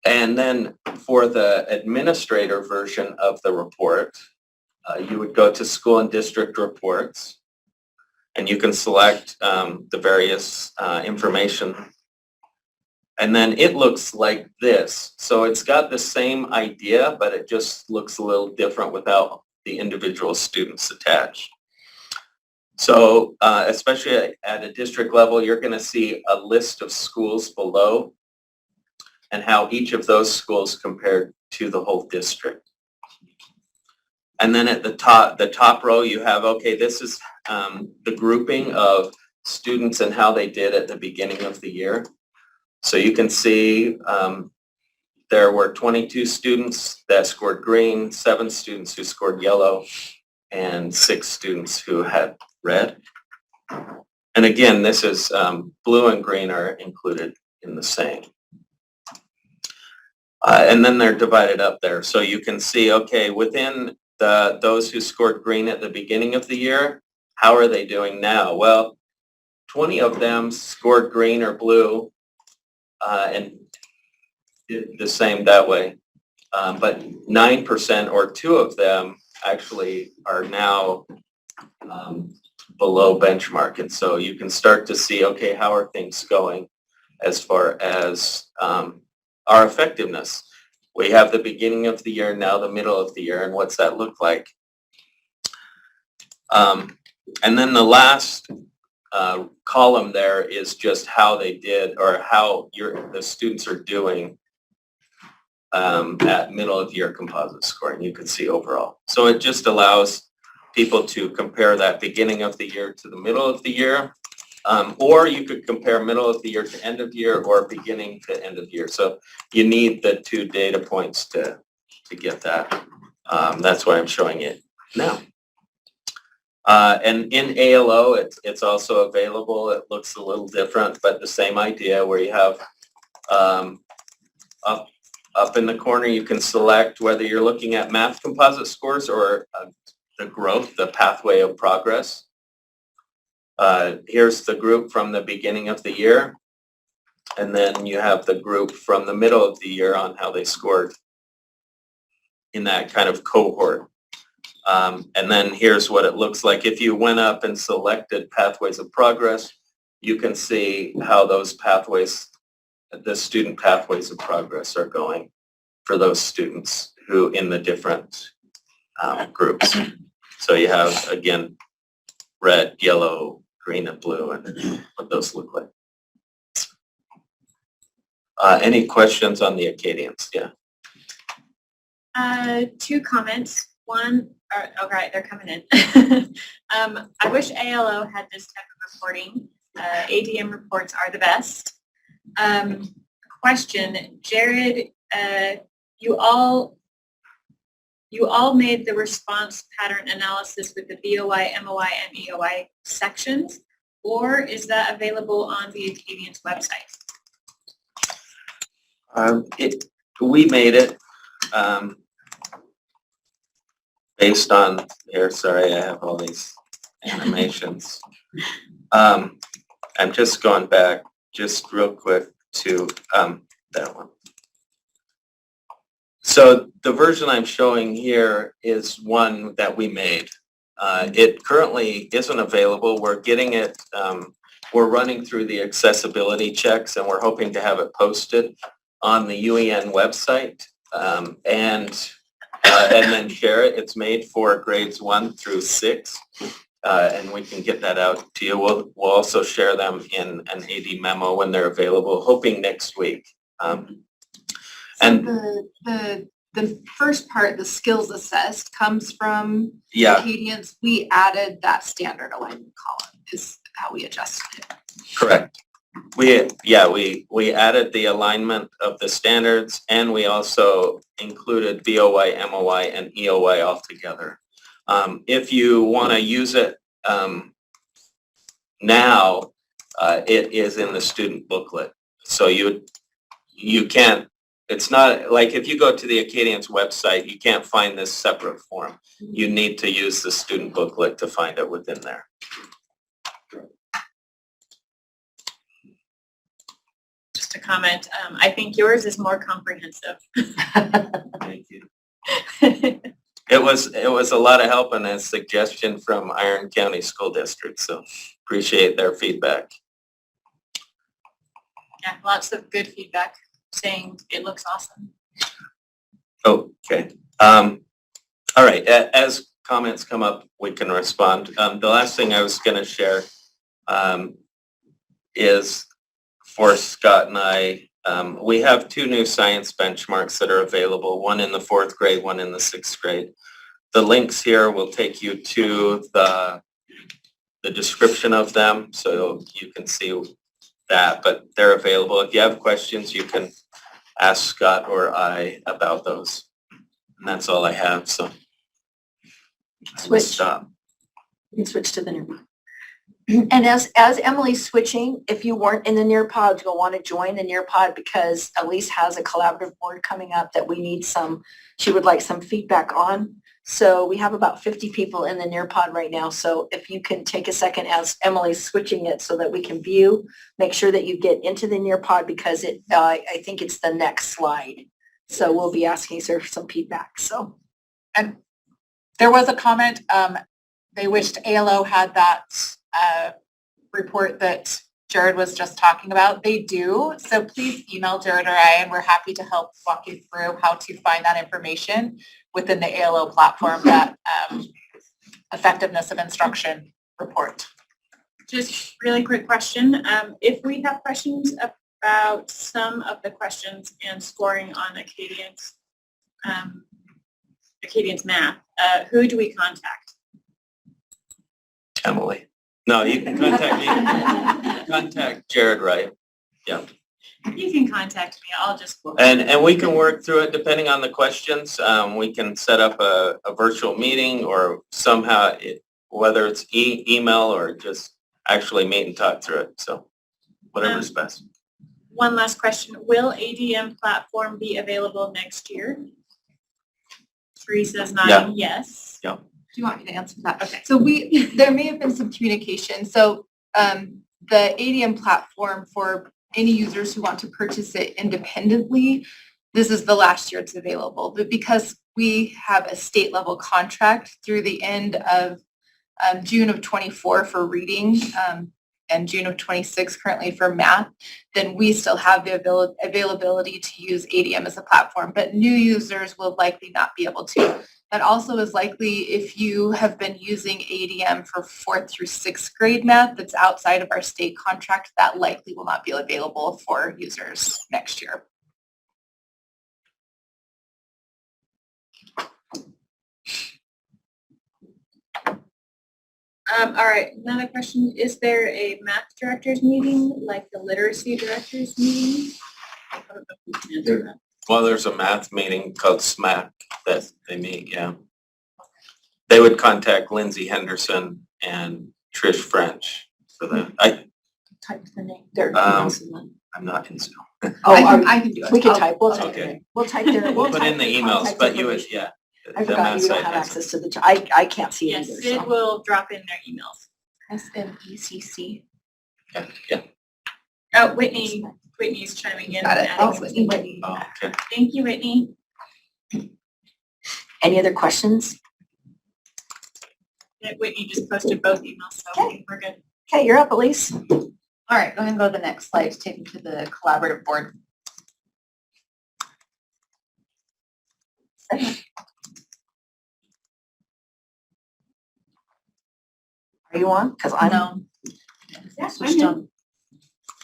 And then for the administrator version of the report, you would go to school and district reports, and you can select the various information. And then it looks like this. So it's got the same idea, but it just looks a little different without the individual students attached. So especially at a district level, you're going to see a list of schools below and how each of those schools compared to the whole district. And then at the top row, you have, okay, this is the grouping of students and how they did at the beginning of the year. So you can see there were 22 students that scored green, 7 students who scored yellow, and 6 students who had red. And again, this is blue and green are included in the same. And then they're divided up there. So you can see, okay, within those who scored green at the beginning of the year, how are they doing now? Well, 20 of them scored green or blue and the same that way. But 9% or 2 of them actually are now below benchmark. And so you can start to see, okay, how are things going as far as our effectiveness? We have the beginning of the year, now the middle of the year, and what's that look like? And then the last column there is just how they did, or how the students are doing at middle of year composite scoring. You can see overall. So it just allows people to compare that beginning of the year to the middle of the year, or you could compare middle of the year to end of year, or beginning to end of year. So you need the 2 data points to get that. That's why I'm showing it now. And in ALO, it's also available. It looks a little different, but the same idea, where you have up in the corner, you can select whether you're looking at math composite scores or the growth, the pathway of progress. Here's the group from the beginning of the year, and then you have the group from the middle of the year on how they scored in that kind of cohort. And then here's what it looks like. If you went up and selected pathways of progress, you can see how those pathways, the student pathways of progress, are going for those students who in the different groups. So you have, again, red, yellow, green, and blue, and what those look like. Any questions on the Acadians? Yeah. 2 comments. One, okay, they're coming in. I wish ALO had this type of reporting. ADM reports are the best. Question, Jared, you all made the response pattern analysis with the BOI, MOI, and EOI sections, or is that available on the Acadians website? We made it based on here. Sorry, I have all these animations. I'm just going back just real quick to that one. So the version I'm showing here is one that we made. It currently isn't available. We're getting it, we're running through the accessibility checks, and we're hoping to have it posted on the UEN website and then share it. It's made for grades 1 through 6, and we can get that out to you. We'll also share them in an AD memo when they're available, hoping next week. And the first part, the skills assessed, comes from yeah, Acadians. We added that standard alignment column is how we adjusted it. correct. We added the alignment of the standards, and we also included BOI, MOI, and EOI all together. If you want to use it now, it is in the student booklet. So you can't, it's not like if you go to the Acadians website, you can't find this separate form. You need to use the student booklet to find it within there. Just a comment, I think yours is more comprehensive. Thank you. It was a lot of help and a suggestion from Iron County School District, so appreciate their feedback. Yeah, lots of good feedback saying it looks awesome. Okay. All right. As comments come up, we can respond. The last thing I was going to share is for Scott and I. We have 2 new science benchmarks that are available, one in the 4th grade, one in the 6th grade. The links here will take you to the description of them, so you can see that, but they're available. If you have questions, you can ask Scott or I about those. And that's all I have, so. Switch. Stop. You can switch to the new one. And as Emily's switching, if you weren't in the Nearpod, you'll want to join the Nearpod because Elise has a collaborative board coming up that she would like some feedback on. So we have about 50 people in the Nearpod right now. So if you can take a second as Emily's switching it so that we can view, make sure that you get into the Nearpod because I think it's the next slide. So we'll be asking her for some feedback. So. And there was a comment, they wished ALO had that report that Jared was just talking about. They do, so please email Jared or I, and we're happy to help walk you through how to find that information within the ALO platform, that effectiveness of instruction report. Just really quick question. If we have questions about some of the questions and scoring on Acadian's math, who do we contact? Emily. No, you can contact me. Contact Jared Wright. Yeah. You can contact me. I'll just. And we can work through it depending on the questions. We can set up a virtual meeting or somehow, whether it's email or just actually meet and talk through it. So whatever's best. One last question. Will ADM platform be available next year? 3 says 9, Yeah. yes. Yeah. Do you want me to answer that? Okay. So there may have been some communication. So the ADM platform, for any users who want to purchase it independently, this is the last year it's available. But because we have a state level contract through the end of June of 24 for reading and June of 26 currently for math, then we still have the availability to use ADM as a platform. But new users will likely not be able to. That also is likely if you have been using ADM for 4th through 6th grade math that's outside of our state contract, that likely will not be available for users next year. All right, another question. Is there a math directors meeting like the literacy directors meeting? I don't know if we can answer that. Well, there's a math meeting called SMAC that they meet, yeah. They would contact Lindsay Henderson and Trish French for that. Type the name. Their Um, emails in the- I'm not in Zoom. Oh, I can do it. we can type. We'll type Okay. it. We'll type their. We'll put type in the their emails, contact but you would, information. yeah. I the forgot math you don't site have has it. access to the. I can't see it Yes, either. Sid So. will drop in their emails. SMECC. Yeah. Oh, Whitney's chiming in. Got it. and adding Oh, something. Whitney. Oh, okay. Thank you, Whitney. Any other questions? Yeah, Whitney just posted both emails, so Okay. we're good. Okay, you're up, Elise. All right, go ahead and go to the next slide to take me to the collaborative board. Are you on? Because I'm. No. Yeah, Switched I'm on.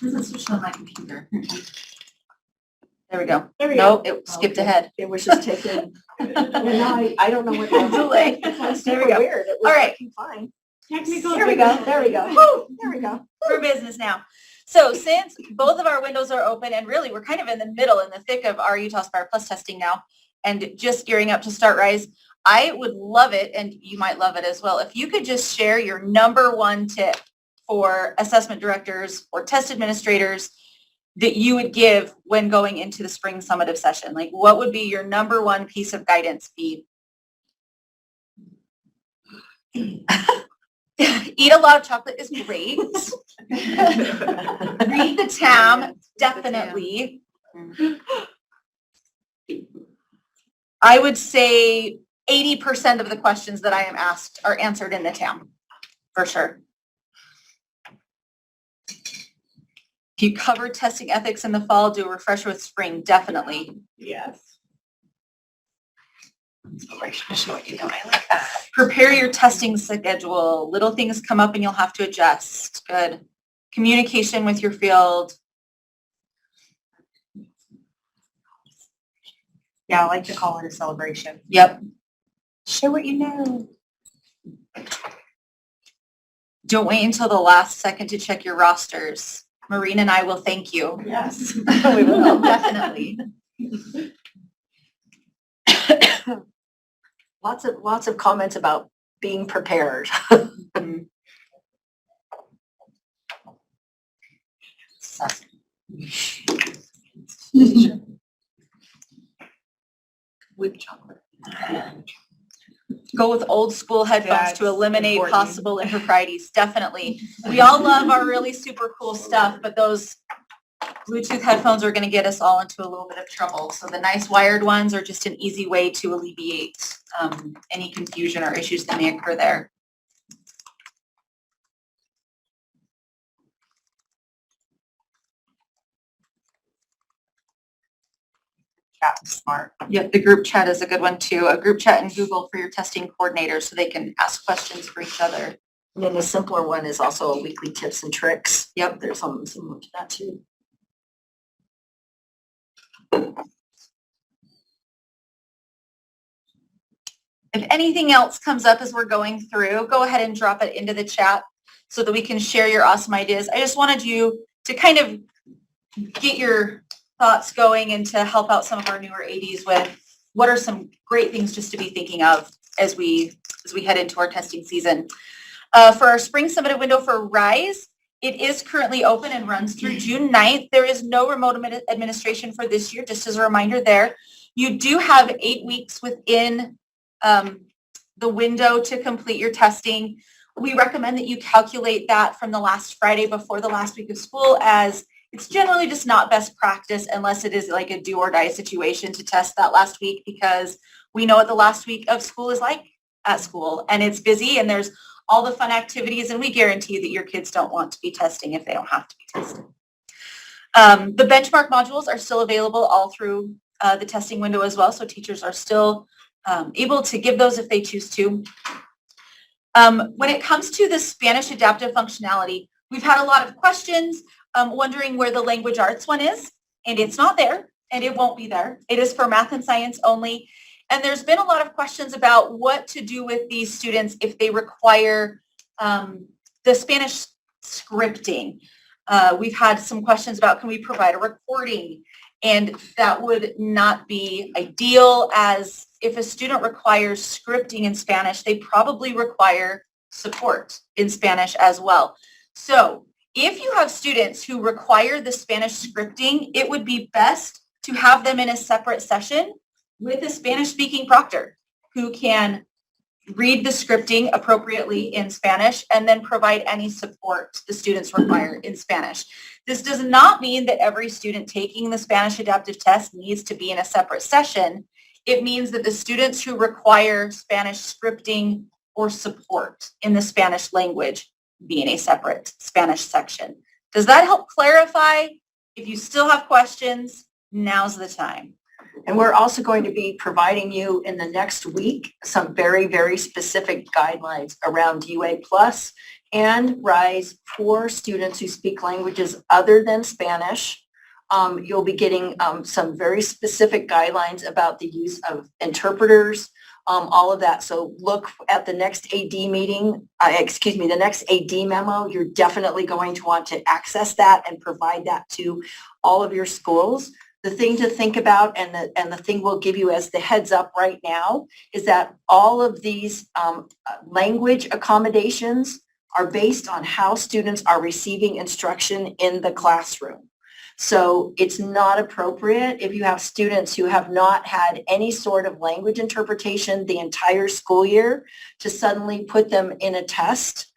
Doesn't switch on my computer. There we go. There we go. Nope, it skipped Okay. ahead. It was just taken. And now I don't know what that Delay. That's There we super go. weird. It was All right. working fine. Technical. There we go. There we go. Woo, there we go. For business now. So since both of our windows are open and really we're kind of in the middle, in the thick of our Utah Aspire Plus testing now and just gearing up to start RISE, I would love it, and you might love it as well, if you could just share your number one tip for assessment directors or test administrators that you would give when going into the spring summative session. Like, what would be your number one piece of guidance be? Eat a lot of chocolate is great. Read the TAM, definitely. I would say 80% of the questions that I am asked are answered in the TAM, for sure. If you cover testing ethics in the fall, do a refresher with spring, definitely. Yes. Prepare your testing schedule. Little things come up and you'll have to adjust. Good. Communication with your field. Yeah, I like to call it a celebration. Yep. Share what you know. Don't wait until the last second to check your rosters. Maureen and I will thank you. Yes. We will, definitely. Lots of comments about being prepared. assessment. With chocolate. Go with old school headphones to That's eliminate important. possible improprieties, definitely. We all love our really super cool stuff, but those Bluetooth headphones are gonna get us all into a little bit of trouble. So the nice wired ones are just an easy way to alleviate any confusion or issues that may occur there. That's smart. Yeah, the group chat is a good one too. A group chat in Google for your testing coordinators so they can ask questions for each other. And then the simpler one is also a weekly tips and tricks. Yep. There's something similar to that too. If anything else comes up as we're going through, go ahead and drop it into the chat so that we can share your awesome ideas. I just wanted you to kind of get your thoughts going and to help out some of our newer ADs with what are some great things just to be thinking of as we head into our testing season. For our spring summited window for RISE, it is currently open and runs through June 9th. There is no remote administration for this year, just as a reminder there. You do have 8 weeks within the window to complete your testing. We recommend that you calculate that from the last Friday before the last week of school, as it's generally just not best practice unless it is like a do or die situation to test that last week, because we know what the last week of school is like at school, and it's busy and there's all the fun activities, and we guarantee that your kids don't want to be testing if they don't have to be tested. The benchmark modules are still available all through the testing window as well, so teachers are still able to give those if they choose to. When it comes to the Spanish adaptive functionality, we've had a lot of questions wondering where the language arts one is, and it's not there, and it won't be there. It is for math and science only. And there's been a lot of questions about what to do with these students if they require the Spanish scripting. We've had some questions about, can we provide a recording? And that would not be ideal, as if a student requires scripting in Spanish, they probably require support in Spanish as well. So if you have students who require the Spanish scripting, it would be best to have them in a separate session with a Spanish-speaking proctor who can read the scripting appropriately in Spanish and then provide any support the students require in Spanish. This does not mean that every student taking the Spanish adaptive test needs to be in a separate session. It means that the students who require Spanish scripting or support in the Spanish language be in a separate Spanish section. Does that help clarify? If you still have questions, now's the time. And we're also going to be providing you in the next week some very, very specific guidelines around UA Plus and RISE for students who speak languages other than Spanish. You'll be getting some very specific guidelines about the use of interpreters, all of that. So look at the next AD meeting, the next AD memo. You're definitely going to want to access that and provide that to all of your schools. The thing to think about, and the thing we'll give you as the heads up right now, is that all of these language accommodations are based on how students are receiving instruction in the classroom. So it's not appropriate if you have students who have not had any sort of language interpretation the entire school year to suddenly put them in a test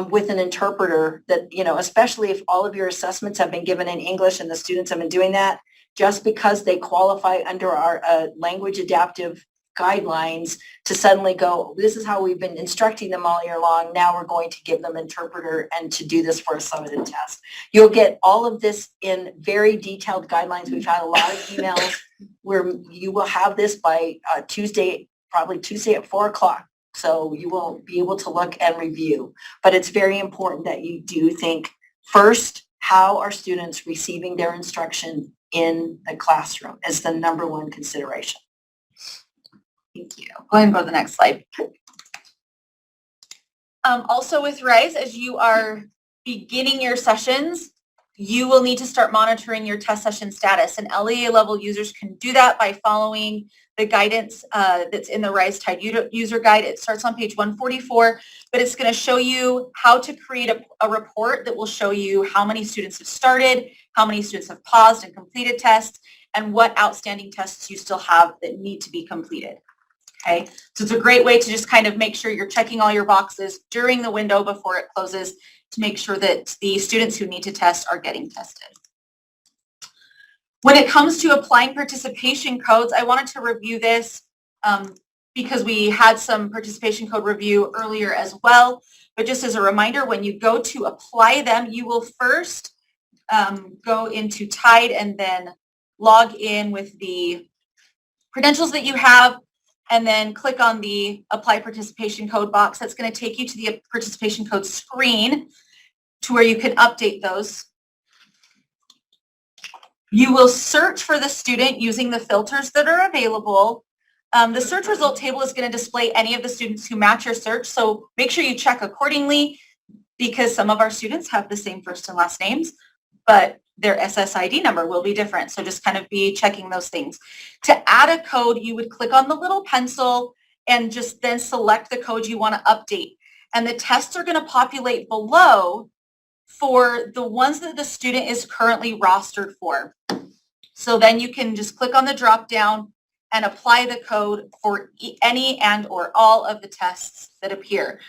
with an interpreter that, especially if all of your assessments have been given in English and the students have been doing that, just because they qualify under our language adaptive guidelines, to suddenly go, this is how we've been instructing them all year long, now we're going to give them an interpreter and to do this for a summited test. You'll get all of this in very detailed guidelines. We've had a lot of emails where you will have this by Tuesday, probably Tuesday at 4 o'clock. So you will be able to look and review. But it's very important that you do think first, how are students receiving their instruction in the classroom as the number one consideration. Thank you. Go ahead and go to the next slide. Also with RISE, as you are beginning your sessions, you will need to start monitoring your test session status, and LEA level users can do that by following the guidance that's in the Rise Tide user guide. It starts on page 144, but it's going to show you how to create a report that will show you how many students have started, how many students have paused and completed tests, and what outstanding tests you still have that need to be completed. Okay, so it's a great way to just kind of make sure you're checking all your boxes during the window before it closes to make sure that the students who need to test are getting tested. When it comes to applying participation codes, I wanted to review this because we had some participation code review earlier as well. But just as a reminder, when you go to apply them, you will first go into Tide and then log in with the credentials that you have, and then click on the apply participation code box. That's going to take you to the participation code screen to where you can update those. You will search for the student using the filters that are available. The search result table is going to display any of the students who match your search, so make sure you check accordingly, because some of our students have the same first and last names, but their SSID number will be different. So just kind of be checking those things. To add a code, you would click on the little pencil and just then select the code you want to update. And the tests are going to populate below for the ones that the student is currently rostered for. So then you can just click on the drop down and apply the code for any and or all of the tests that appear.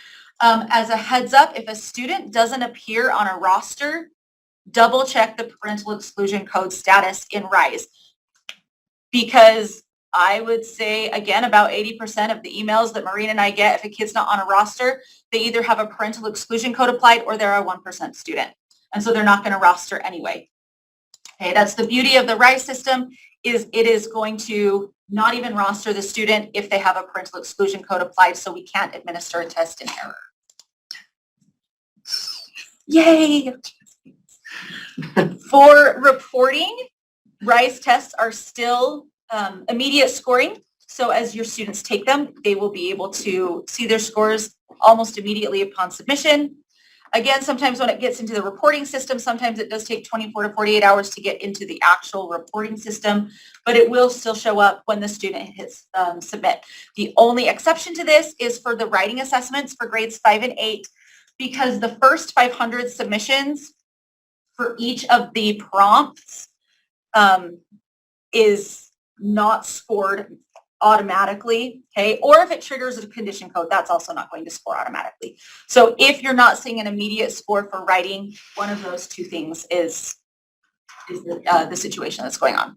As a heads up, if a student doesn't appear on a roster, double check the parental exclusion code status in RISE, because I would say, again, about 80% of the emails that Maureen and I get, if a kid's not on a roster, they either have a parental exclusion code applied or they're a 1% student. And so they're not going to roster anyway. Okay, that's the beauty of the RISE system, is it is going to not even roster the student if they have a parental exclusion code applied, so we can't administer a test in error. Yay! For reporting, RISE tests are still immediate scoring. So as your students take them, they will be able to see their scores almost immediately upon submission. Again, sometimes when it gets into the reporting system, sometimes it does take 24 to 48 hours to get into the actual reporting system, but it will still show up when the student hits submit. The only exception to this is for the writing assessments for grades 5 and 8, because the first 500 submissions for each of the prompts is not scored automatically, okay? Or if it triggers a condition code, that's also not going to score automatically. So if you're not seeing an immediate score for writing, one of those two things is the situation that's going on.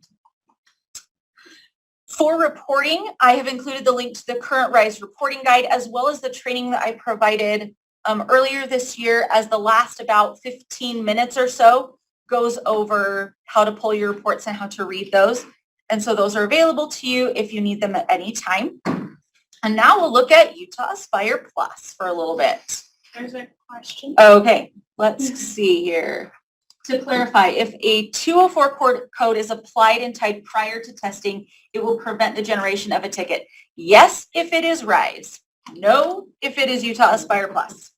For reporting, I have included the link to the current RISE reporting guide, as well as the training that I provided earlier this year, as the last about 15 minutes or so goes over how to pull your reports and how to read those. And so those are available to you if you need them at any time. And now we'll look at Utah Aspire Plus for a little bit. There's a question. Okay, let's see here. To clarify, if a 204 code is applied in Tide prior to testing, it will prevent the generation of a ticket. Yes, if it is RISE. No, if it is Utah Aspire Plus.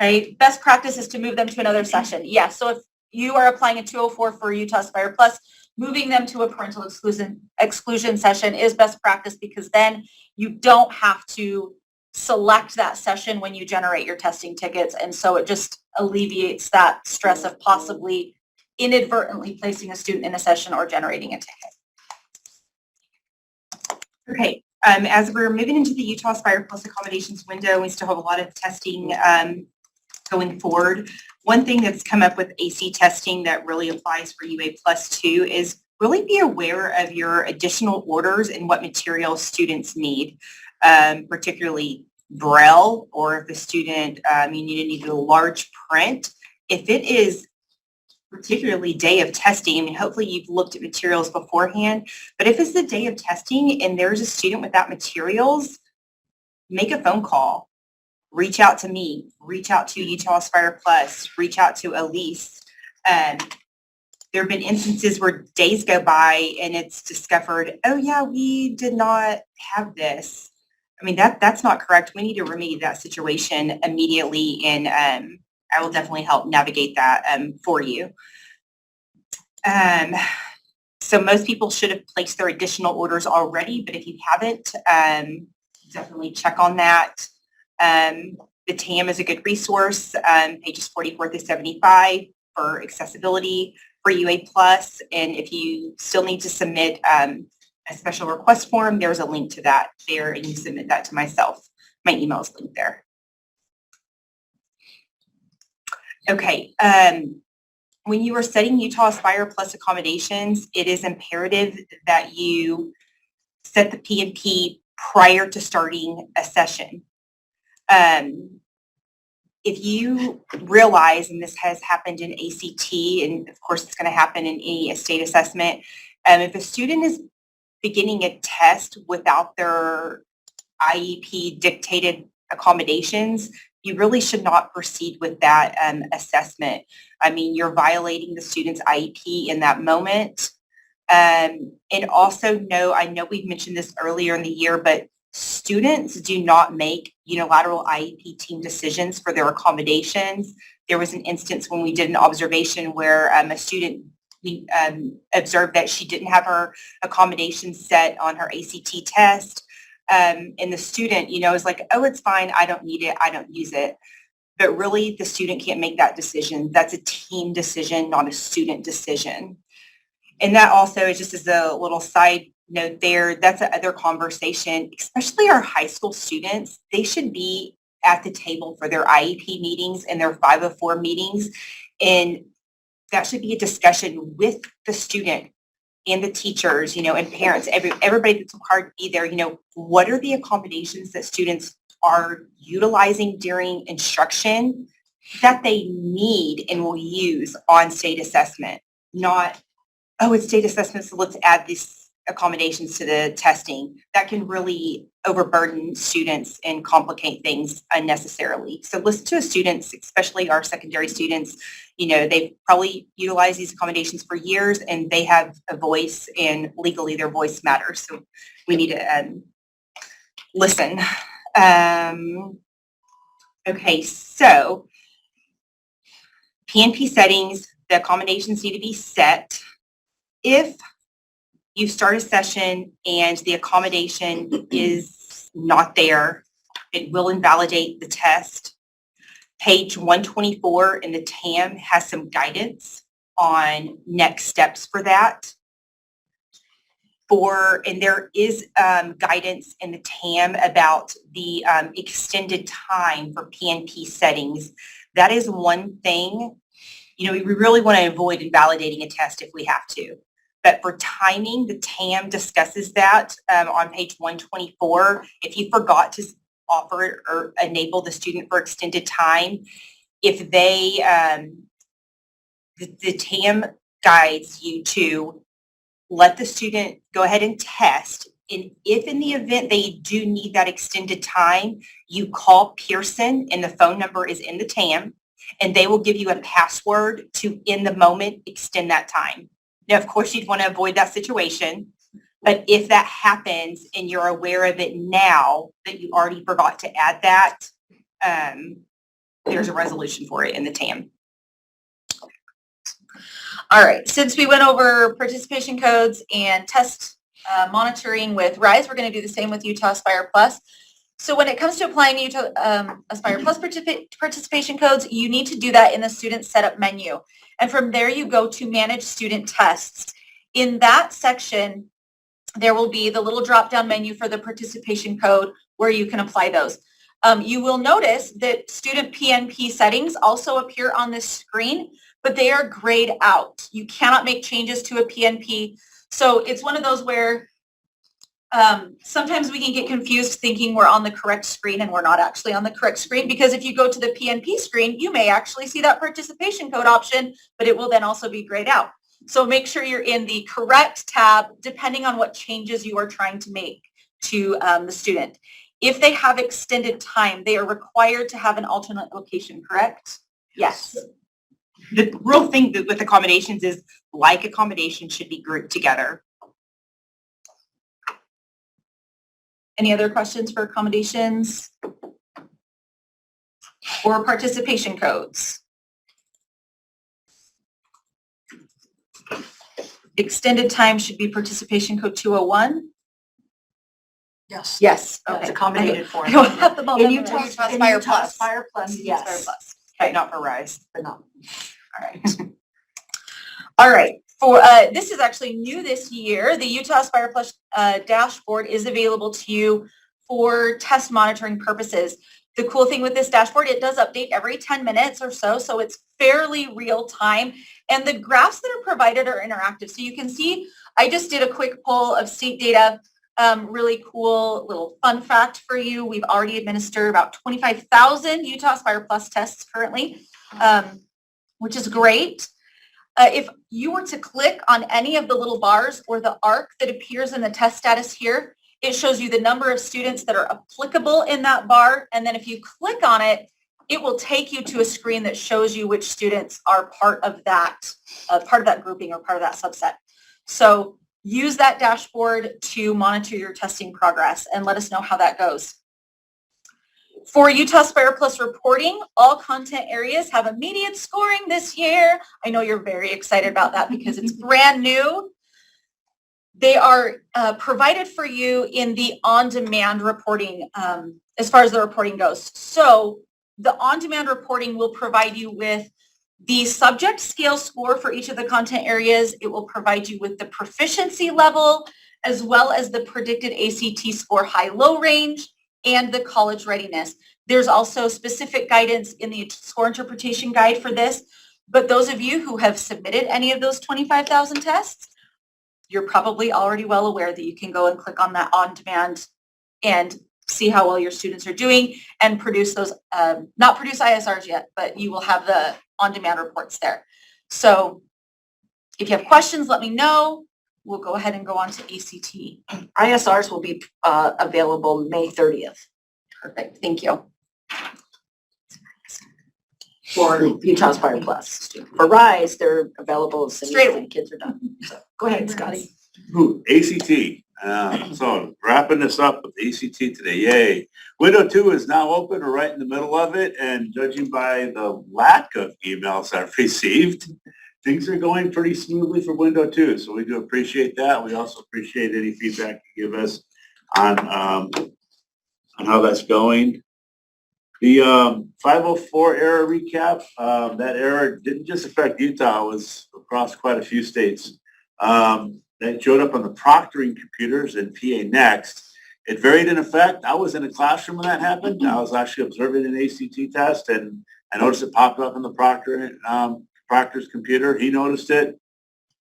Okay, best practice is to move them to another session. Yes, so if you are applying a 204 for Utah Aspire Plus, moving them to a parental exclusion session is best practice, because then you don't have to select that session when you generate your testing tickets. And so it just alleviates that stress of possibly inadvertently placing a student in a session or generating a ticket. Okay, as we're moving into the Utah Aspire Plus accommodations window, we still have a lot of testing going forward. One thing that's come up with AC testing that really applies for UA Plus 2 is really be aware of your additional orders and what materials students need, particularly Braille, or if the student, you need a large print. If it is particularly day of testing, I mean, hopefully you've looked at materials beforehand, but if it's the day of testing and there's a student without materials, make a phone call. Reach out to me, reach out to Utah Aspire Plus, reach out to Elise. There have been instances where days go by and it's discovered, oh yeah, we did not have this. I mean, that's not correct. We need to remedy that situation immediately in I will definitely help navigate that for you. So most people should have placed their additional orders already, but if you haven't, definitely check on that. The TAM is a good resource, pages 44 through 75 for accessibility for UA Plus. And if you still need to submit a special request form, there's a link to that there, and you submit that to myself. My email is linked there. Okay. When you are setting Utah Aspire Plus accommodations, it is imperative that you set the P&P prior to starting a session. If you realize, and this has happened in ACT, and of course it's going to happen in any state assessment, if a student is beginning a test without their IEP dictated accommodations, you really should not proceed with that assessment. I mean, you're violating the student's IEP in that moment. And also I know we've mentioned this earlier in the year, but students do not make unilateral IEP team decisions for their accommodations. There was an instance when we did an observation where a student, we observed that she didn't have her accommodations set on her ACT test. And the student, is like, oh, it's fine. I don't need it. I don't use it. But really, the student can't make that decision. That's a team decision, not a student decision. And that also is just as a little side note there, that's another conversation, especially our high school students. They should be at the table for their IEP meetings and their 504 meetings. And that should be a discussion with the student and the teachers, and parents, everybody that's required to be there. What are the accommodations that students are utilizing during instruction that they need and will use on state assessment? Not, oh, it's state assessment, so let's add these accommodations to the testing. That can really overburden students and complicate things unnecessarily. So listen to students, especially our secondary students. They've probably utilized these accommodations for years, and they have a voice, and legally their voice matters. So we need to listen. Okay, so P&P settings, the accommodations need to be set. If you start a session and the accommodation is not there, it will invalidate the test. Page 124 in the TAM has some guidance on next steps for that. And there is guidance in the TAM about the extended time for P&P settings. That is one thing, we really want to avoid invalidating a test if we have to. But for timing, the TAM discusses that on page 124. If you forgot to offer or enable the student for extended time, if they, the TAM guides you to let the student go ahead and test. And if in the event they do need that extended time, you call Pearson, and the phone number is in the TAM, and they will give you a password to, in the moment, extend that time. Now, of course, you'd want to avoid that situation, but if that happens and you're aware of it now that you already forgot to add that, there's a resolution for it in the TAM. All right, since we went over participation codes and test monitoring with RISE, we're going to do the same with Utah Aspire Plus. So when it comes to applying Utah Aspire Plus participation codes, you need to do that in the student setup menu. And from there, you go to manage student tests. In that section, there will be the little drop-down menu for the participation code where you can apply those. You will notice that student PNP settings also appear on this screen, but they are grayed out. You cannot make changes to a PNP. So it's one of those where sometimes we can get confused thinking we're on the correct screen and we're not actually on the correct screen, because if you go to the PNP screen, you may actually see that participation code option, but it will then also be grayed out. So make sure you're in the correct tab depending on what changes you are trying to make to the student. If they have extended time, they are required to have an alternate location, correct? Yes. The real thing with accommodations is like accommodations should be grouped together. Any other questions for accommodations? or participation codes? Extended time should be participation code 201. Yes. Yes. That's Okay. accommodated for. I don't have them all In memorized. Utah, Utah Spire Utah Plus. Spire Plus, Spire yes, Plus. but not for RISE, but not. All right. All right. For this is actually new this year. The Utah Spire Plus dashboard is available to you for test monitoring purposes. The cool thing with this dashboard, it does update every 10 minutes or so, so it's fairly real time. And the graphs that are provided are interactive. So you can see, I just did a quick poll of state data. Really cool little fun fact for you. We've already administered about 25,000 Utah Spire Plus tests currently, which is great. If you were to click on any of the little bars or the arc that appears in the test status here, it shows you the number of students that are applicable in that bar. And then if you click on it, it will take you to a screen that shows you which students are part of that grouping or part of that subset. So use that dashboard to monitor your testing progress and let us know how that goes. For Utah Spire Plus reporting, all content areas have immediate scoring this year. I know you're very excited about that because it's brand new. They are provided for you in the on-demand reporting as far as the reporting goes. So the on-demand reporting will provide you with the subject scale score for each of the content areas. It will provide you with the proficiency level, as well as the predicted ACT score high-low range and the college readiness. There's also specific guidance in the score interpretation guide for this, but those of you who have submitted any of those 25,000 tests, you're probably already well aware that you can go and click on that on demand and see how well your students are doing and produce those, not produce ISRs yet, but you will have the on-demand reports there. So if you have questions, let me know. We'll go ahead and go on to ACT. ISRs will be available May 30th Perfect, thank you. for Utah Spire Plus. For RISE, they're available as soon Straight as the kids are done. So go ahead, Scotty. Ooh, ACT. So wrapping this up with ACT today, yay. Window 2 is now open. We're right in the middle of it, and judging by the lack of emails I've received, things are going pretty smoothly for Window 2. So we do appreciate that. We also appreciate any feedback you give us on how that's going. The 504 error recap, that error didn't just affect Utah, it was across quite a few states. That showed up on the proctoring computers in PA Next. It varied in effect. I was in a classroom when that happened. I was actually observing an ACT test, and I noticed it popped up on the proctor's computer. He noticed it.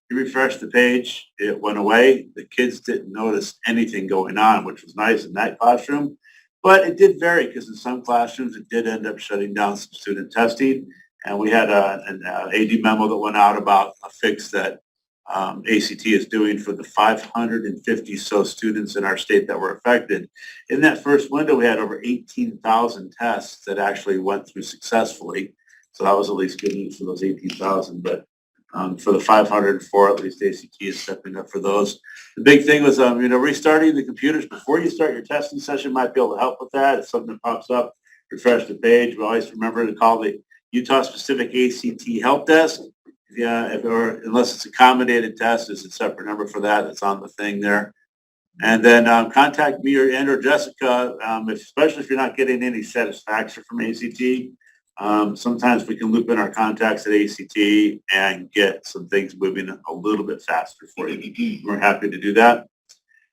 He refreshed the page. It went away. The kids didn't notice anything going on, which was nice in that classroom. But it did vary because in some classrooms it did end up shutting down some student testing. And we had an AD memo that went out about a fix that ACT is doing for the 550 so students in our state that were affected. In that first window, we had over 18,000 tests that actually went through successfully. So that was at least good news for those 18,000. But for the 504, at least ACT is stepping up for those. The big thing was, restarting the computers before you start your testing session might be able to help with that. If something pops up, refresh the page. We always remember to call the Utah-specific ACT help desk. Or unless it's accommodated test, it's a separate number for that. It's on the thing there. And then contact me or Jessica, especially if you're not getting any satisfaction from ACT. Sometimes we can loop in our contacts at ACT and get some things moving a little bit faster for you. We're happy to do that.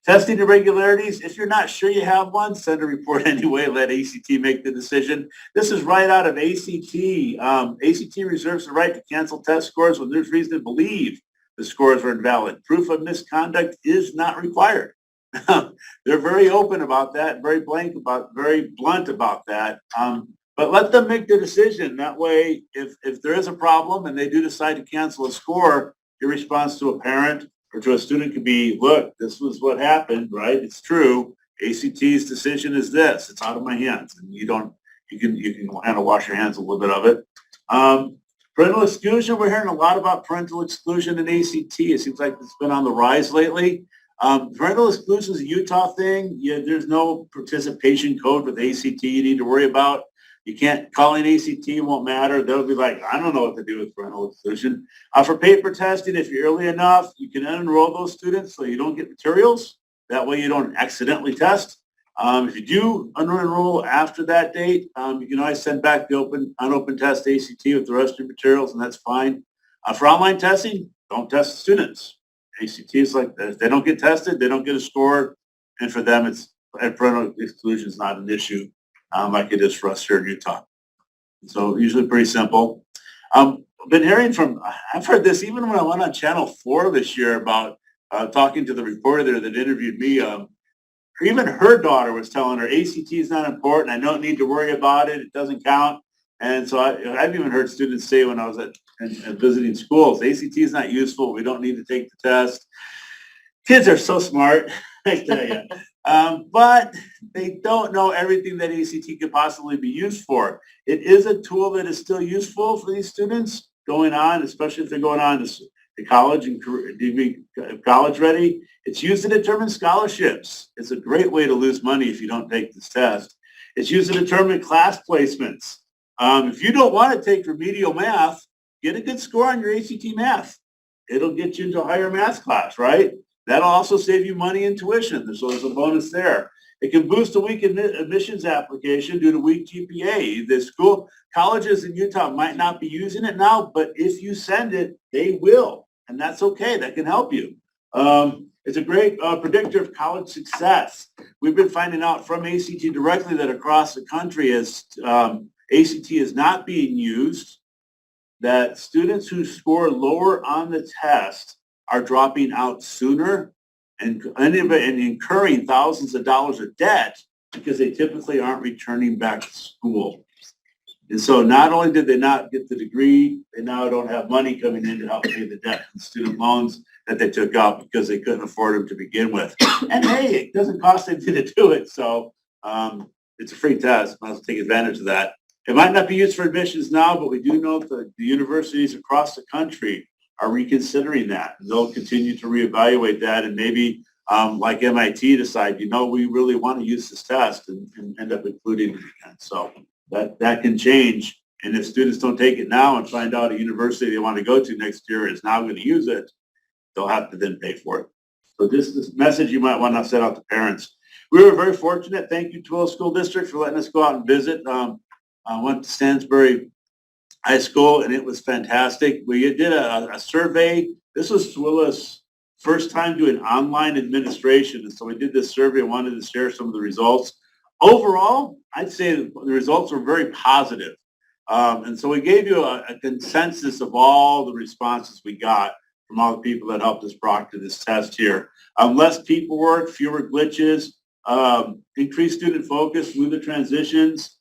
Testing irregularities, if you're not sure you have one, send a report anyway. Let ACT make the decision. This is right out of ACT. ACT reserves the right to cancel test scores when there's reason to believe the scores are invalid. Proof of misconduct is not required. They're very open about that, very blunt about that. But let them make the decision. That way, if there is a problem and they do decide to cancel a score, your response to a parent or to a student could be, look, this was what happened, right? It's true. ACT's decision is this. It's out of my hands. And you can kind of wash your hands a little bit of it. Parental exclusion, we're hearing a lot about parental exclusion in ACT. It seems like it's been on the rise lately. Parental exclusion is a Utah thing. There's no participation code with ACT you need to worry about. You can't, calling ACT won't matter. They'll be like, I don't know what to do with parental exclusion. For paper testing, if you're early enough, you can enroll those students so you don't get materials. That way you don't accidentally test. If you do enroll after that date, you can always send back the unopened test ACT with the rest of your materials, and that's fine. For online testing, don't test the students. ACT is like, if they don't get tested, they don't get a score, and for them, parental exclusion is not an issue like it is for us here in Utah. So usually pretty simple. I've heard this even when I went on Channel 4 this year about talking to the reporter there that interviewed me. Even her daughter was telling her ACT is not important. I don't need to worry about it. It doesn't count. And so I've even heard students say when I was visiting schools, ACT is not useful. We don't need to take the test. Kids are so smart, I tell you. But they don't know everything that ACT could possibly be used for. It is a tool that is still useful for these students going on, especially if they're going on to college and college ready. It's used to determine scholarships. It's a great way to lose money if you don't take this test. It's used to determine class placements. If you don't want to take remedial math, get a good score on your ACT math. It'll get you into a higher math class, right? That'll also save you money in tuition. So there's a bonus there. It can boost a weak admissions application due to weak GPA. The colleges in Utah might not be using it now, but if you send it, they will. And that's okay. That can help you. It's a great predictor of college success. We've been finding out from ACT directly that across the country as ACT is not being used, that students who score lower on the test are dropping out sooner and incurring thousands of dollars of debt because they typically aren't returning back to school. And so not only did they not get the degree, they now don't have money coming in to help pay the debt and student loans that they took out because they couldn't afford them to begin with. And hey, it doesn't cost anything to do it. So it's a free test. Might as well take advantage of that. It might not be used for admissions now, but we do know that the universities across the country are reconsidering that. And they'll continue to reevaluate that and maybe like MIT decide, we really want to use this test and end up including it again. So that can change. And if students don't take it now and find out a university they want to go to next year is now going to use it, they'll have to then pay for it. So this message you might want to send out to parents. We were very fortunate. Thank you, Tooele School District, for letting us go out and visit. I went to Stansbury High School, and it was fantastic. We did a survey. This was Tooele's first time doing online administration, and so we did this survey and wanted to share some of the results. Overall, I'd say the results were very positive. And so we gave you a consensus of all the responses we got from all the people that helped us proctor this test here. Less paperwork, fewer glitches, increased student focus, smoother transitions.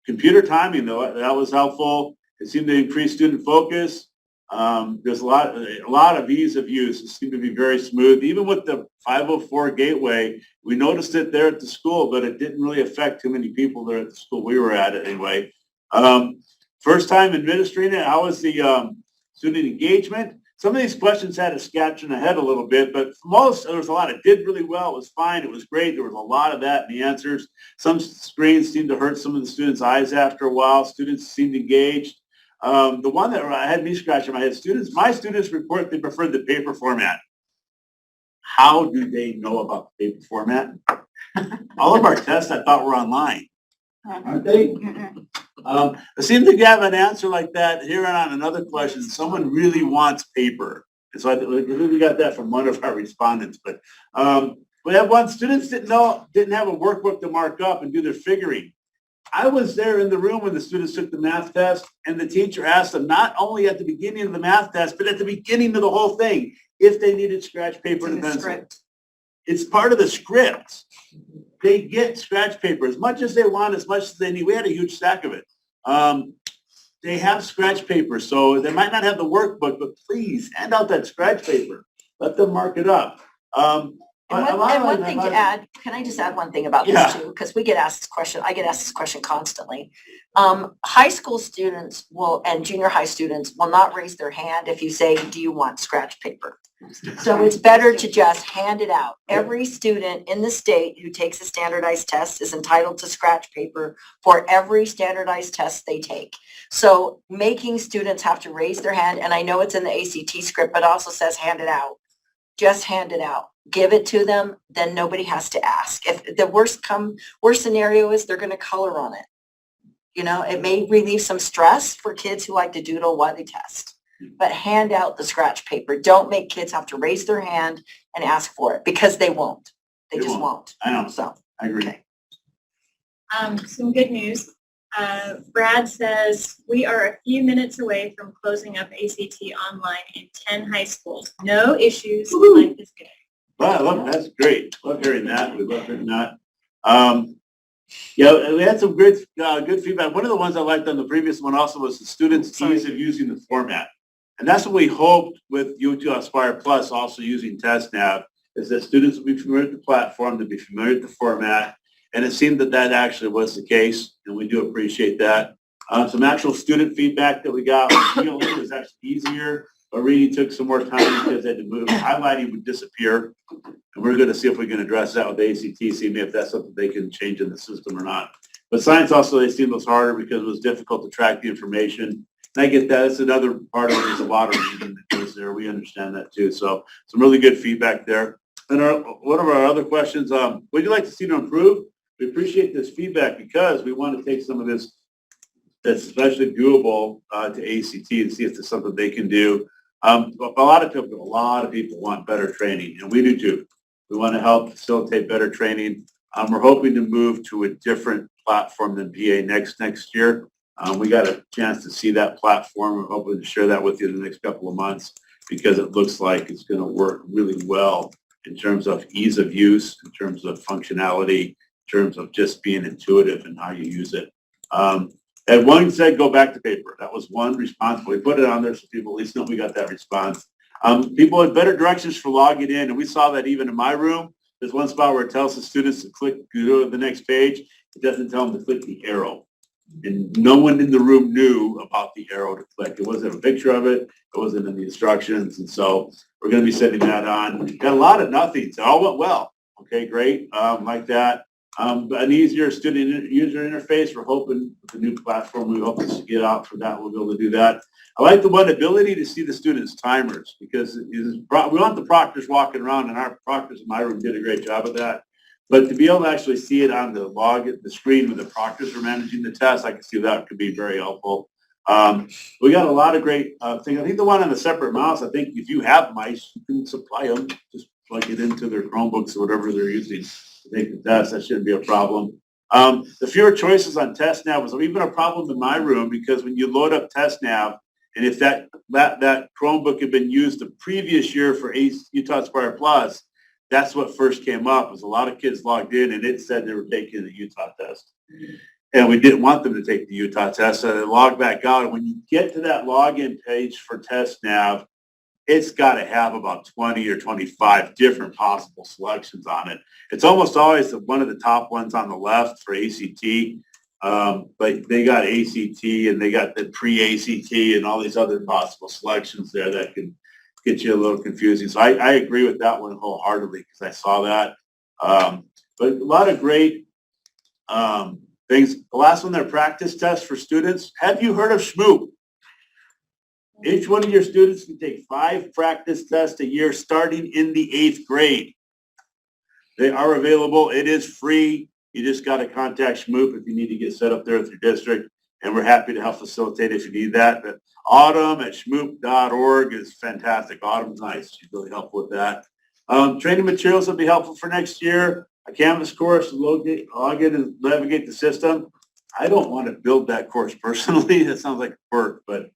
Computer timing, though, that was helpful. It seemed to increase student focus. There's a lot of ease of use. It seemed to be very smooth. Even with the 504 gateway, we noticed it there at the school, but it didn't really affect too many people there at the school we were at anyway. First time administering it, how was the student engagement? Some of these questions had us scratching ahead a little bit, but for most, there was a lot of did really well. It was fine. It was great. There was a lot of that in the answers. Some screens seemed to hurt some of the students' eyes after a while. Students seemed engaged. The one that had me scratching my head, my students report they preferred the paper format. How do they know about the paper format? All of our tests I thought were online. Aren't they? I seem to have an answer like that here on another question. Someone really wants paper. And so we got that from one of our respondents. But we have one, students didn't have a workbook to mark up and do their figuring. I was there in the room when the students took the math test, and the teacher asked them not only at the beginning of the math test, but at the beginning of the whole thing, if they needed scratch paper and a pencil. Script. It's part of the script. They get scratch paper as much as they want, as much as they need. We had a huge stack of it. They have scratch paper, so they might not have the workbook, but please hand out that scratch paper. Let them mark it up. One thing to add, can I just add one thing about this too? Because we get asked this question, I get asked this question constantly. High school students and junior high students will not raise their hand if you say, do you want scratch paper? So it's better to just hand it out. Every student in the state who takes a standardized test is entitled to scratch paper for every standardized test they take. So making students have to raise their hand, and I know it's in the ACT script, but also says hand it out. Just hand it out. Give it to them, then nobody has to ask. If the worst scenario is they're going to color on it. You know, it may relieve some stress for kids who like to doodle while they test. But hand out the scratch paper. Don't make kids have to raise their hand and ask for it because they won't. They just won't. I know. So, I agree. okay. Some good news. Brad says we are a few minutes away from closing up ACT online in 10 high schools. No issues. Life is good. Wow, that's great. Love hearing that. We love hearing that. Yeah, we had some good feedback. One of the ones I liked on the previous one also was the students' ease of using the format. And that's what we hoped with Utah Aspire Plus also using TestNav, is that students will be familiar with the platform, they'll be familiar with the format. And it seemed that that actually was the case, and we do appreciate that. Some actual student feedback that we got was actually easier, but reading took some more time because they had to move. Highlighting would disappear. And we're going to see if we can address that with ACT, see if that's something they can change in the system or not. But science also, they seemed was harder because it was difficult to track the information. And I get that. It's another part of it. There's a lot of reading that goes there. We understand that too. So some really good feedback there. And one of our other questions, would you like to see to improve? We appreciate this feedback because we want to take some of this that's especially doable to ACT and see if there's something they can do. A lot of people want better training, and we do too. We want to help facilitate better training. We're hoping to move to a different platform than PA next year. We got a chance to see that platform. We're hoping to share that with you in the next couple of months because it looks like it's going to work really well in terms of ease of use, in terms of functionality, in terms of just being intuitive and how you use it. And one said go back to paper. That was one response. We put it on there so people at least know we got that response. People had better directions for logging in, and we saw that even in my room. There's one spot where it tells the students to click, go to the next page. It doesn't tell them to click the arrow. And no one in the room knew about the arrow to click. It wasn't a picture of it. It wasn't in the instructions. And so we're going to be sending that on. Got a lot of nothings. It all went well. Okay, great. Like that. An easier student user interface. We're hoping with the new platform, we hope to get out for that. We'll be able to do that. I like the one ability to see the students' timers because we want the proctors walking around, and our proctors in my room did a great job of that. But to be able to actually see it on the the screen where the proctors are managing the test, I can see that could be very helpful. We got a lot of great things. I think the one on the separate mouse, I think if you have mice, you can supply them. Just plug it into their Chromebooks or whatever they're using to take the test. That shouldn't be a problem. The fewer choices on TestNav was even a problem in my room because when you load up TestNav, and if that Chromebook had been used the previous year for Utah Aspire Plus, that's what first came up was a lot of kids logged in and it said they were taking the Utah test. And we didn't want them to take the Utah test, so they logged back out. And when you get to that login page for TestNav, it's got to have about 20 or 25 different possible selections on it. It's almost always one of the top ones on the left for ACT, but they got ACT and they got the pre-ACT and all these other possible selections there that can get you a little confusing. So I agree with that one wholeheartedly because I saw that. But a lot of great things. The last one, their practice test for students. Have you heard of Shmoop? Each one of your students can take 5 practice tests a year starting in the 8th grade. They are available. It is free. You just got to contact Shmoop if you need to get set up there with your district. And we're happy to help facilitate if you need that. But Autumn at shmoop.org is fantastic. Autumn's nice. She's really helpful with that. Training materials will be helpful for next year. A Canvas course to log in and navigate the system. I don't want to build that course personally. That sounds like work, but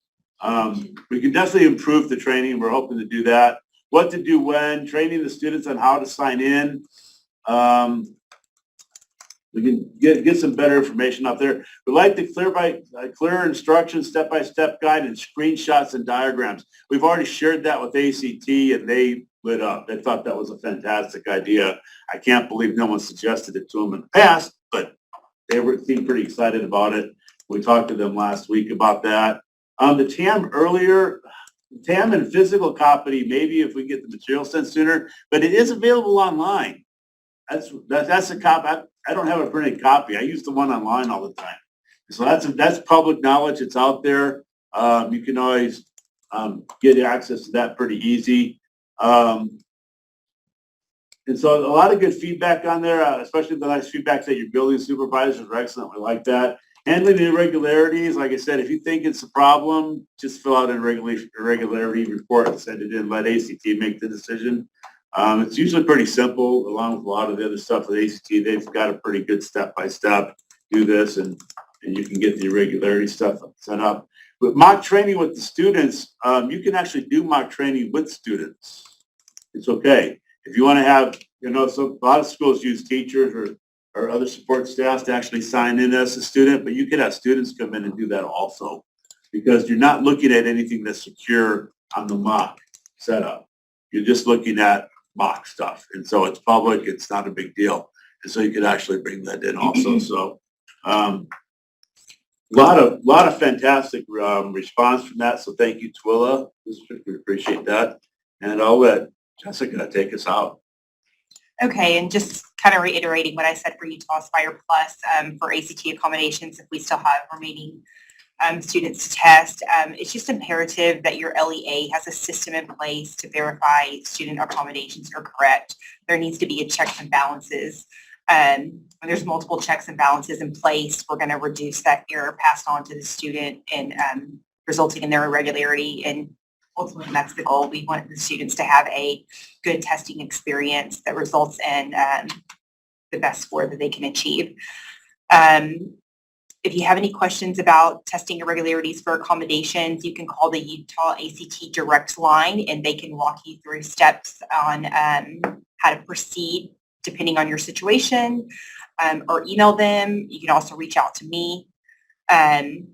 we can definitely improve the training. We're hoping to do that. What to do when, training the students on how to sign in. We can get some better information up there. We like the clear instructions, step-by-step guide, and screenshots and diagrams. We've already shared that with ACT, and they lit up. They thought that was a fantastic idea. I can't believe no one suggested it to them in the past, but they seemed pretty excited about it. We talked to them last week about that. The TAM earlier, TAM and physical copy, maybe if we get the material sent sooner, but it is available online. That's a copy. I don't have a printed copy. I use the one online all the time. So that's public knowledge. It's out there. You can always get access to that pretty easy. And so a lot of good feedback on there, especially the nice feedback that your building supervisors are excellent. We like that. Handling the irregularities, like I said, if you think it's a problem, just fill out an irregularity report and send it in. Let ACT make the decision. It's usually pretty simple, along with a lot of the other stuff with ACT. They've got a pretty good step-by-step, do this, and you can get the irregularity stuff set up. With mock training with the students, you can actually do mock training with students. It's okay. If you want to have, so a lot of schools use teachers or other support staffs to actually sign in as a student, but you could have students come in and do that also, because you're not looking at anything that's secure on the mock setup. You're just looking at mock stuff. And so it's public, it's not a big deal. And so you could actually bring that in also. So a lot of fantastic response from that. So thank you, Twila. We appreciate that. And I'll let Jessica take us out. Okay, and just kind of reiterating what I said for Utah Aspire Plus for ACT accommodations, if we still have remaining students to test, it's just imperative that your LEA has a system in place to verify student accommodations are correct. There needs to be a checks and balances. When there's multiple checks and balances in place, we're going to reduce that error passed on to the student and resulting in their irregularity. And ultimately, that's the goal. We want the students to have a good testing experience that results in the best score that they can achieve. If you have any questions about testing irregularities for accommodations, you can call the Utah ACT Direct line and they can walk you through steps on how to proceed depending on your situation, or email them. You can also reach out to me. And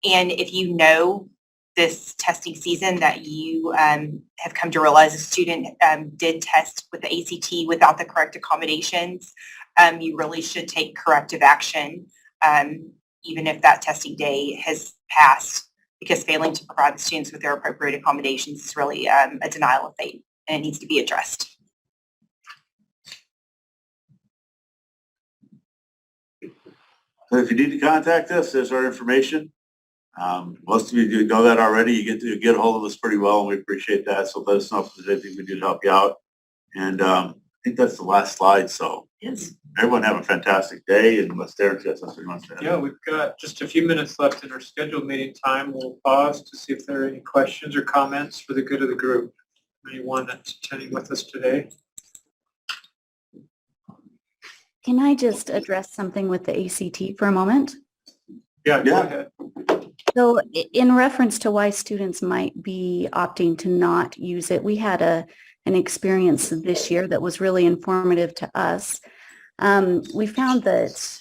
if you know this testing season that you have come to realize a student did test with the ACT without the correct accommodations, you really should take corrective action, even if that testing day has passed, because failing to provide the students with their appropriate accommodations is really a denial of faith, and it needs to be addressed. So if you need to contact us, there's our information. Most of you do know that already. You get a hold of us pretty well, and we appreciate that. So let us know if there's anything we do to help you out. And I think that's the last slide. So yes, everyone have a fantastic day, and let's stare at something you want to say. Yeah, we've got just a few minutes left in our scheduled meeting time. We'll pause to see if there are any questions or comments for the good of the group. Anyone that's attending with us today? Can I just address something with the ACT for a moment? Yeah, go ahead. So in reference to why students might be opting to not use it, we had an experience this year that was really informative to us. We found that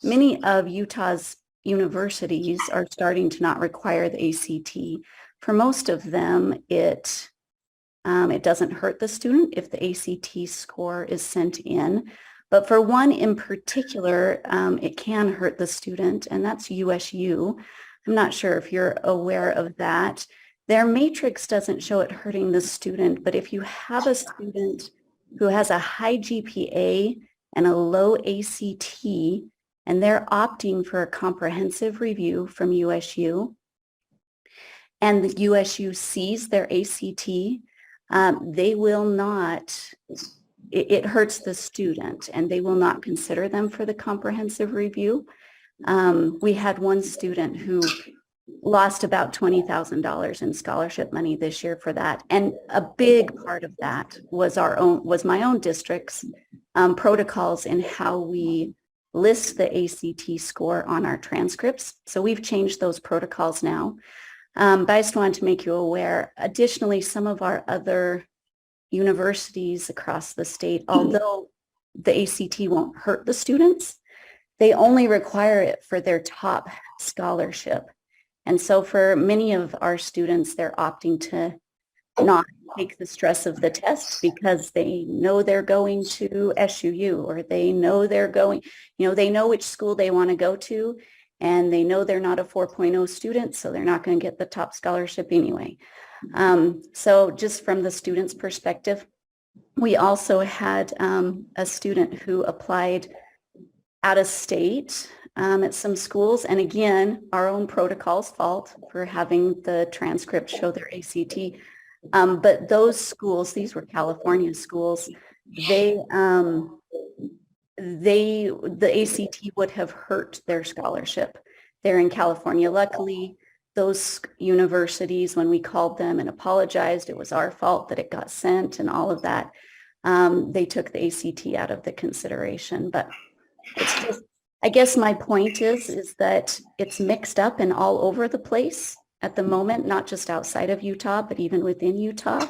many of Utah's universities are starting to not require the ACT. For most of them, it doesn't hurt the student if the ACT score is sent in. But for one in particular, it can hurt the student, and that's USU. I'm not sure if you're aware of that. Their matrix doesn't show it hurting the student, but if you have a student who has a high GPA and a low ACT, and they're opting for a comprehensive review from USU, and the USU sees their ACT, they will not, it hurts the student, and they will not consider them for the comprehensive review. We had one student who lost about $20,000 in scholarship money this year for that. And a big part of that was my own district's protocols in how we list the ACT score on our transcripts. So we've changed those protocols now. But I just wanted to make you aware. Additionally, some of our other universities across the state, although the ACT won't hurt the students, they only require it for their top scholarship. And so for many of our students, they're opting to not take the stress of the test because they know they're going to SUU, or they know they're going, they know which school they want to go to. and they know they're not a 4.0 student, so they're not going to get the top scholarship anyway. So just from the student's perspective, we also had a student who applied out of state at some schools. And again, our own protocol's fault for having the transcript show their ACT. But those schools, these were California schools, the ACT would have hurt their scholarship. They're in California. Luckily, those universities, when we called them and apologized, it was our fault that it got sent and all of that. They took the ACT out of the consideration. But it's just, I guess my point is that it's mixed up and all over the place at the moment, not just outside of Utah, but even within Utah.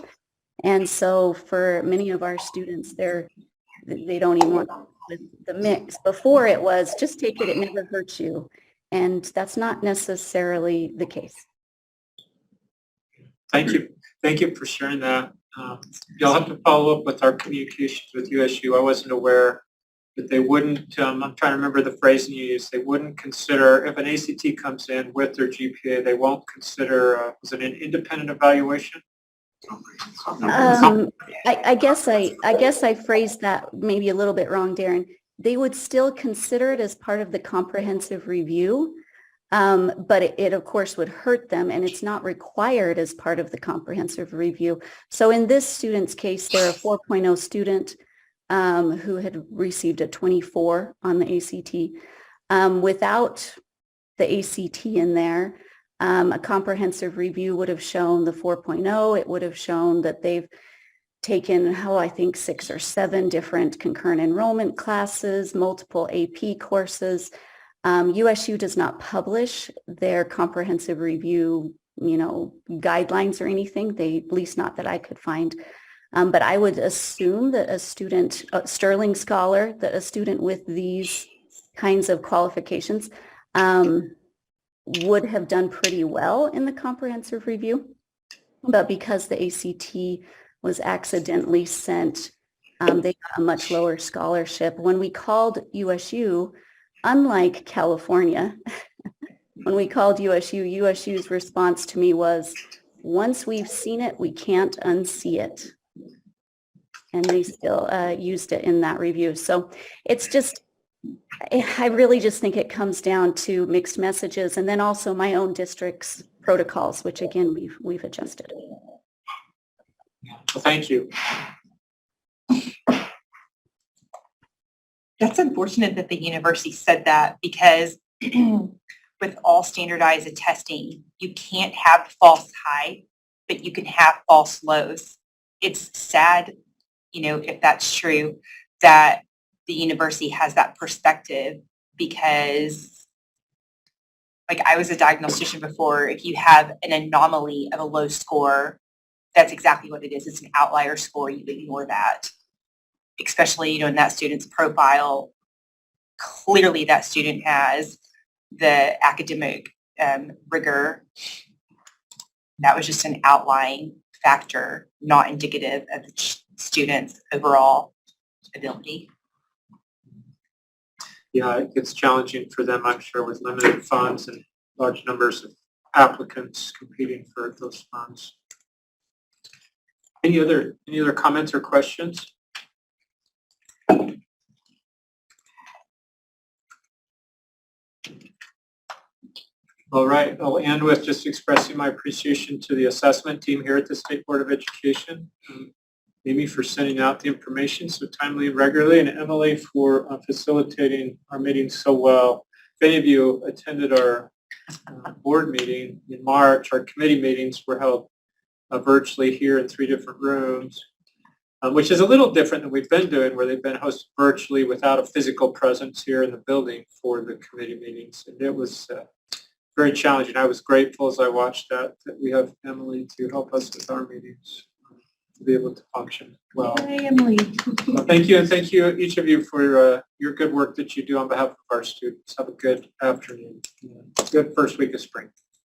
And so for many of our students, they don't even want the mix. Before it was just take it, it never hurts you. And that's not necessarily the case. Thank you. Thank you for sharing that. You'll have to follow up with our communications with USU. I wasn't aware that they wouldn't, I'm trying to remember the phrasing you used, they wouldn't consider, if an ACT comes in with their GPA, they won't consider, was it an independent evaluation? I guess I phrased that maybe a little bit wrong, Darren. They would still consider it as part of the comprehensive review, but it of course would hurt them, and it's not required as part of the comprehensive review. So in this student's case, they're a 4.0 student who had received a 24 on the ACT. Without the ACT in there, a comprehensive review would have shown the 4.0. It would have shown that they've taken, I think 6 or 7 different concurrent enrollment classes, multiple AP courses. USU does not publish their comprehensive review, guidelines or anything. At least not that I could find. But I would assume that a student, a Sterling Scholar, that a student with these kinds of qualifications would have done pretty well in the comprehensive review. But because the ACT was accidentally sent, they got a much lower scholarship. When we called USU, unlike California, when we called USU's response to me was, once we've seen it, we can't unsee it. And they still used it in that review. So it's just, I really just think it comes down to mixed messages, and then also my own district's protocols, which again, we've adjusted. Well, thank you. That's unfortunate that the university said that, because with all standardized testing, you can't have false high, but you can have false lows. It's sad, if that's true, that the university has that perspective, because like I was a diagnostician before, if you have an anomaly of a low score, that's exactly what it is. It's an outlier score. You ignore that, especially, in that student's profile. Clearly that student has the academic rigor. That was just an outlying factor, not indicative of the student's overall ability. Yeah, it gets challenging for them, I'm sure, with limited funds and large numbers of applicants competing for those funds. Any other comments or questions? All right, I'll end with just expressing my appreciation to the assessment team here at the State Board of Education. Amy for sending out the information so timely and regularly, and Emily for facilitating our meetings so well. If any of you attended our board meeting in March, our committee meetings were held virtually here in 3 different rooms, which is a little different than we've been doing, where they've been hosted virtually without a physical presence here in the building for the committee meetings. And it was very challenging. I was grateful as I watched that we have Emily to help us with our meetings, to be able to function well. Hi, Emily. Well, thank you, and thank you, each of you, for your good work that you do on behalf of our students. Have a good afternoon. Good first week of spring.